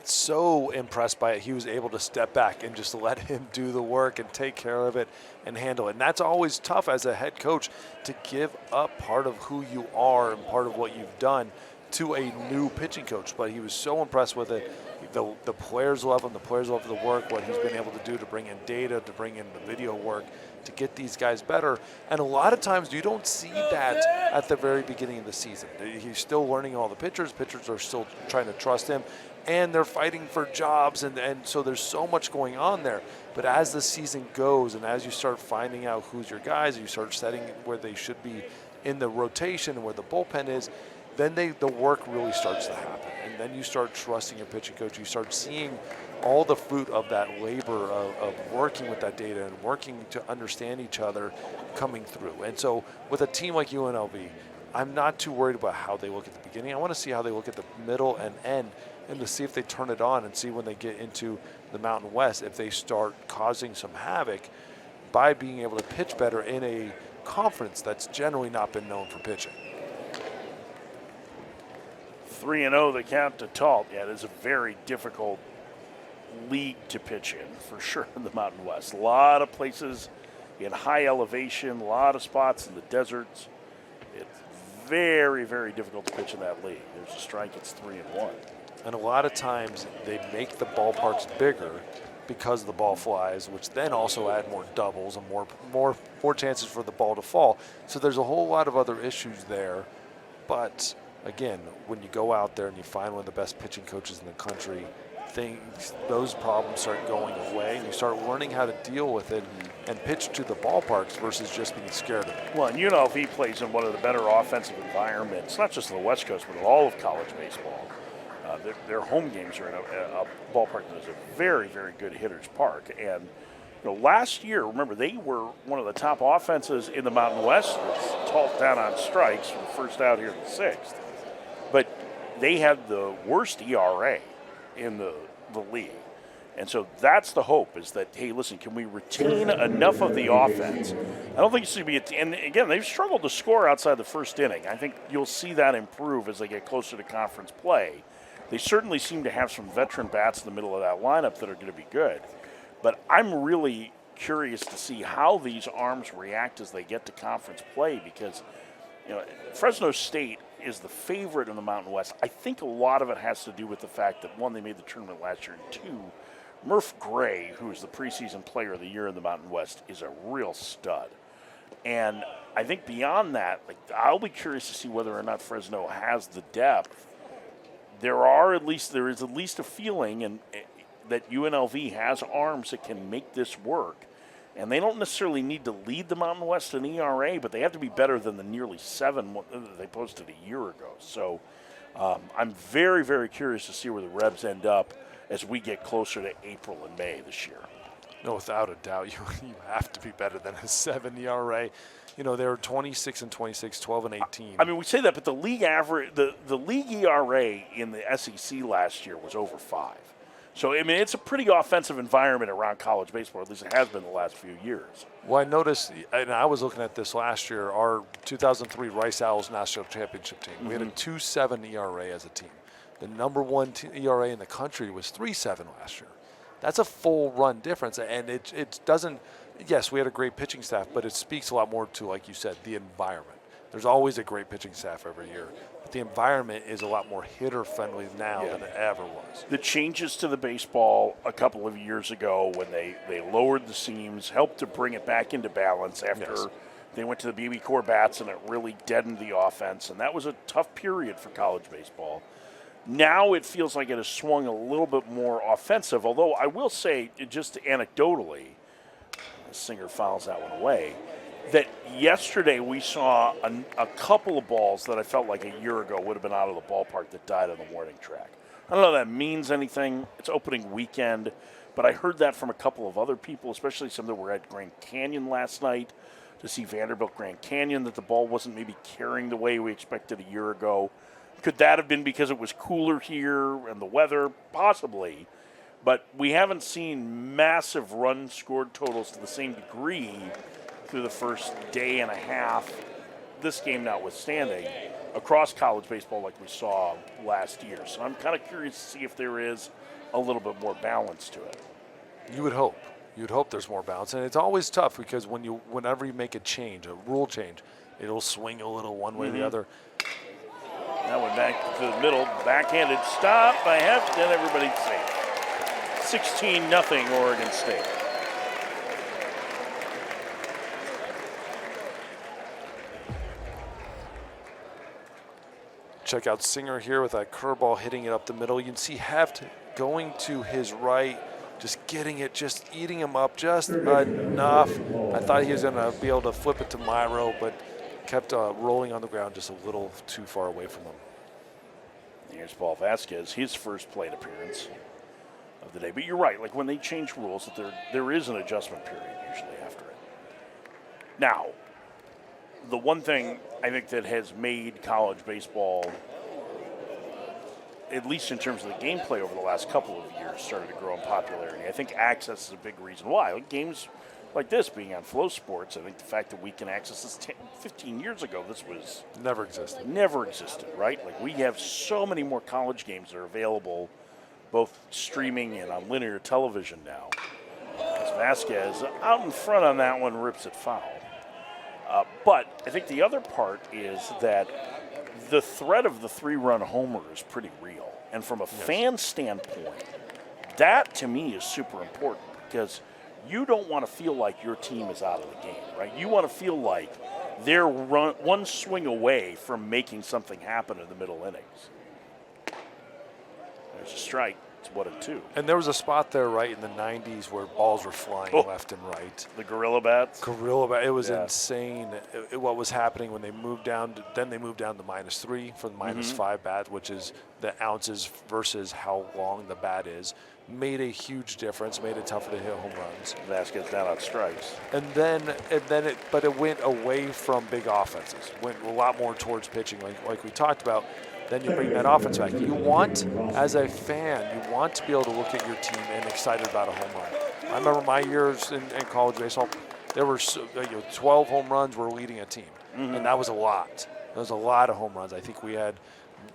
So impressed by it, he was able to step back and just let him do the work and take care of it and handle it. And that's always tough as a head coach, to give up part of who you are and part of what you've done to a new pitching coach. But he was so impressed with it. The players love him. The players love the work, what he's been able to do to bring in data, to bring in the video work, to get these guys better. And a lot of times you don't see that at the very beginning of the season. He's still learning all the pitchers. Pitchers are still trying to trust him, and they're fighting for jobs, and so there's so much going on there. But as the season goes, and as you start finding out who's your guys, you start setting where they should be in the rotation and where the bullpen is, then the work really starts to happen. And then you start trusting your pitching coach. You start seeing all the fruit of that labor of working with that data and working to understand each other coming through. And so with a team like UNLV, I'm not too worried about how they look at the beginning. I want to see how they look at the middle and end, and to see if they turn it on and see when they get into the Mountain West, if they start causing some havoc by being able to pitch better in a conference that's generally not been known for pitching. 3-0 the count to Talt. Yeah, it is a very difficult league to pitch in, for sure, in the Mountain West. A lot of places in high elevation, a lot of spots in the deserts. It's very, very difficult to pitch in that league. There's a strike, it's 3-1. And a lot of times they make the ballparks bigger because the ball flies, which then also add more doubles and more chances for the ball to fall. So there's a whole lot of other issues there. But again, when you go out there and you find one of the best pitching coaches in the country, those problems start going away, and you start learning how to deal with it and pitch to the ballparks versus just being scared of it. Well, and UNLV plays in one of the better offensive environments, not just on the West Coast, but in all of college baseball. Their home games are in a ballpark that is a very, very good hitter's park. And last year, remember, they were one of the top offenses in the Mountain West, with Talt down on strikes from the first out here in the 6th. But they had the worst ERA in the league. And so that's the hope, is that, hey, listen, can we retain enough of the offense? I don't think it's going to be and again, they've struggled to score outside the first inning. I think you'll see that improve as they get closer to conference play. They certainly seem to have some veteran bats in the middle of that lineup that are going to be good. But I'm really curious to see how these arms react as they get to conference play because, Fresno State is the favorite in the Mountain West. I think a lot of it has to do with the fact that, one, they made the tournament last year, and two, Murph Gray, who is the preseason player of the year in the Mountain West, is a real stud. And I think beyond that, I'll be curious to see whether or not Fresno has the depth. There is at least a feeling that UNLV has arms that can make this work. And they don't necessarily need to lead the Mountain West in ERA, but they have to be better than the nearly 7 that they posted a year ago. So I'm very, very curious to see where the Rebs end up as we get closer to April and May this year. No, without a doubt, you have to be better than a 7 ERA. They were 26 and 26, 12 and 18. I mean, we say that, but the league average, the league ERA in the SEC last year was over 5. So, I mean, it's a pretty offensive environment around college baseball, at least it has been the last few years. Well, I noticed, and I was looking at this last year, our 2003 Rice Owls national championship team. We had a 2.7 ERA as a team. The number one ERA in the country was 3.7 last year. That's a full run difference, and it doesn't. Yes, we had a great pitching staff, but it speaks a lot more to, like you said, the environment. There's always a great pitching staff every year, but the environment is a lot more hitter-friendly now than it ever was. The changes to the baseball a couple of years ago when they lowered the seams helped to bring it back into balance after they went to the BB core bats, and it really deadened the offense, and that was a tough period for college baseball. Now it feels like it has swung a little bit more offensive, although I will say, just anecdotally, Singer fouls that one away, that yesterday we saw a couple of balls that I felt like a year ago would have been out of the ballpark that died on the warning track. I don't know if that means anything. It's opening weekend, but I heard that from a couple of other people, especially some that were at Grand Canyon last night to see Vanderbilt Grand Canyon, that the ball wasn't maybe carrying the way we expected a year ago. Could that have been because it was cooler here and the weather? Possibly. But we haven't seen massive run scored totals to the same degree through the first day and a half, this game notwithstanding, across college baseball like we saw last year. So I'm kind of curious to see if there is a little bit more balance to it. You would hope. You'd hope there's more balance. And it's always tough because whenever you make a change, a rule change, it'll swing a little one way or the other. That went back to the middle, backhanded stop by Heft, and everybody's safe. 16-0 Oregon State. Check out Singer here with that curveball hitting it up the middle. You can see Heft going to his right, just getting it, just eating him up just enough. I thought he was going to be able to flip it to Myro, but kept rolling on the ground just a little too far away from him. Here's Paul Vasquez, his first plate appearance of the day. But you're right, like when they change rules, that there is an adjustment period usually after it. Now, the one thing I think that has made college baseball, at least in terms of the gameplay over the last couple of years, started to grow in popularity. I think access is a big reason why. Like games like this being on Flow Sports, I think the fact that we can access this 15 years ago, this was never existed, right? Like we have so many more college games that are available both streaming and on linear television now. As Vasquez out in front on that one, rips it foul. But I think the other part is that the threat of the 3-run homer is pretty real. And from a fan standpoint, that to me is super important because you don't want to feel like your team is out of the game, right? You want to feel like they're one swing away from making something happen in the middle innings. There's a strike. It's 1-2. And there was a spot there right in the 90s where balls were flying left and right. The gorilla bats? It was insane what was happening when they moved down. Then they moved down to -3 for the -5 bat, which is the ounces versus how long the bat is. Made a huge difference, made it tougher to hit home runs. Vasquez down on strikes. But it went away from big offenses, went a lot more towards pitching, like we talked about. Then you bring that offense back. You want, as a fan, you want to be able to look at your team and excited about a home run. I remember my years in college baseball, there were 12 home runs were leading a team, and that was a lot. There was a lot of home runs. I think we had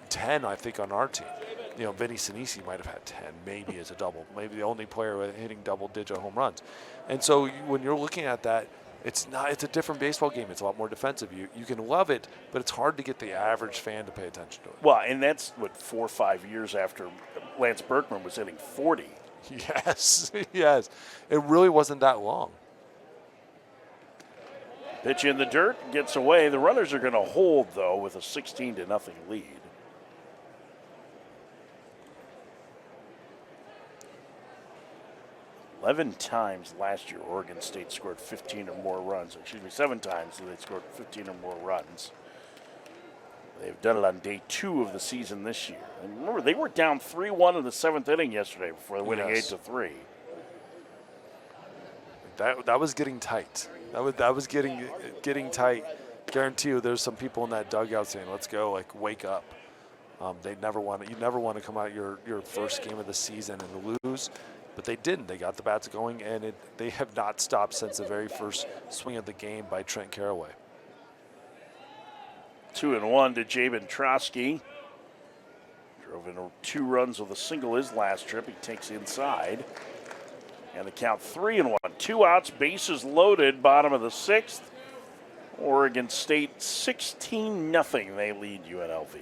10, on our team. Vinny Sinisi might have had 10, maybe as a double, maybe the only player hitting double-digit home runs. And so when you're looking at that, it's a different baseball game. It's a lot more defensive. You can love it, but it's hard to get the average fan to pay attention to it. Well, and that's, 4 or 5 years after Lance Berkman was hitting 40. Yes, yes. It really wasn't that long. Pitch in the dirt, gets away. The runners are going to hold, though, with a 16-0 lead. Eleven times last year, Oregon State scored 15 or more runs. 7 times they scored 15 or more runs. They've done it on day 2 of the season this year. And remember, they were down 3-1 in the 7th inning yesterday before winning 8-3. That was getting tight. That was getting tight. Guarantee you, there's some people in that dugout saying, "Let's go! Like, wake up." You never want to come out your first game of the season and lose, but they didn't. They got the bats going, and they have not stopped since the very first swing of the game by Trent Caraway. 2-1 to Jabin Trotsky. Drove in 2 runs with a single his last trip. He takes inside. And the count 3-1. 2 outs, bases loaded, bottom of the 6th. Oregon State 16-0. They lead UNLV.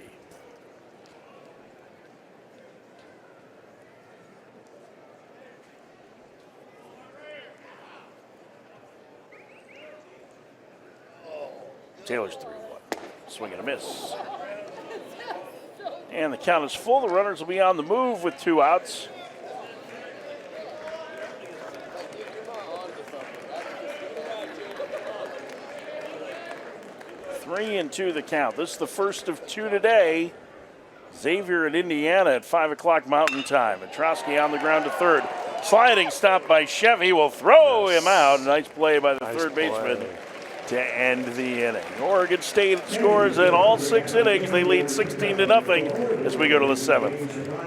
Taylor's 3-1. Swing and a miss. And the count is full. The runners will be on the move with 2 outs. Three and 2 the count. This is the first of 2 today. Xavier at Indiana at 5 o'clock Mountain Time. And Trotsky on the ground to third. Sliding stop by Chevy will throw him out. Nice play by the third baseman to end the inning. Oregon State scores in all 6 innings. They lead 16-0 as we go to the 7th.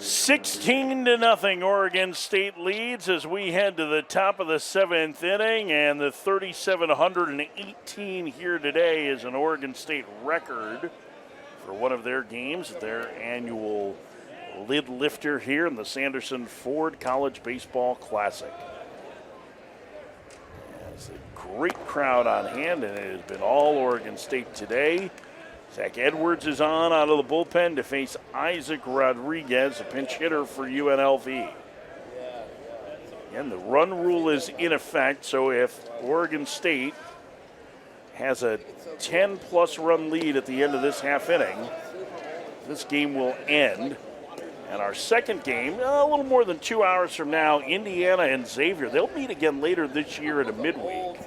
16-0 Oregon State leads as we head to the top of the 7th inning, and the 3,718 here today is an Oregon State record for one of their games, their annual lid lifter here in the Sanderson Ford College Baseball Classic. It's a great crowd on hand, and it has been all Oregon State today. Zach Edwards is on out of the bullpen to face Isaac Rodriguez, a pinch hitter for UNLV. And the run rule is in effect, so if Oregon State has a 10-plus run lead at the end of this half inning, this game will end. And our second game, a little more than 2 hours from now, Indiana and Xavier. They'll meet again later this year at a midweek.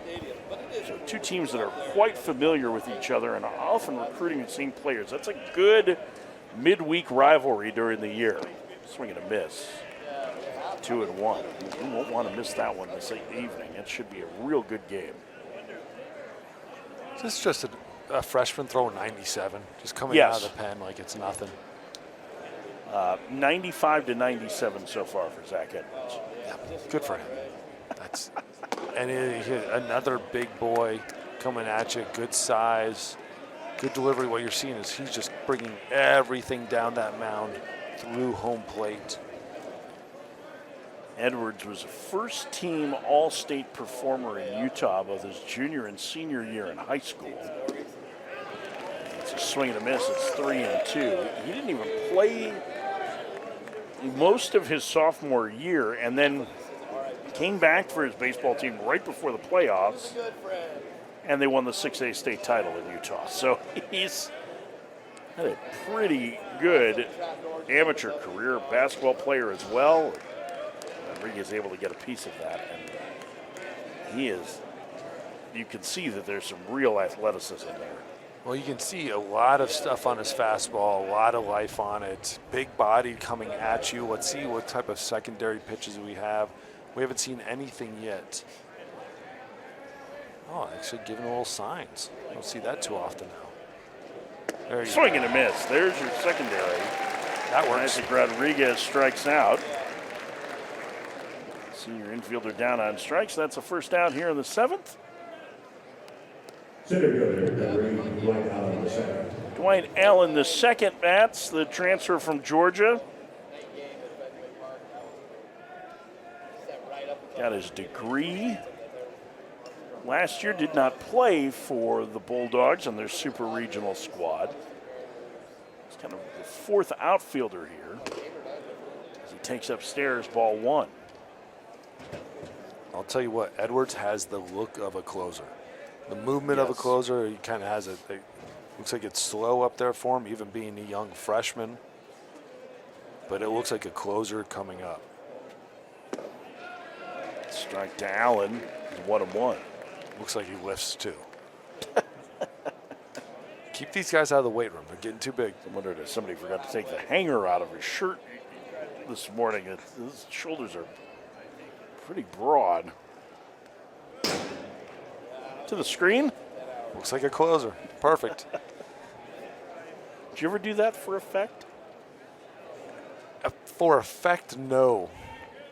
So two teams that are quite familiar with each other and are often recruiting the same players. That's a good midweek rivalry during the year. Swing and a miss. 2-1. You won't want to miss that one this evening. It should be a real good game. This is just a freshman throwing 97, just coming out of the pen like it's nothing. 95-97 so far for Zach Edwards. Yeah, good for him. And another big boy coming at you, good size, good delivery. What you're seeing is he's just bringing everything down that mound through home plate. Edwards was a first-team All-State performer in Utah both his junior and senior year in high school. It's a swing and a miss. It's 3-2. He didn't even play most of his sophomore year, and then came back for his baseball team right before the playoffs, and they won the 6A state title in Utah. So he's had a pretty good amateur career, basketball player as well. Rodriguez is able to get a piece of that, and you can see that there's some real athleticism there. Well, you can see a lot of stuff on his fastball, a lot of life on it. Big body coming at you. Let's see what type of secondary pitches we have. We haven't seen anything yet. Oh, actually giving a little signs. I don't see that too often now. There you Swing go. and a miss. There's your secondary. That works. Isaac Rodriguez strikes out. Senior infielder down on strikes. That's a first out here in the seventh. Center fielder, Dwight Allen, the second. Dwight Allen, the second bats, the transfer from Georgia. Got his degree. Last year did not play for the Bulldogs on their super regional squad. He's kind of the fourth outfielder here as he takes upstairs ball one. I'll tell you what, Edwards has the look of a closer. The movement of a closer, he kind of has it. Looks like it's slow up there for him, even being a young freshman. But it looks like a closer coming up. Strike to Allen, 1-1. Looks like he lifts too. Keep these guys out of the weight room. They're getting too big. I wondered if somebody forgot to take the hanger out of his shirt this morning. His shoulders are pretty broad. To the screen. Looks like a closer. Perfect. Did you ever do that for effect? For effect, no.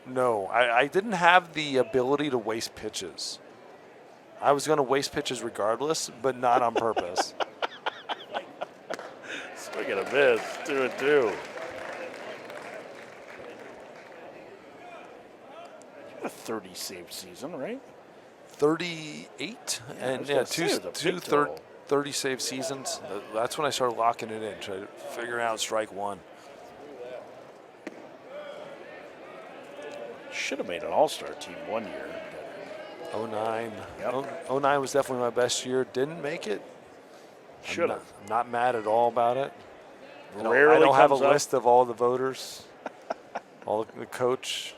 No. I didn't have the ability to waste pitches. I was going to waste pitches regardless, but not on purpose. Swing and a miss. 2-2. A 30 save season, right? 38 and yeah, two 30 save seasons. That's when I started locking it in, trying to figure out strike one. Should have made an all-star team one year. 09. Yep. 09 was definitely my best year. Didn't make it. Should have. I'm not mad at all about it. I Rarely don't have a comes up. list of all the voters, all the coach.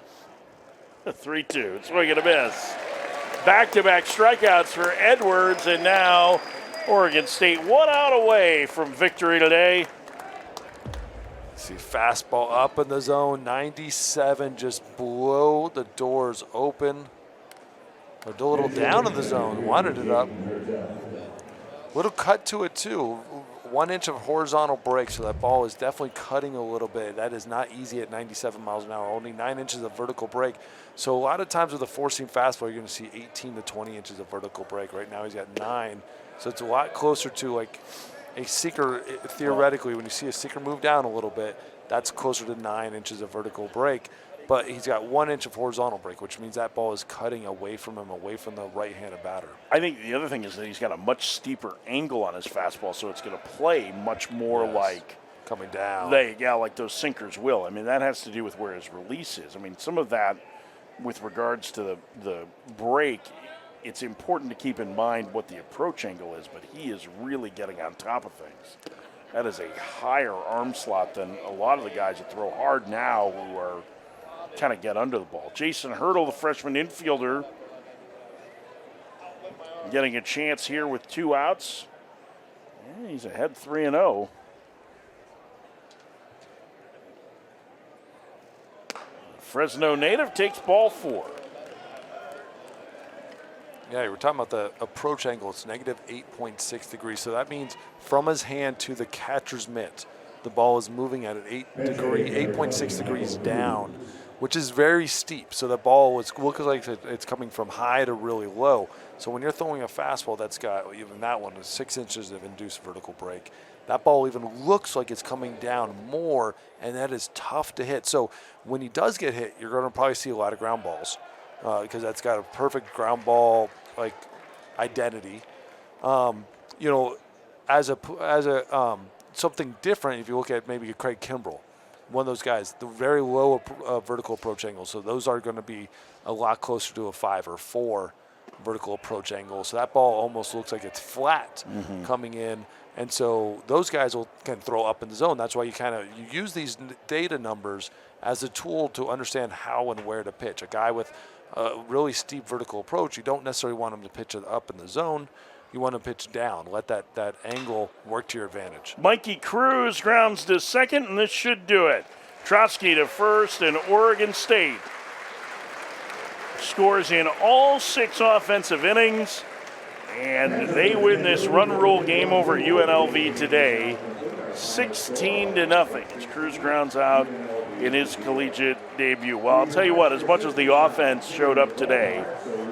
3-2. Swing and a miss. Back-to-back strikeouts for Edwards, and now Oregon State 1 out away from victory today. See, fastball up in the zone, 97, just blow the doors open. Or a little down in the zone, wanted it up. Little cut to it too. 1 inch of horizontal break, so that ball is definitely cutting a little bit. That is not easy at 97 miles an hour, only 9 inches of vertical break. So a lot of times with a four-seam fastball, you're gonna see 18 to 20 inches of vertical break. Right now he's got 9. So it's a lot closer to like a seeker, theoretically, when you see a seeker move down a little bit, that's closer to 9 inches of vertical break. but he's got 1 inch of horizontal break, which means that ball is cutting away from him, away from the right-handed batter. I think the other thing is that he's got a much steeper angle on his fastball, so it's going to play much more like coming down. Like those sinkers will. I mean, that has to do with where his release is. I mean, some of that with regards to the break, it's important to keep in mind what the approach angle is, but he is really getting on top of things. That is a higher arm slot than a lot of the guys that throw hard now who are kind of get under the ball. Jason Hurdle, the freshman infielder, getting a chance here with 2 outs. Yeah, he's ahead 3-0. Fresno native takes ball 4. Yeah, we're talking about the approach angle. It's negative 8.6 degrees. So that means from his hand to the catcher's mitt, the ball is moving at an 8.6 degrees down, which is very steep. So the ball looks like it's coming from high to really low. So when you're throwing a fastball that's got, even that one is 6 inches of induced vertical break, that ball even looks like it's coming down more, and that is tough to hit. So when he does get hit, you're going to probably see a lot of ground balls because that's got a perfect ground ball like identity. As a something different, if you look at maybe Craig Kimbrell, one of those guys, the very low vertical approach angle. So those are going to be a lot closer to a 5 or 4 vertical approach angle. So that ball almost looks like it's flat coming in. And so those guys can throw up in the zone. That's why you use these data numbers as a tool to understand how and where to pitch. A guy with a really steep vertical approach, you don't necessarily want him to pitch it up in the zone. You want to pitch down. Let that angle work to your advantage. Mikey Cruz grounds to second, and this should do it. Trotsky to first, and Oregon State scores in all 6 offensive innings, and they win this run rule game over UNLV today, 16-0. As Cruz grounds out in his collegiate debut. Well, I'll tell you what, as much as the offense showed up today,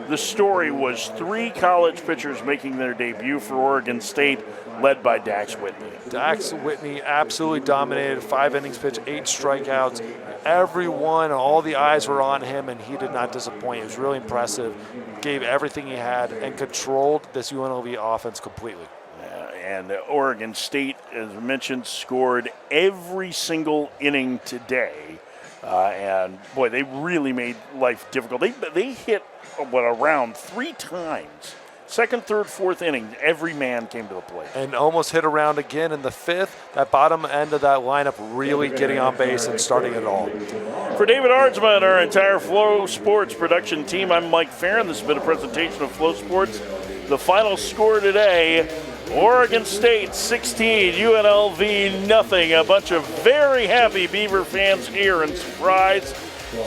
the story was 3 college pitchers making their debut for Oregon State, led by Dax Whitney. Dax Whitney absolutely dominated. 5 innings pitched, 8 strikeouts. Everyone, all the eyes were on him, and he did not disappoint. He was really impressive, gave everything he had, and controlled this UNLV offense completely. And Oregon State, as mentioned, scored every single inning today. And, boy, they really made life difficult. They hit, around 3 times. Second, third, fourth inning, every man came to the plate. And almost hit around again in the 5th. That bottom end of that lineup really getting on base and starting it all. For David Ardsma and our entire Flow Sports production team, I'm Mike Farron. This has been a presentation of Flow Sports. The final score today, Oregon State 16, UNLV nothing. A bunch of very happy Beaver fans here and surprise.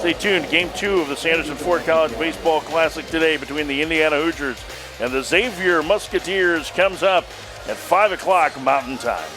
Stay tuned. Game 2 of the Sanderson Ford College Baseball Classic today between the Indiana Hoosiers and the Xavier Musketeers comes up at 5 o'clock Mountain Time.